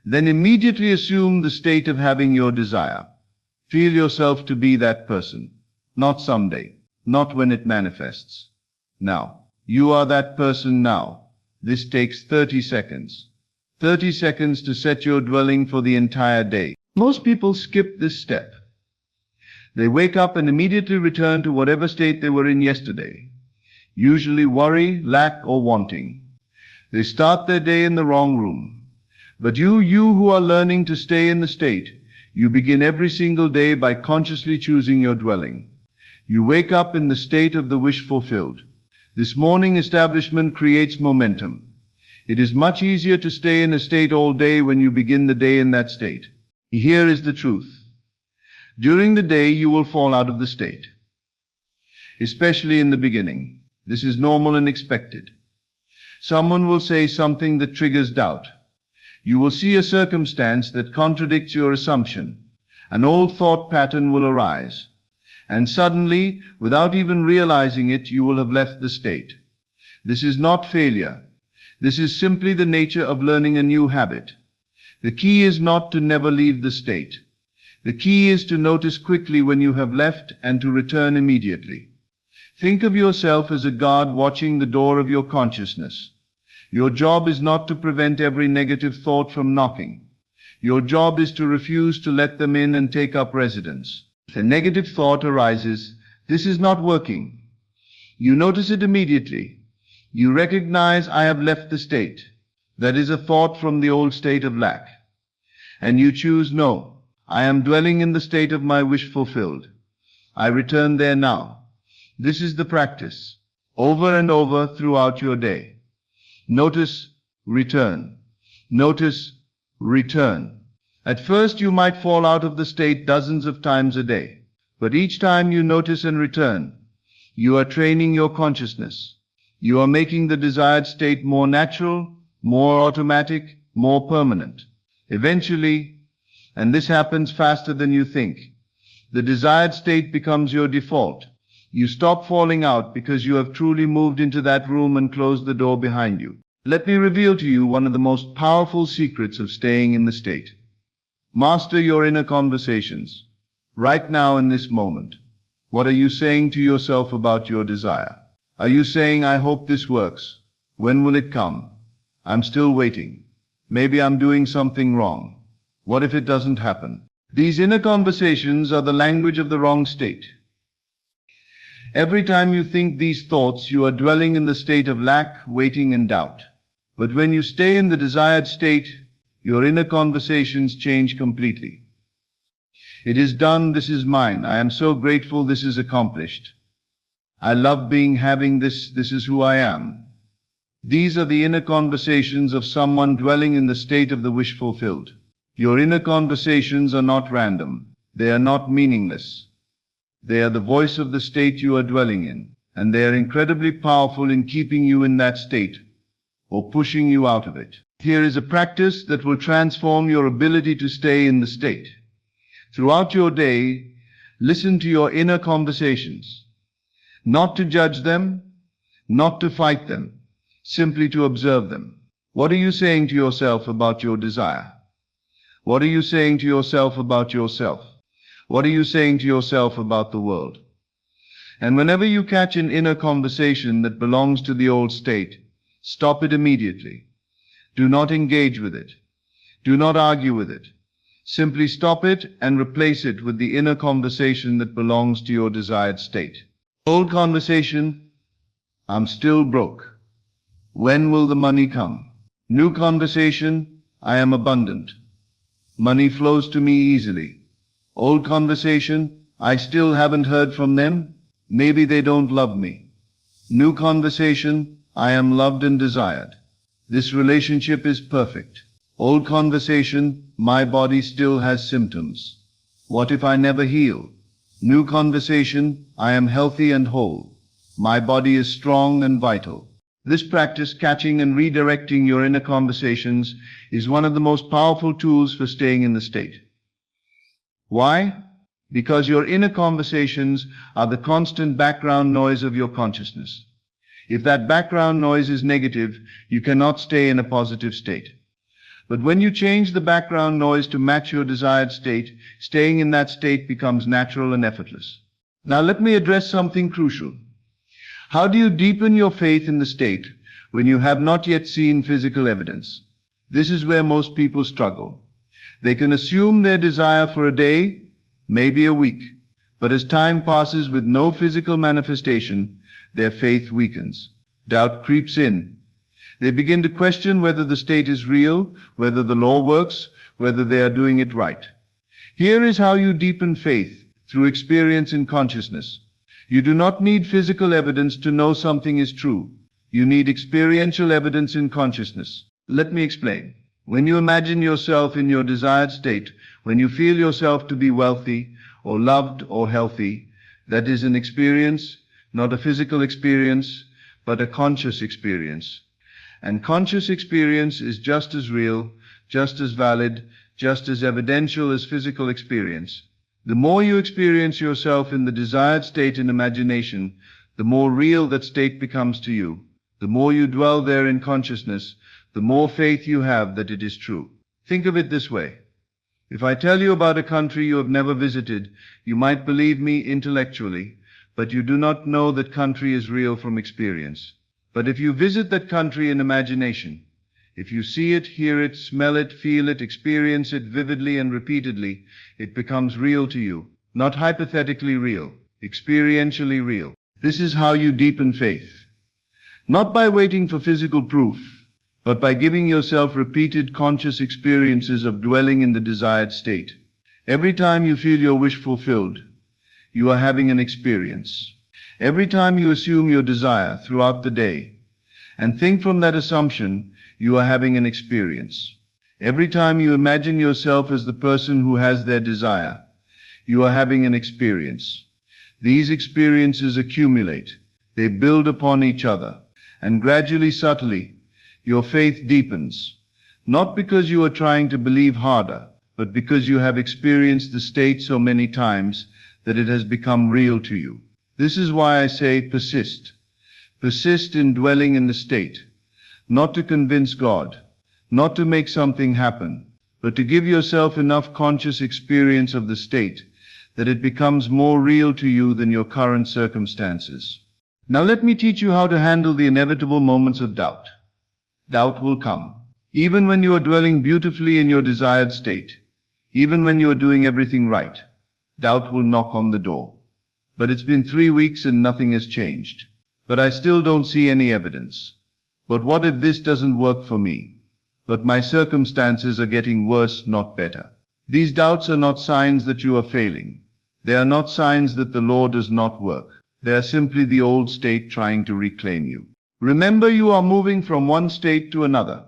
Then immediately assume the state of having your desire. Feel yourself to be that person. Not someday, not when it manifests. Now, you are that person now. This takes 30 seconds. 30 seconds to set your dwelling for the entire day. Most people skip this step. They wake up and immediately return to whatever state they were in yesterday. Usually worry, lack, or wanting. They start their day in the wrong room. But you who are learning to stay in the state, you begin every single day by consciously choosing your dwelling. You wake up in the state of the wish fulfilled. This morning establishment creates momentum. It is much easier to stay in a state all day when you begin the day in that state. Here is the truth. During the day, you will fall out of the state, especially in the beginning. This is normal and expected. Someone will say something that triggers doubt. You will see a circumstance that contradicts your assumption. An old thought pattern will arise. And suddenly, without even realizing it, you will have left the state. This is not failure. This is simply the nature of learning a new habit. The key is not to never leave the state. The key is to notice quickly when you have left and to return immediately. Think of yourself as a guard watching the door of your consciousness. Your job is not to prevent every negative thought from knocking. Your job is to refuse to let them in and take up residence. If a negative thought arises, this is not working. You notice it immediately. You recognize, I have left the state. That is a thought from the old state of lack. And you choose, no, I am dwelling in the state of my wish fulfilled. I return there now. This is the practice, over and over throughout your day. Notice, return. Notice, return. At first you might fall out of the state dozens of times a day, but each time you notice and return, you are training your consciousness. You are making the desired state more natural, more automatic, more permanent. Eventually, and this happens faster than you think, the desired state becomes your default. You stop falling out because you have truly moved into that room and closed the door behind you. Let me reveal to you one of the most powerful secrets of staying in the state. Master your inner conversations. Right now in this moment, what are you saying to yourself about your desire? Are you saying, I hope this works? When will it come? I'm still waiting. Maybe I'm doing something wrong. What if it doesn't happen? These inner conversations are the language of the wrong state. Every time you think these thoughts, you are dwelling in the state of lack, waiting, and doubt. But when you stay in the desired state, your inner conversations change completely. It is done, this is mine, I am so grateful this is accomplished. I love having this is who I am. These are the inner conversations of someone dwelling in the state of the wish fulfilled. Your inner conversations are not random, they are not meaningless. They are the voice of the state you are dwelling in, and they are incredibly powerful in keeping you in that state, or pushing you out of it. Here is a practice that will transform your ability to stay in the state. Throughout your day, listen to your inner conversations. Not to judge them, not to fight them, simply to observe them. What are you saying to yourself about your desire? What are you saying to yourself about yourself? What are you saying to yourself about the world? And whenever you catch an inner conversation that belongs to the old state, stop it immediately. Do not engage with it. Do not argue with it. Simply stop it and replace it with the inner conversation that belongs to your desired state. Old conversation, I'm still broke. When will the money come? New conversation, I am abundant. Money flows to me easily. Old conversation, I still haven't heard from them. Maybe they don't love me. New conversation, I am loved and desired. This relationship is perfect. Old conversation, my body still has symptoms. What if I never heal? New conversation, I am healthy and whole. My body is strong and vital. This practice, catching and redirecting your inner conversations, is one of the most powerful tools for staying in the state. Why? Because your inner conversations are the constant background noise of your consciousness. If that background noise is negative, you cannot stay in a positive state. But when you change the background noise to match your desired state, staying in that state becomes natural and effortless. Now let me address something crucial. How do you deepen your faith in the state when you have not yet seen physical evidence? This is where most people struggle. They can assume their desire for a day, maybe a week, but as time passes with no physical manifestation, their faith weakens. Doubt creeps in. They begin to question whether the state is real, whether the law works, whether they are doing it right. Here is how you deepen faith, through experience in consciousness. You do not need physical evidence to know something is true. You need experiential evidence in consciousness. Let me explain. When you imagine yourself in your desired state, when you feel yourself to be wealthy, or loved, or healthy, that is an experience, not a physical experience, but a conscious experience. And conscious experience is just as real, just as valid, just as evidential as physical experience. The more you experience yourself in the desired state in imagination, the more real that state becomes to you. The more you dwell there in consciousness, the more faith you have that it is true. Think of it this way. If I tell you about a country you have never visited, you might believe me intellectually, but you do not know that country is real from experience. But if you visit that country in imagination, if you see it, hear it, smell it, feel it, experience it vividly and repeatedly, it becomes real to you. Not hypothetically real, experientially real. This is how you deepen faith. Not by waiting for physical proof, but by giving yourself repeated conscious experiences of dwelling in the desired state. Every time you feel your wish fulfilled, you are having an experience. Every time you assume your desire throughout the day, and think from that assumption, you are having an experience. Every time you imagine yourself as the person who has their desire, you are having an experience. These experiences accumulate, they build upon each other, and gradually, subtly, Your faith deepens, not because you are trying to believe harder, but because you have experienced the state so many times that it has become real to you. This is why I say persist. Persist in dwelling in the state, not to convince God, not to make something happen, but to give yourself enough conscious experience of the state that it becomes more real to you than your current circumstances. Now let me teach you how to handle the inevitable moments of doubt. Doubt will come. Even when you are dwelling beautifully in your desired state, even when you are doing everything right, doubt will knock on the door. But it's been 3 weeks and nothing has changed. But I still don't see any evidence. But what if this doesn't work for me? But my circumstances are getting worse, not better. These doubts are not signs that you are failing. They are not signs that the law does not work. They are simply the old state trying to reclaim you. Remember, you are moving from one state to another.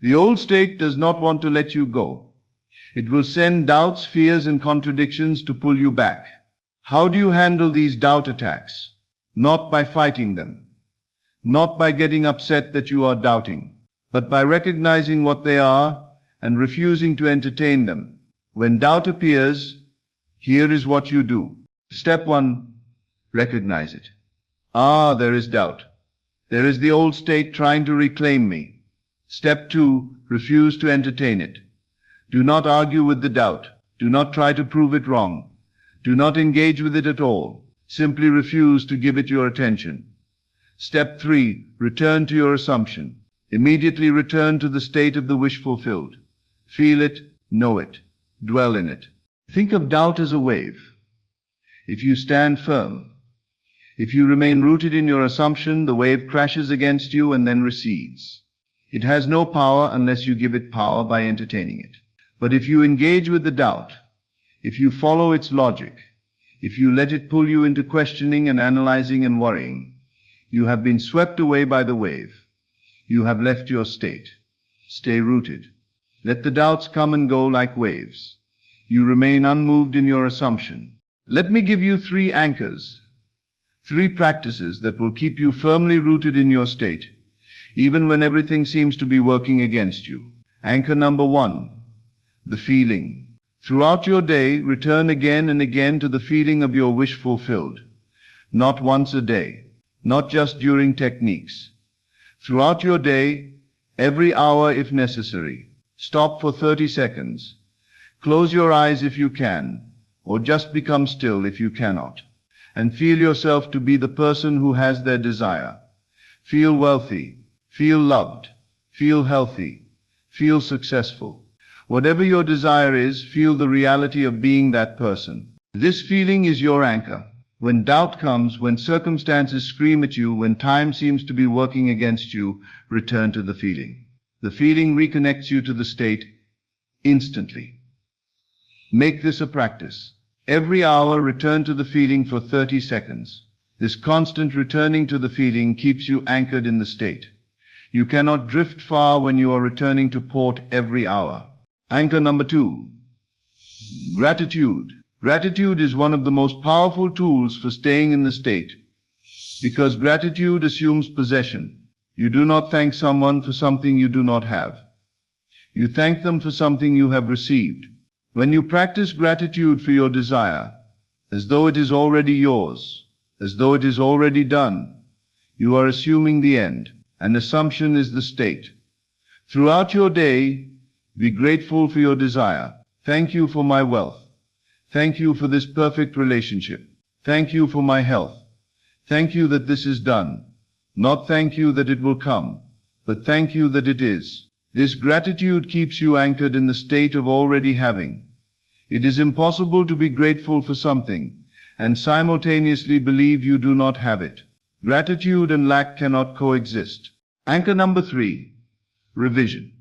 The old state does not want to let you go. It will send doubts, fears, and contradictions to pull you back. How do you handle these doubt attacks? Not by fighting them, not by getting upset that you are doubting, but by recognizing what they are and refusing to entertain them. When doubt appears, here is what you do. Step 1. Recognize it. There is doubt. There is the old state trying to reclaim me. Step 2. Refuse to entertain it. Do not argue with the doubt. Do not try to prove it wrong. Do not engage with it at all. Simply refuse to give it your attention. Step 3. Return to your assumption. Immediately return to the state of the wish fulfilled. Feel it, know it, dwell in it. Think of doubt as a wave. If you stand firm, if you remain rooted in your assumption, the wave crashes against you and then recedes. It has no power unless you give it power by entertaining it. But if you engage with the doubt, if you follow its logic, if you let it pull you into questioning and analyzing and worrying, you have been swept away by the wave. You have left your state. Stay rooted. Let the doubts come and go like waves. You remain unmoved in your assumption. Let me give you 3 anchors, 3 practices that will keep you firmly rooted in your state, even when everything seems to be working against you. Anchor number 1, the feeling. Throughout your day, return again and again to the feeling of your wish fulfilled. Not once a day, not just during techniques. Throughout your day, every hour if necessary. Stop for 30 seconds. Close your eyes if you can, or just become still if you cannot, and feel yourself to be the person who has their desire. Feel wealthy, feel loved, feel healthy, feel successful. Whatever your desire is, feel the reality of being that person. This feeling is your anchor. When doubt comes, when circumstances scream at you, when time seems to be working against you, return to the feeling. The feeling reconnects you to the state instantly. Make this a practice. Every hour, return to the feeling for 30 seconds. This constant returning to the feeling keeps you anchored in the state. You cannot drift far when you are returning to port every hour. Anchor number 2, gratitude. Gratitude is one of the most powerful tools for staying in the state, because gratitude assumes possession. You do not thank someone for something you do not have. You thank them for something you have received. When you practice gratitude for your desire, as though it is already yours, as though it is already done, you are assuming the end. An assumption is the state. Throughout your day, be grateful for your desire. Thank you for my wealth. Thank you for this perfect relationship. Thank you for my health. Thank you that this is done. Not thank you that it will come, but thank you that it is. This gratitude keeps you anchored in the state of already having. It is impossible to be grateful for something and simultaneously believe you do not have it. Gratitude and lack cannot coexist. Anchor number 3, revision.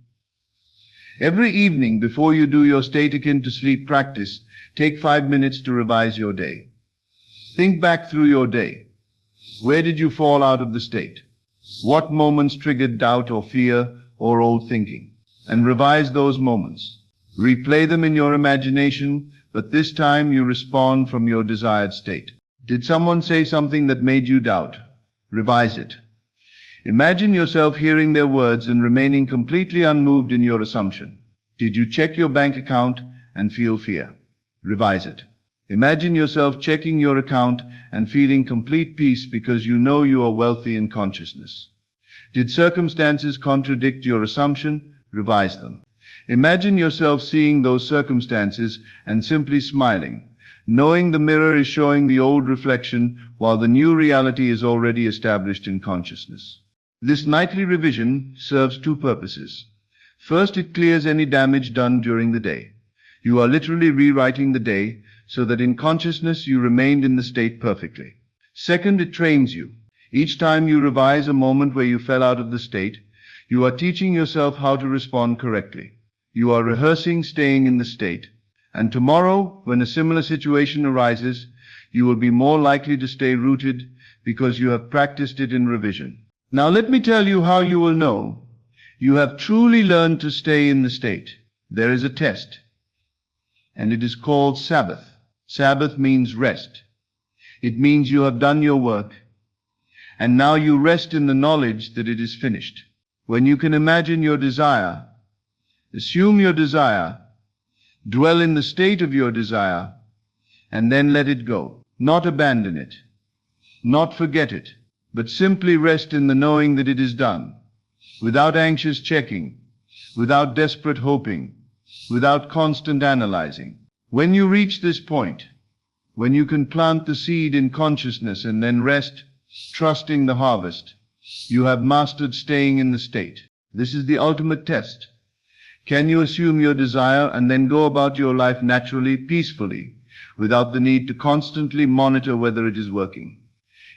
Every evening before you do your state akin to sleep practice, take 5 minutes to revise your day. Think back through your day. Where did you fall out of the state? What moments triggered doubt or fear or old thinking? And revise those moments. Replay them in your imagination, but this time you respond from your desired state. Did someone say something that made you doubt? Revise it. Imagine yourself hearing their words and remaining completely unmoved in your assumption. Did you check your bank account and feel fear? Revise it. Imagine yourself checking your account and feeling complete peace because you know you are wealthy in consciousness. Did circumstances contradict your assumption? Revise them. Imagine yourself seeing those circumstances and simply smiling, knowing the mirror is showing the old reflection while the new reality is already established in consciousness. This nightly revision serves two purposes. First, it clears any damage done during the day. You are literally rewriting the day so that in consciousness you remained in the state perfectly. Second, it trains you. Each time you revise a moment where you fell out of the state, you are teaching yourself how to respond correctly. You are rehearsing staying in the state. And tomorrow, when a similar situation arises, you will be more likely to stay rooted because you have practiced it in revision. Now let me tell you how you will know you have truly learned to stay in the state. There is a test, and it is called Sabbath. Sabbath means rest. It means you have done your work, and now you rest in the knowledge that it is finished. When you can imagine your desire, assume your desire, dwell in the state of your desire, and then let it go. Not abandon it, not forget it, but simply rest in the knowing that it is done, without anxious checking, without desperate hoping, without constant analyzing. When you reach this point, when you can plant the seed in consciousness and then rest, trusting the harvest, you have mastered staying in the state. This is the ultimate test. Can you assume your desire and then go about your life naturally, peacefully, without the need to constantly monitor whether it is working?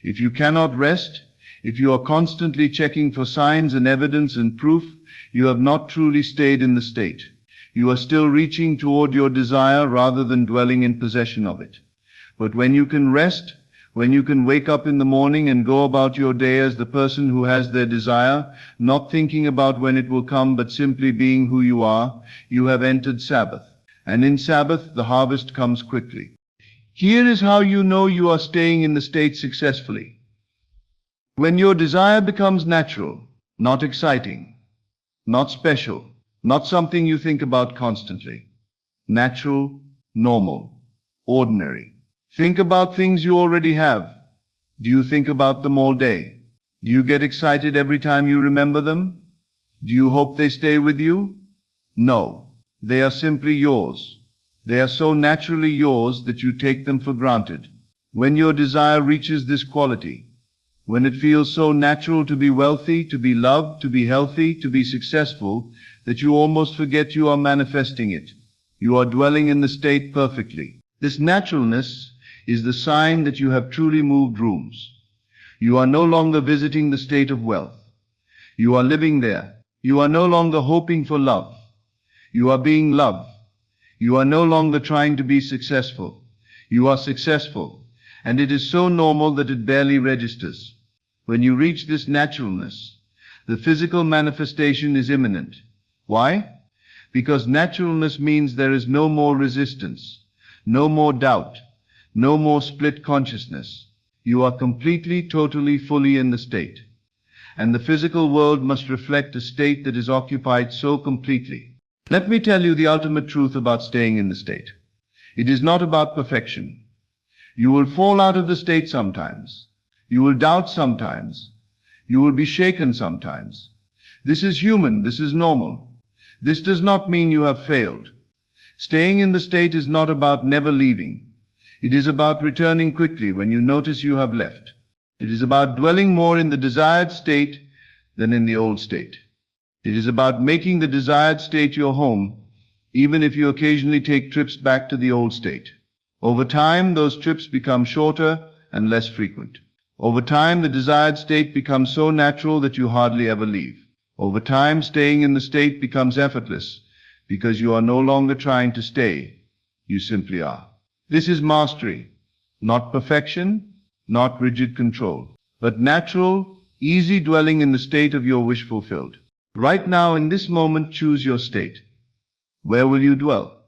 If you cannot rest, if you are constantly checking for signs and evidence and proof, you have not truly stayed in the state. You are still reaching toward your desire rather than dwelling in possession of it. But when you can rest, when you can wake up in the morning and go about your day as the person who has their desire, not thinking about when it will come, but simply being who you are, you have entered Sabbath. And in Sabbath, the harvest comes quickly. Here is how you know you are staying in the state successfully. When your desire becomes natural, not exciting, not special, not something you think about constantly. Natural, normal, ordinary. Think about things you already have. Do you think about them all day? Do you get excited every time you remember them? Do you hope they stay with you? No. They are simply yours. They are so naturally yours that you take them for granted. When your desire reaches this quality, when it feels so natural to be wealthy, to be loved, to be healthy, to be successful, that you almost forget you are manifesting it. You are dwelling in the state perfectly. This naturalness is the sign that you have truly moved rooms. You are no longer visiting the state of wealth. You are living there. You are no longer hoping for love. You are being loved. You are no longer trying to be successful. You are successful. And it is so normal that it barely registers. When you reach this naturalness, the physical manifestation is imminent. Why? Because naturalness means there is no more resistance, no more doubt, no more split consciousness. You are completely, totally, fully in the state. And the physical world must reflect a state that is occupied so completely. Let me tell you the ultimate truth about staying in the state. It is not about perfection. You will fall out of the state sometimes. You will doubt sometimes. You will be shaken sometimes. This is human. This is normal. This does not mean you have failed. Staying in the state is not about never leaving. It is about returning quickly when you notice you have left. It is about dwelling more in the desired state than in the old state. It is about making the desired state your home, even if you occasionally take trips back to the old state. Over time, those trips become shorter and less frequent. Over time, the desired state becomes so natural that you hardly ever leave. Over time, staying in the state becomes effortless because you are no longer trying to stay. You simply are. This is mastery, not perfection, not rigid control, but natural, easy dwelling in the state of your wish fulfilled. Right now, in this moment, choose your state. Where will you dwell?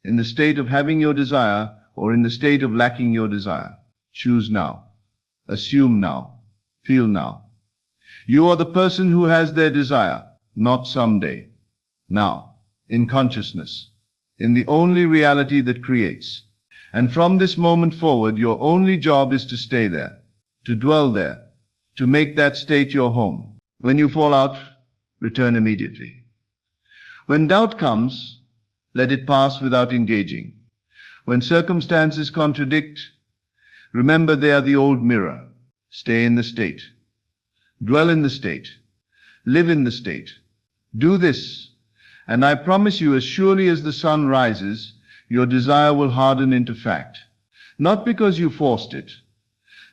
In the state of having your desire or in the state of lacking your desire? Choose now. Assume now. Feel now. You are the person who has their desire, not someday. Now, in consciousness, in the only reality that creates. And from this moment forward, your only job is to stay there, to dwell there, to make that state your home. When you fall out, return immediately. When doubt comes, let it pass without engaging. When circumstances contradict, remember they are the old mirror. Stay in the state. Dwell in the state. Live in the state. Do this, and I promise you, as surely as the sun rises, your desire will harden into fact. Not because you forced it,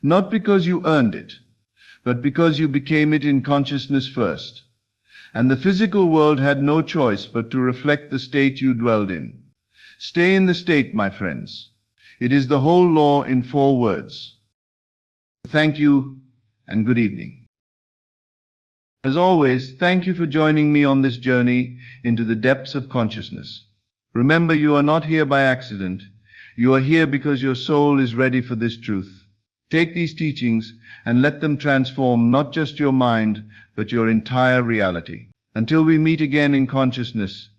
not because you earned it, but because you became it in consciousness first. And the physical world had no choice but to reflect the state you dwelled in. Stay in the state, my friends. It is the whole law in 4 words. Thank you, and good evening. As always, thank you for joining me on this journey into the depths of consciousness. Remember, you are not here by accident. You are here because your soul is ready for this truth. Take these teachings and let them transform not just your mind, but your entire reality. Until we meet again in consciousness,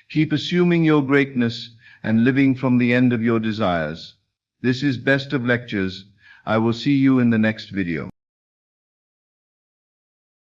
keep assuming your greatness and living from the end of your desires. This is Best of Lectures. I will see you in the next video.